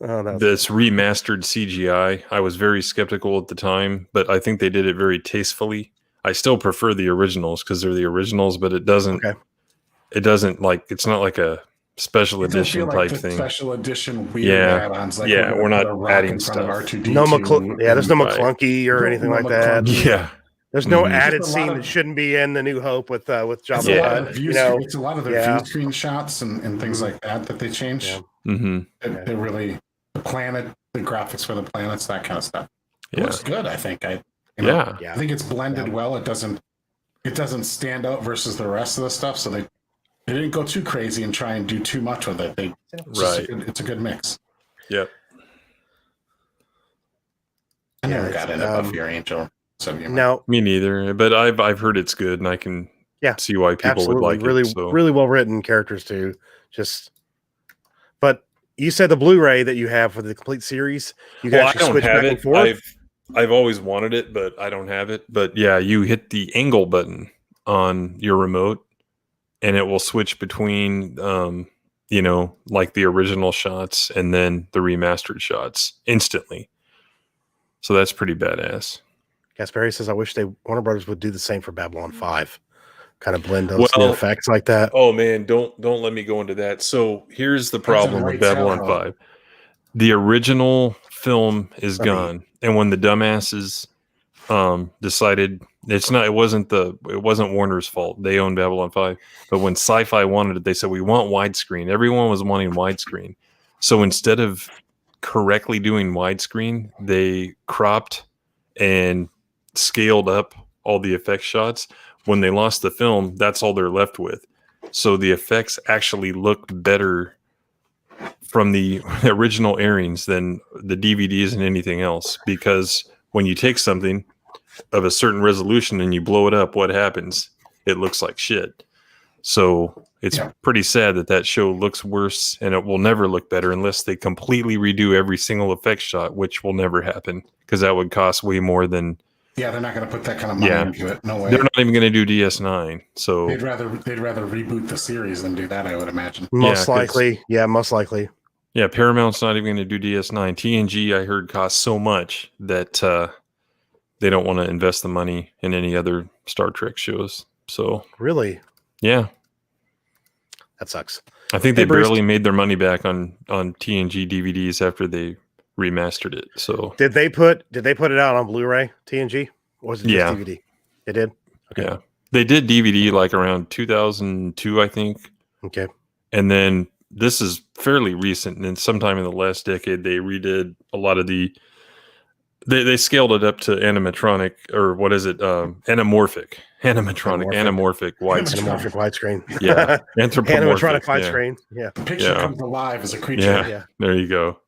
This remastered CGI, I was very skeptical at the time, but I think they did it very tastefully. I still prefer the originals because they're the originals, but it doesn't it's not like a special edition type thing. Special edition weird add-ons. Like we're not adding stuff. R2-D2 there's no McClunky or anything like that. Yeah. There's no added scene that shouldn't be in The New Hope with Jabba the Hutt. It's a lot of their view screen shots and things like that they change. Yeah. Mm-hmm. They're really the planet, the graphics for the planets, that kind of stuff. It looks good, I think. I think it's blended well. It doesn't stand out versus the rest of the stuff. So they didn't go too crazy and try and do too much with it. It's a good mix. Yep. I never got into Buffy or Angel. So no, me neither. But I've heard it's good, and I can see why people would like it. So. Really well written characters too. But you said the Blu-ray that you have for the complete series, you can actually switch back and forth. I've always wanted it, but I don't have it. But yeah, you hit the angle button on your remote, and it will switch between, like the original shots and then the remastered shots instantly. So that's pretty badass. Gaspari says, "I wish Warner Brothers would do the same for Babylon 5." Kind of blend those new effects like that. Oh man, don't let me go into that. So here's the problem with Babylon 5. The original film is gone, and when the dumbasses decided it wasn't Warner's fault. They owned Babylon 5, but when Sci-Fi wanted it, they said we want widescreen. Everyone was wanting widescreen. So instead of correctly doing widescreen, they cropped and scaled up all the effect shots. When they lost the film, that's all they're left with. So the effects actually look better from the original airings than the DVDs and anything else. Because when you take something of a certain resolution and you blow it up, what happens? It looks like shit. So it's Yeah. pretty sad that show looks worse, and it will never look better unless they completely redo every single effect shot, which will never happen because that would cost way more than. Yeah, they're not going to put that kind of money into it. No way. They're not even going to do DS9. So they'd rather reboot the series than do that, I would imagine. Most likely. Yeah, most likely. Yeah, Paramount's not even going to do DS9. TNG, I heard, costs so much that they don't want to invest the money in any other Star Trek shows. So really, yeah, that sucks. I think they barely made their money back on TNG DVDs after they remastered it. So did they put it out on Blu-ray TNG, or was it just DVD? They did. Okay. Yeah, they did DVD like around 2002, I think. Okay, and then this is fairly recent, and then sometime in the last decade they redid a lot of the. They scaled it up to animatronic, or what is it? Anamorphic widescreen. Yeah, animatronic widescreen. Yeah, the picture comes alive as a creature. Yeah, there you go.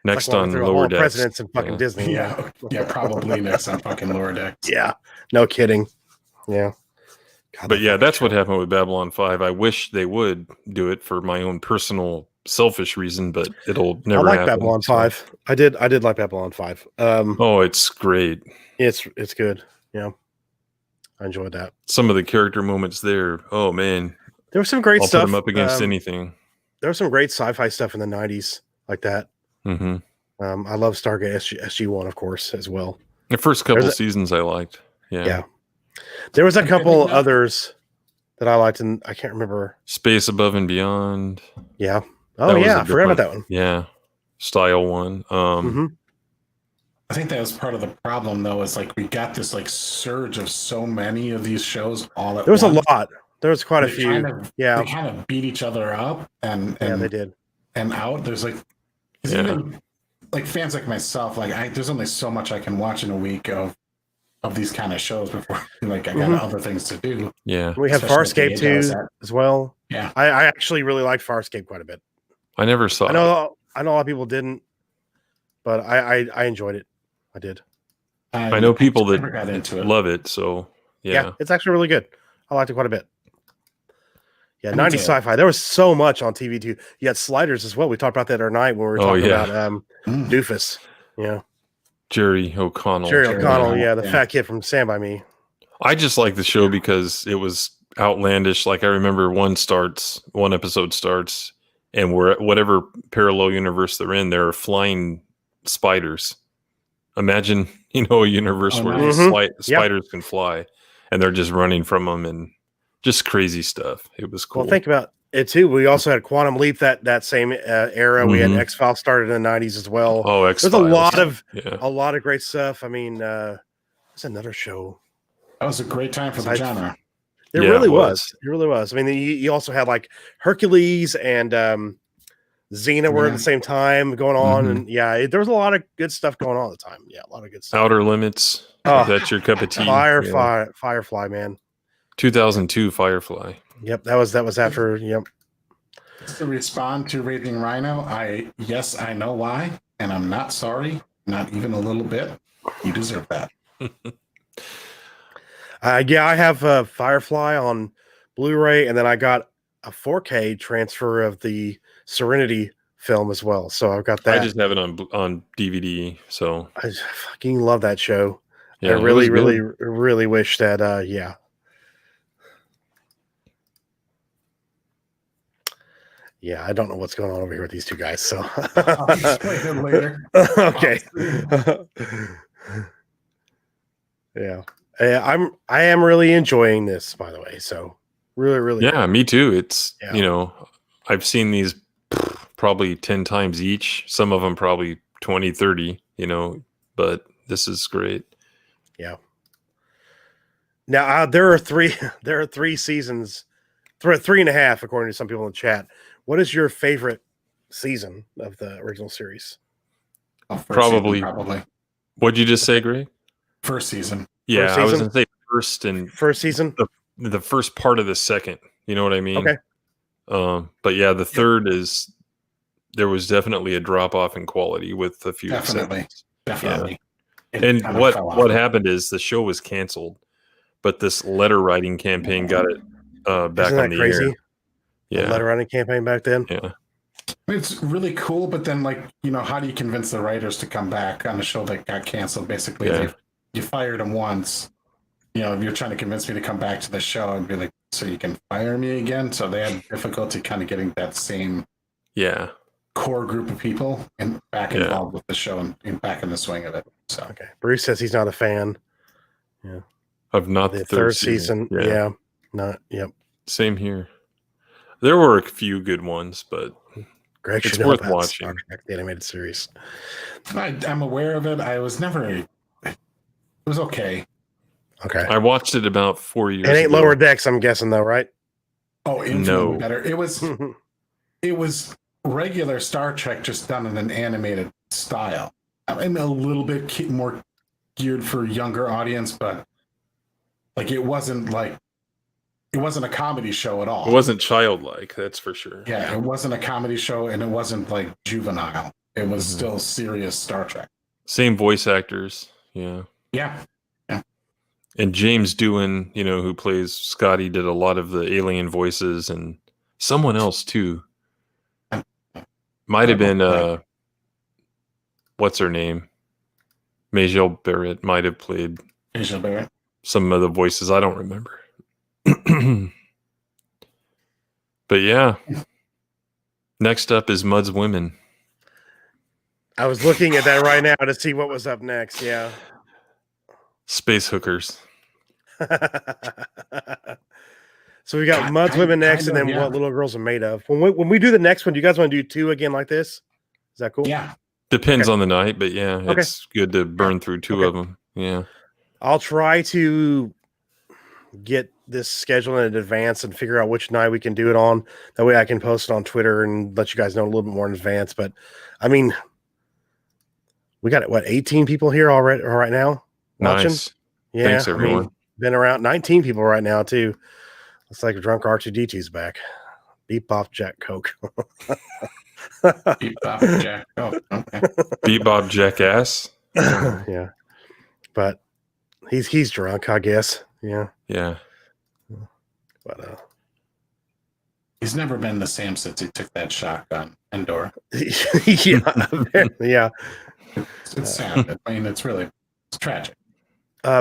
Next like on Lower Decks. Presidents in fucking Disney. Yeah, probably next on fucking Lower Decks. Yeah, no kidding. Yeah. God, but yeah, that's what happened with Babylon 5. I wish they would do it for my own personal selfish reason, but it'll never happen. Babylon 5. I did like Babylon 5. It's great. It's good. Yeah. I enjoyed that. Some of the character moments there. Oh man. There was some great stuff. Put them up against anything. There was some great sci-fi stuff in the 90s like that. Mm-hmm. I love Stargate SG-1, of course, as well. The first couple seasons I liked. Yeah. There was a couple others that I liked, and I can't remember. Space Above and Beyond. Yeah. Oh, yeah. I forgot about that one. Yeah. Style one. I think that was part of the problem, though, is like we got this like surge of so many of these shows all at once. There was a lot. There was quite a few. They kind of beat each other up, and they did. And out. There's like, even like fans like myself, like there's only so much I can watch in a week of these kind of shows before like I got other things to do. Yeah, we have Farscape too as well. Yeah, I actually really liked Farscape quite a bit. I never saw. I know a lot of people didn't, but I enjoyed it. I did. I know people that got into it. Love it. So yeah, it's actually really good. I liked it quite a bit. Yeah, 90s sci-fi. There was so much on TV too. You had Sliders as well. We talked about that our night when we were talking about Doofus. Yeah. Jerry O'Connell. The fat kid from Stand By Me. I just like the show because it was outlandish. Like I remember one episode starts, and whatever parallel universe they're in, there are flying spiders. Imagine, a universe where spiders can fly, and they're just running from them, and just crazy stuff. It was cool. Well, think about it too. We also had Quantum Leap that same era. We had X-Files started in the 90s as well. Oh, X-Files. There's a lot of great stuff. I mean, there's another show. That was a great time for the genre. It really was. It really was. I mean, you also had like Hercules and Xena were at the same time going on, and there was a lot of good stuff going on at the time. Yeah, a lot of good stuff. Outer Limits. That's your cup of tea. Firefly, man. 2002 Firefly. Yep, that was after. Yep. To respond to Raging Rhino, I know why, and I'm not sorry, not even a little bit. You deserve that. I have Firefly on Blu-ray, and then I got a 4K transfer of the Serenity film as well. So I've got that. I just have it on DVD. So I fucking love that show. Yeah, I really wish that. Yeah, I don't know what's going on over here with these two guys. So I'll explain it later. Okay. Yeah. I am really enjoying this, by the way. So really. Yeah, me too. It's I've seen these probably 10 times each. Some of them probably 20, 30, but this is great. Yeah. Now there are three seasons, 3.5 according to some people in the chat. What is your favorite season of the original series? Probably. What'd you just say, Greg? First season. Yeah, first season? I was going to say first season. The first part of the second. You know what I mean? Okay. But yeah, the third is there was definitely a drop off in quality with a few exceptions. Definitely. Yeah. And what happened is the show was canceled, but this letter writing campaign got it back on the air. The letter writing campaign back then. Yeah. I mean, it's really cool, but then, like, how do you convince the writers to come back on a show that got canceled? Basically, you fired them once. If you're trying to convince me to come back to the show, I'd be like, so you can fire me again? So they had difficulty kind of getting that same core group of people involved with the show and back in the swing of it. So okay, Bruce says he's not a fan. Yeah, of not the third season. Yeah, not. Yep. Same here. There were a few good ones, but Greg it's should know worth about watching. Star Trek, the animated series. I'm aware of it. I was never. It was okay. Okay. I watched it about 4 years. It ain't ago. Lower Decks, I'm guessing, though, right? Oh, infinitely better. It was regular Star Trek, just done in an animated style. I mean, a little bit more geared for younger audience, but like it wasn't a comedy show at all. It wasn't childlike, that's for sure. Yeah, it wasn't a comedy show, and it wasn't like juvenile. It was still serious Star Trek. Same voice actors. Yeah. Yeah. And James Doohan, who plays Scotty, did a lot of the alien voices, and someone else too. Might have been what's her name? Majel Barrett might have played some of the voices. I don't remember. But yeah. Next up is Mud's Women. I was looking at that right now to see what was up next. Yeah. Space hookers. So we got Mud's Women next, and then What Little Girls Are Made Of. When we do the next one, do you guys want to do 2 again like this? Is that cool? Yeah. Depends on the night, but yeah, it's good to burn through 2 of them. Yeah. I'll try to get this scheduled in advance and figure out which night we can do it on. That way I can post it on Twitter and let you guys know a little bit more in advance. But I mean, we got 18 people here already right now watching. Nice. Yeah. Thanks, everyone. Been around 19 people right now too. Looks like drunk R2D2's back. Beep Bop Jack Coke. Beep Bop Jack Coke. Okay. Beep Bob Jackass. Yeah. But he's drunk, I guess. Yeah. Yeah. But he's never been the same since he took that shot on Endor. yeah. It's sad. I mean, it's tragic.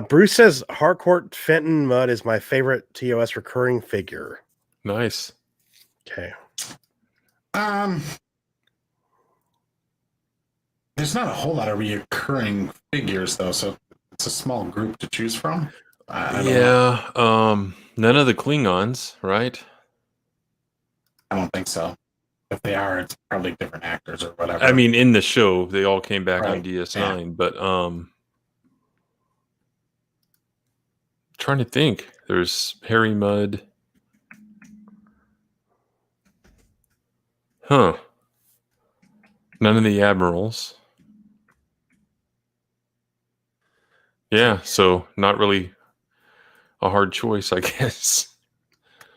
Bruce says Harcourt Fenton Mudd is my favorite TOS recurring figure. Nice. Okay. There's not a whole lot of recurring figures though, so it's a small group to choose from. I don't know. None of the Klingons, right? I don't think so. If they are, it's probably different actors or whatever. I mean, in the show, they all came back on Right, DS9, but trying to think. There's Harry Mudd. Huh. None of the admirals. Yeah, so not really a hard choice, I guess.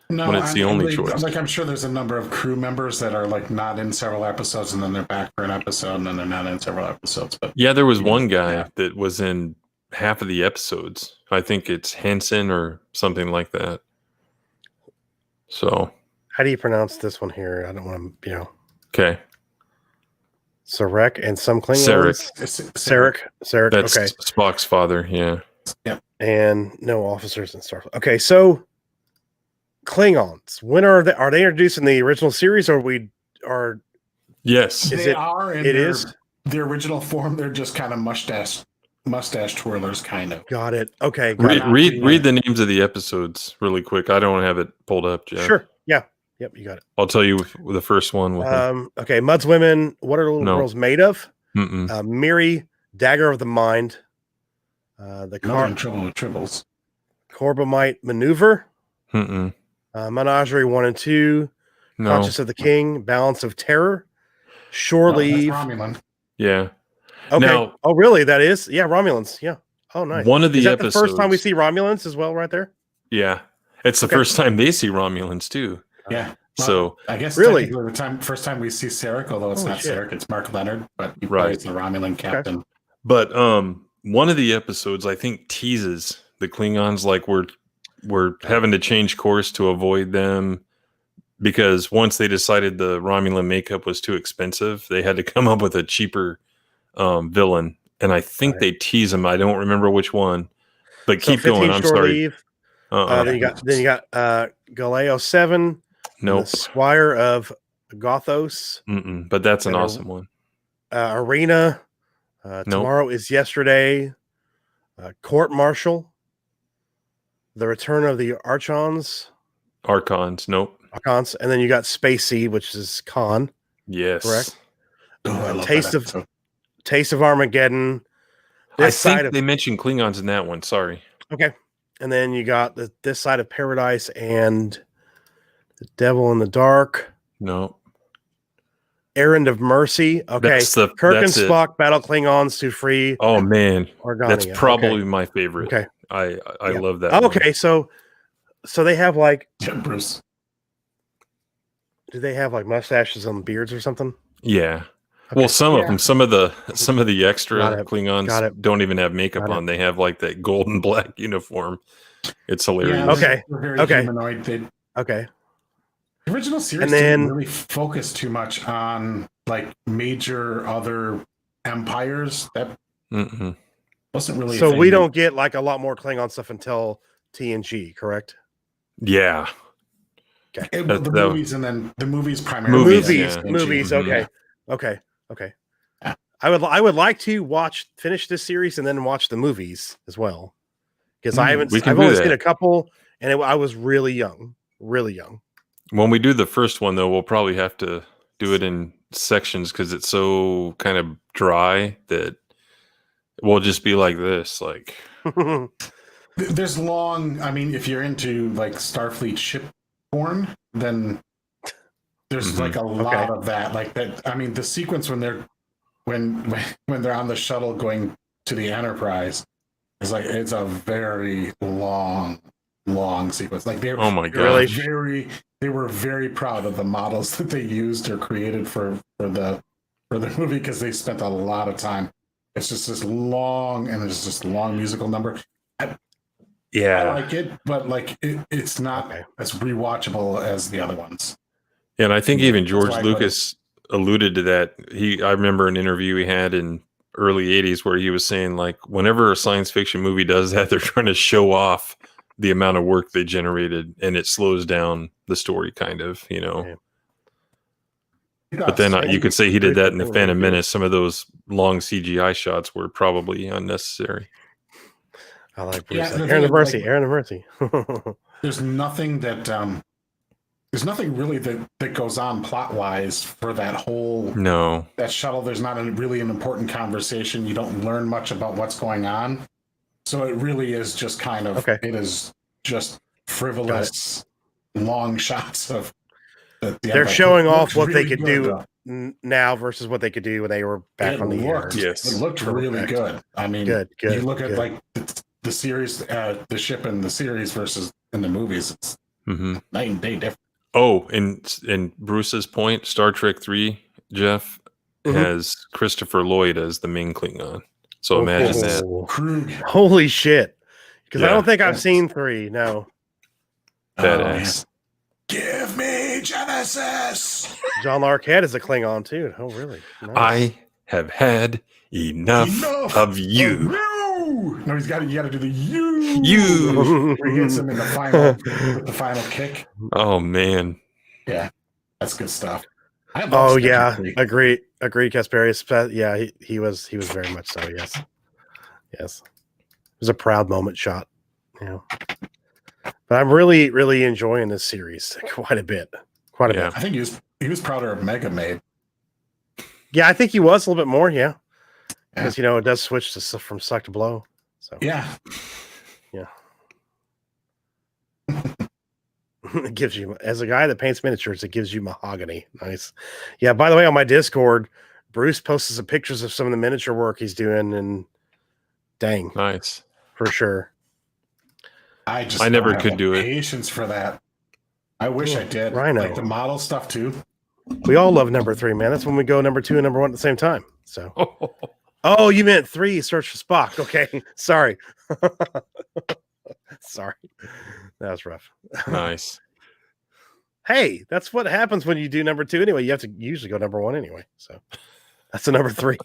No, when it's the only choice. Like, I'm sure there's a number of crew members that are like not in several episodes, and then they're back for an episode, and then they're not in several episodes. But yeah, there was one guy that was in half of the episodes. I think it's Hansen or something like that. So, how do you pronounce this one here? I don't want to, Okay. Sarek and some Klingons. Sarek. That's okay. Spock's father. Yeah. Yeah. And no officers in Starfleet. Okay, so Klingons. When are they? Are they introduced in the original series, or we are? Yes. They are. In is the original form. They're just kind of mustache twirlers, kind of. Got it. Okay. Read the names of the episodes really quick. I don't have it pulled up, Jeff. Sure. Yeah. Yep. You got it. I'll tell you with the first one. Okay. Mud's Women. What are little girls made of? Miri, Dagger of the Mind. The in trouble with tribbles. Corbomite Maneuver. Menagerie 1 and 2. No. Conscious of the King. Balance of Terror. Shore Leave. Romulan. Yeah. Okay. Now, oh, really? That is? Yeah, Romulans. Yeah. Oh, nice. One of the is that episodes. The first time we see Romulans as well, right there? Yeah. It's the first time they see Romulans, too. Yeah. Well, so I guess really the first time we see Sarek, although it's not Sarek, it's Mark Leonard, but he right. plays the Romulan captain. Okay. But one of the episodes I think teases the Klingons like we're having to change course to avoid them. because once they decided the Romulan makeup was too expensive, they had to come up with a cheaper villain. And I think they tease him. I don't remember which one. But So keep going. 15 I'm Shore sorry. Leave. Then you got Galeo 7. Nope. The Squire of Gothos. But that's an And awesome one. Arena. Tomorrow is Yesterday. Court Martial. The Return of the Archons. Nope. Archons. And then you got Spacey, which is Khan. Yes. Correct. I love Taste of Armageddon. I think they mentioned Klingons in that one. Sorry. Okay. And then you got This Side of Paradise and The Devil in the Dark. No. Errand of Mercy. Okay. Kirk and Spock battle Klingons to free. Oh man, Organia. that's probably my favorite. Okay. I love that. Okay, so they have like Bruce. Do they have like mustaches and beards or something? Yeah. Okay. Well, some of them, some of the extra Klingons don't even have makeup on. They have like that gold and black uniform. It's hilarious. Yeah, okay. Humanoid. Okay. The original series didn't really focus too much on like major other empires. That wasn't really. So we don't get like a lot more Klingon stuff until TNG, correct? Yeah. Okay. The movies and then the movies primarily. Movies. Okay. Okay. Yeah. I would like to finish this series and then watch the movies as well, because I've only seen a couple, and I was really young. When we do the first one, though, we'll probably have to do it in sections because it's so kind of dry that we'll just be like this. Like, there's long. I mean, if you're into like Starfleet ship porn, then there's like a lot of that. Like that. I mean, the sequence when they're on the shuttle going to the Enterprise is like it's a very long sequence. Like they were very proud of the models that they used or created for the movie because they spent a lot of time. It's just this long musical number. I like it, but like it's not as rewatchable as the other ones. Yeah, and I think even George Lucas alluded to that. I remember an interview he had in early 80s where he was saying like whenever a science fiction movie does that, they're trying to show off the amount of work they generated, and it slows down the story kind of, you know. Yeah. But then you could say he did that in the Phantom Menace. Some of those long CGI shots were probably unnecessary. I like Bruce. Aaron of Mercy. There's nothing really that goes on plot wise for that whole that shuttle. There's not really an important conversation. You don't learn much about what's going on. So it really is just kind of it is just frivolous long shots of they're showing off what they could do now versus what they could do when they were back on the air. Yes, it looked really good. I mean, good. You look at like the series, the ship in the series versus in the movies. It's night and day different. Oh, and Bruce's point, Star Trek 3, Jeff has Christopher Lloyd as the main Klingon. So imagine that. Holy shit. Because I don't think I've seen 3. No. Badass. Give me Genesis. John Larroquette is a Klingon too. Oh, really? Nice. I have had enough of you. No, you got to do the you. Where he hits him in the final kick. Oh man. Yeah, that's good stuff. Agree, Kasparius. Yeah, he was very much so. Yes. It was a proud moment shot. Yeah. But I'm really, really enjoying this series quite a bit. I think he was prouder of Mega Maid. Yeah, I think he was a little bit more. Yeah, because it does switch from suck to blow. So yeah. It gives you, as a guy that paints miniatures, it gives you mahogany. Nice. Yeah. By the way, on my Discord, Bruce posts some pictures of some of the miniature work he's doing, and dang, nice for sure. I never could do it. Patience for that. I wish I did. Rhino. Like the model stuff too. We all love number 3, man. That's when we go number 2 and number 1 at the same time. So. Oh, you meant 3. Search for Spock. Okay, sorry. Sorry, that was rough. Nice. Hey, that's what happens when you do number 2 anyway. You have to usually go number 1 anyway. So that's a number 3.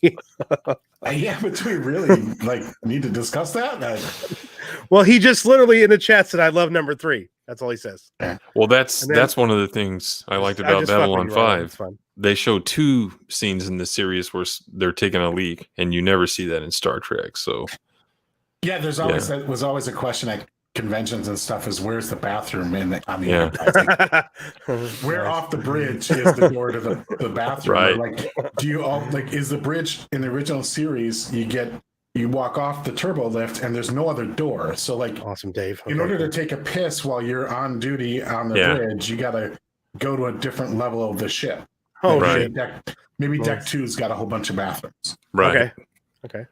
Yeah, but do we really need to discuss that? Well, he just literally in the chat said, "I love number 3." That's all he says. Well, that's one of the things I liked about Babylon 5. They show 2 scenes in the series where they're taking a leak, and you never see that in Star Trek. So yeah, there's always that was always a question at conventions and stuff: is where's the bathroom on the Enterprise? Where off the bridge is the door to the bathroom? Right. Like, do you all is the bridge in the original series? You walk off the turbo lift and there's no other door. So awesome, Dave. In order to take a piss while you're on duty on the bridge, you got to go to a different level of the ship. Oh, right. Maybe deck 2's got a whole bunch of bathrooms. Right. Okay.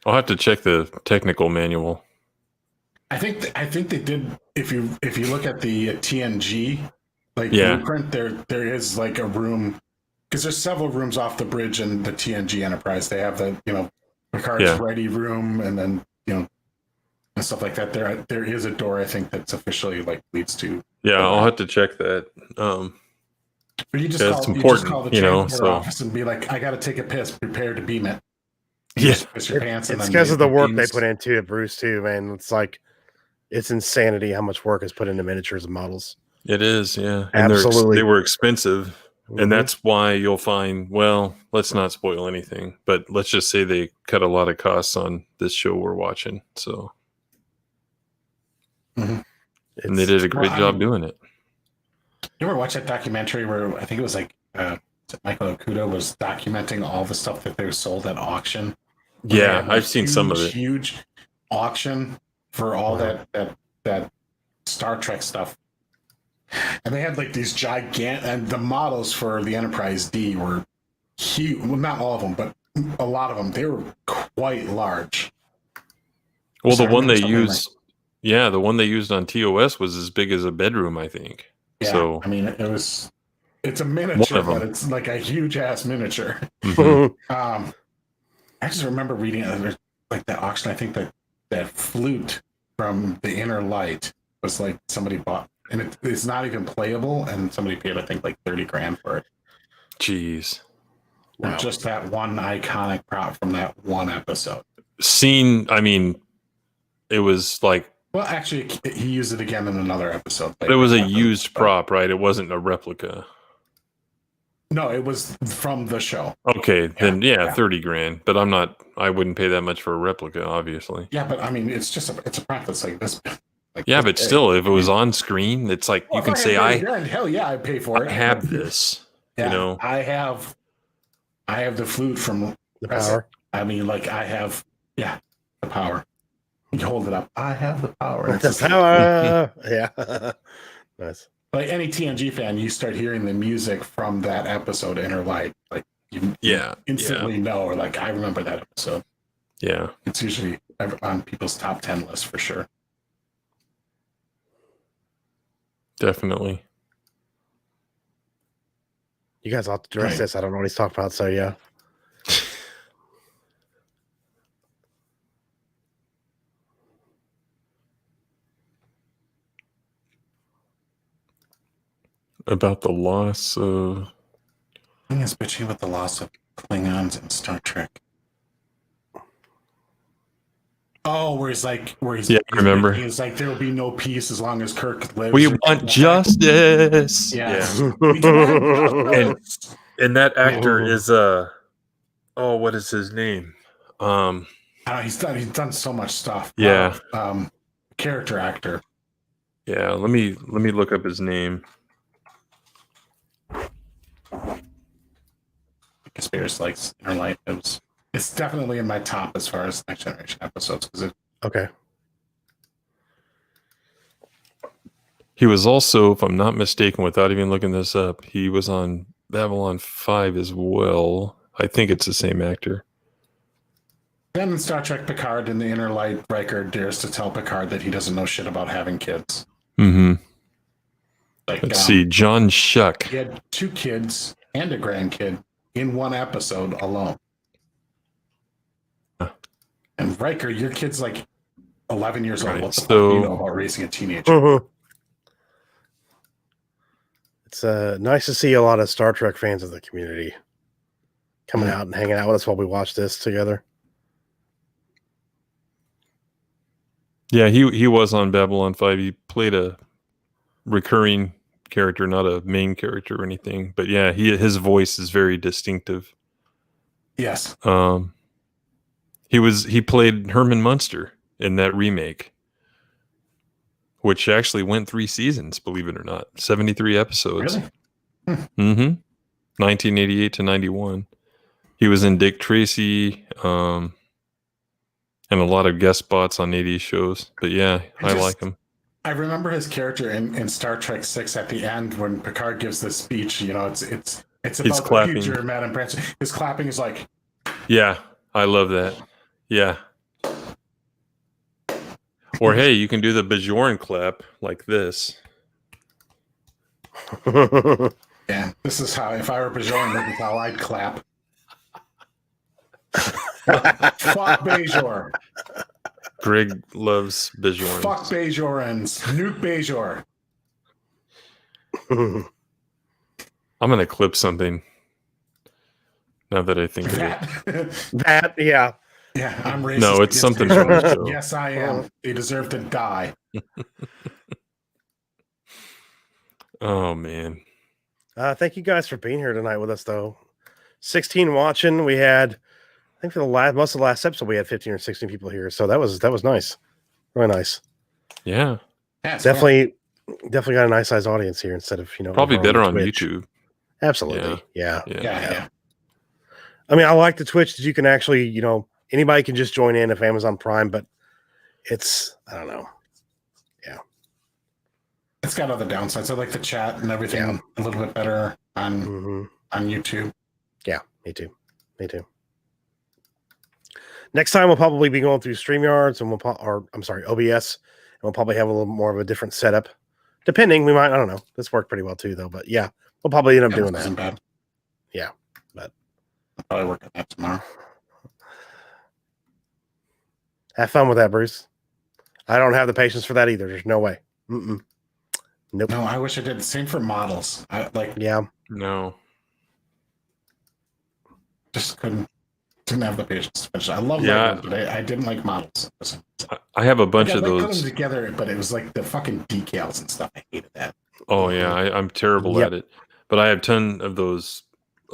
I'll have to check the technical manual. I think they did. If you look at the TNG blueprint, there is a room, because there's several rooms off the bridge in the TNG Enterprise. They have the Picard's ready room, and then and stuff like that. There is a door, I think, that's officially leads to. Yeah, I'll have to check that. But you just call the transport office and be like, "I got to take a piss. Prepare to beam it." Piss your pants. It's because of the work they put into it, Bruce. Too, man. It's insanity how much work is put into miniatures and models. It is, yeah. And absolutely, they were expensive. And that's why you'll find, well, let's not spoil anything, but let's just say they cut a lot of costs on this show we're watching. So, and they did a great job doing it. You ever watch that documentary where I think it was Michael Okuda was documenting all the stuff that they sold at auction? Yeah, I've seen some of it. Huge auction for all that Star Trek stuff. And they had these gigantic, and the models for the Enterprise D were huge. Well, not all of them, but a lot of them. They were quite large. Well, the one they used, the one they used on TOS was as big as a bedroom, I think. Yeah, so I mean, it's a miniature, but it's a huge ass miniature. Mm-hmm. I just remember reading it, that auction. I think that flute from the Inner Light was somebody bought. And it's not even playable, and somebody paid, I think, $30,000 for it. Jeez. Wow. Just that one iconic prop from that one episode. I mean, it was well, actually, he used it again in another episode. But it was a used prop, right? It wasn't a replica. No, it was from the show. Okay, then $30,000. But I wouldn't pay that much for a replica, obviously. Yeah, but I mean, it's a prop that's this. But still, if it was on screen, it's you can say, hell yeah, I'd pay for it. I have this. Yeah, I have the flute from the power. I mean, I have the power. You hold it up. I have the power. The power. Yeah. Nice. Any TNG fan, you start hearing the music from that episode, Inner Light. You instantly know, or I remember that episode. Yeah. It's usually on people's top 10 list for sure. Definitely. You guys ought to address this. I don't know what he's talking about, so yeah. About the loss of... I think it's bitching about the loss of Klingons in Star Trek. Oh, where he's remember. He's there will be no peace as long as Kirk lives. We want justice. Yeah. And that actor is what is his name? He's done so much stuff. Yeah. Character actor. Yeah, let me look up his name. Spears likes Inner Light. It's definitely in my top as far as Next Generation episodes. Okay. He was also, if I'm not mistaken, without even looking this up, he was on Babylon 5 as well. I think it's the same actor. Then in Star Trek Picard, in the Inner Light, Riker dares to tell Picard that he doesn't know shit about having kids. Mm-hmm. Let's see, John Shuck. He had 2 kids and a grandkid in one episode alone. And Riker, your kid's 11 years old. What the fuck do you know about raising a teenager? It's nice to see a lot of Star Trek fans of the community coming out and hanging out with us while we watch this together. Yeah, he was on Babylon 5. He played a recurring character, not a main character or anything. But yeah, his voice is very distinctive. Yes. He played Herman Munster in that remake, which actually went 3 seasons, believe it or not. 73 episodes. Really? Mm-hmm. 1988 to 91. He was in Dick Tracy, and a lot of guest spots on 80s shows. But yeah, I like him. I remember his character in Star Trek 6 at the end when Picard gives this speech. You know, it's about the future, Madame Branson. His clapping is like, yeah, I love that. Yeah. Or hey, you can do the Bajoran clap like this. Yeah, this is how, if I were Bajoran, this is how I'd clap. Fuck Bajor. Greg loves Bajorans. Fuck Bajorans. Nuke Bajor. I'm going to clip something now that I think of it. That, yeah. Yeah, I'm racist. No, it's something from the show. Yes, I am. They deserve to die. Oh, man. Thank you guys for being here tonight with us, though. 16 watching. We had, I think for the most of the last episode, we had 15 or 16 people here. So that was nice. Really nice. Yeah. Definitely got a nice sized audience here instead of, probably better on Twitch. YouTube. Absolutely. Yeah. I mean, I like the Twitch that you can actually, anybody can just join in if Amazon Prime, but it's, I don't know. Yeah. It's got other downsides. I like the chat and everything a little bit better on YouTube. Yeah, me too. Next time we'll probably be going through StreamYards and OBS, and we'll probably have a little more of a different setup. Depending, we might, I don't know. This worked pretty well too, though. But yeah, we'll probably end up doing that. Bad. Yeah, but I'll probably work on that tomorrow. Have fun with that, Bruce. I don't have the patience for that either. There's no way. Nope. No, I wish I did. Same for models. No. Just didn't have the patience to finish. I love Legos, but I didn't like models. I have a bunch of those. I put them together, but it was like the fucking decals and stuff. I hated that. Oh yeah, I'm terrible at it. But I have a ton of those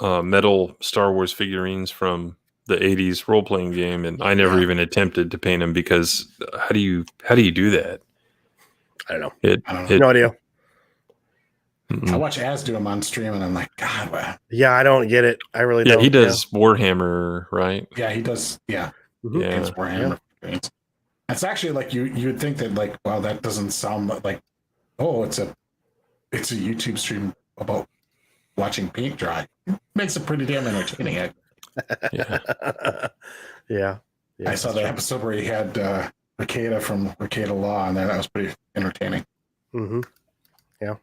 metal Star Wars figurines from the 80s role-playing game, and I never even attempted to paint them because how do you do that? I don't know. No idea. I watch Az do them on stream, and I'm like, God, wow. Yeah, I don't get it. I really don't. Yeah, he does Warhammer, right? Yeah, he does. Yeah, yeah. Warhammer. Yeah. It's actually like you would think that like, wow, that doesn't sound like, oh, it's a YouTube stream about watching paint dry. It makes it pretty damn entertaining. Yeah. I saw the episode where he had Ricada from Ricada Law, and that was pretty entertaining. Yeah.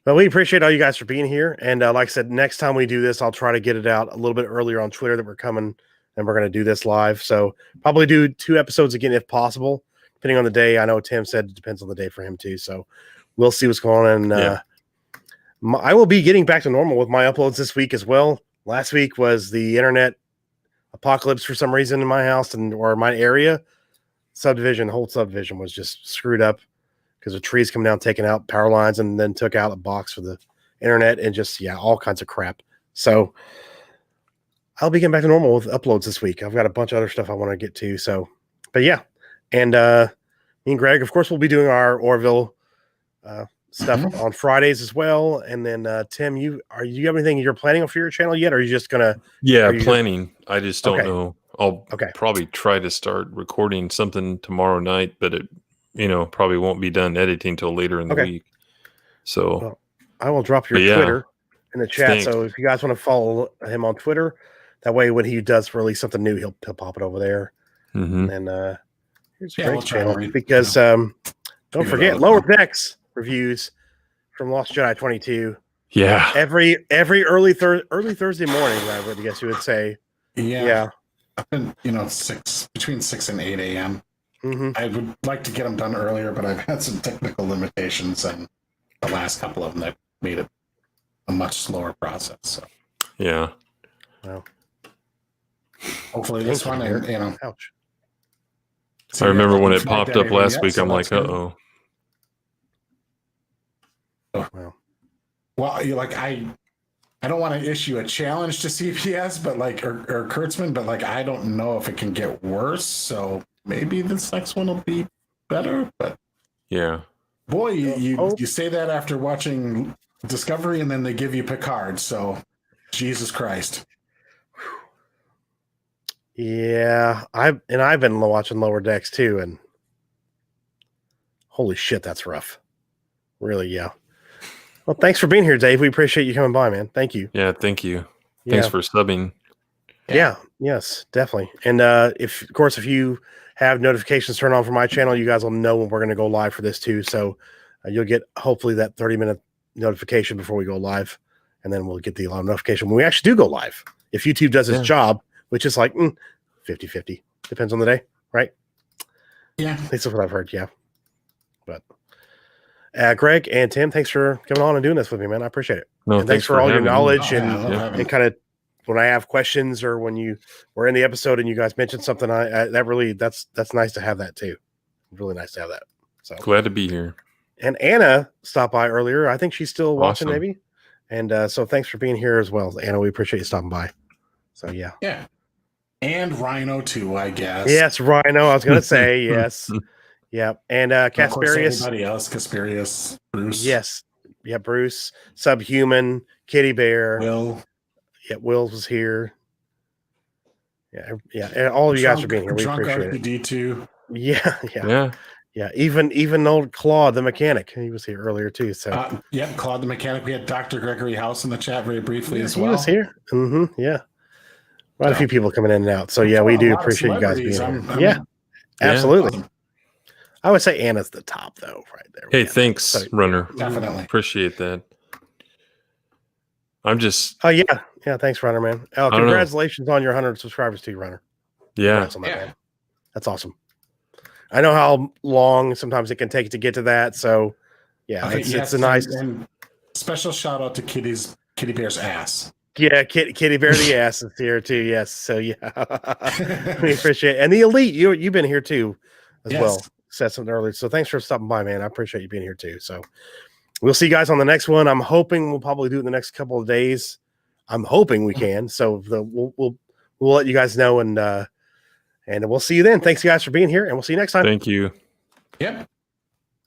Well, we appreciate all you guys for being here. And like I said, next time we do this, I'll try to get it out a little bit earlier on Twitter that we're coming and we're going to do this live. So probably do 2 episodes again if possible, depending on the day. I know Tim said it depends on the day for him too. So we'll see what's going on. And I will be getting back to normal with my uploads this week as well. Last week was the internet apocalypse for some reason in my house or my area. Whole subdivision was just screwed up because the trees come down, taking out power lines, and then took out a box for the internet and just, all kinds of crap. So I'll be getting back to normal with uploads this week. I've got a bunch of other stuff I want to get to. So, but yeah. And me and Greg, of course, we'll be doing our Orville stuff on Fridays as well. And then Tim, you have anything you're planning for your channel yet? Or are you just going to? Planning. I just don't know. I'll probably try to start recording something tomorrow night, but it, probably won't be done editing till later in the week. So I will drop your Twitter in the chat. Thanks. So if you guys want to follow him on Twitter, that way when he does release something new, he'll pop it over there. And here's Greg's channel because don't forget Lower Decks reviews from Lost Jedi 22. Yeah, every early Thursday morning, I would guess you would say. Yeah. I've been between 6 and 8 a.m. I would like to get them done earlier, but I've had some technical limitations, and the last couple of them that made it a much slower process. So Yeah. Well, hopefully this thank one, you, and ouch. I remember when it haven't popped done up anything last yet, week. so I'm like, that's good. uh-oh. Well, Well, you like I don't want to issue a challenge to CPS, but like or Kurtzman, but like I don't know if it can get worse. So maybe this next one will be better. But Yeah. boy, Oh. you say that after watching Discovery, and then they give you Picard. So Jesus Christ. Yeah, I've been watching Lower Decks too, and holy shit, that's rough. Really, yeah. Well, thanks for being here, Dave. We appreciate you coming by, man. Thank you. Yeah. Thank you. Yeah. Thanks for subbing. Yeah. Yes, definitely. And if you have notifications turned on for my channel, you guys will know when we're going to go live for this too. So you'll get hopefully that 30-minute notification before we go live, and then we'll get the alarm notification when we actually do go live. If YouTube does its job, which is like 50-50, depends on the day, right? Yeah. At least that's what I've heard. Yeah. But Greg and Tim, thanks for coming on and doing this with me, man. I appreciate it. No, And thanks for all your having me. knowledge Oh, yeah, I love having and kind of when I have questions or when you were in the episode and you guys mentioned something, that's nice to have that too. Really nice to have that. So Glad to be here. and Anna stopped by earlier. I think she's still watching, Awesome. maybe. And so thanks for being here as well, Anna. We appreciate you stopping by. So yeah. Yeah. And Rhino too, I guess. Yes, Rhino. I was gonna say yes. Yeah. And And of course, Casparius. everybody else, Casparius, Bruce. Yes. Yeah, Bruce, Subhuman, Kitty Bear. Will. Yeah, Wills was here. Yeah, and all of you guys for being here. We Drunk appreciate it. RPD too. Yeah. Even old Claude the mechanic, he was here earlier too. So Claude the mechanic. We had Dr. Gregory House in the chat very briefly as well. He was here. Yeah. Quite a few people coming in and out. So yeah, we do appreciate you guys being here. Absolutely. Awesome. I would say Anna's the top though, right there. Hey, thanks, So, Runner. Definitely. Appreciate that. I'm just. Oh yeah. Thanks, Runner, man. Oh, don't know. congratulations on your 100 subscribers too, Runner. Yeah. Congrats on that, man. That's awesome. I know how long sometimes it can take to get to that. So yeah, it's a nice. And special shout out to Kitty Bear's ass. Yeah, Kitty Bear the ass is here too. Yes, so yeah, we appreciate it. And the Elite, you've been here too, as well. Said something earlier, so thanks for stopping by, man. I appreciate you being here too. So we'll see you guys on the next one. I'm hoping we'll probably do it in the next couple of days. I'm hoping we can. So we'll let you guys know, and we'll see you then. Thanks, guys, for being here, and we'll see you next time. Thank you. Yep.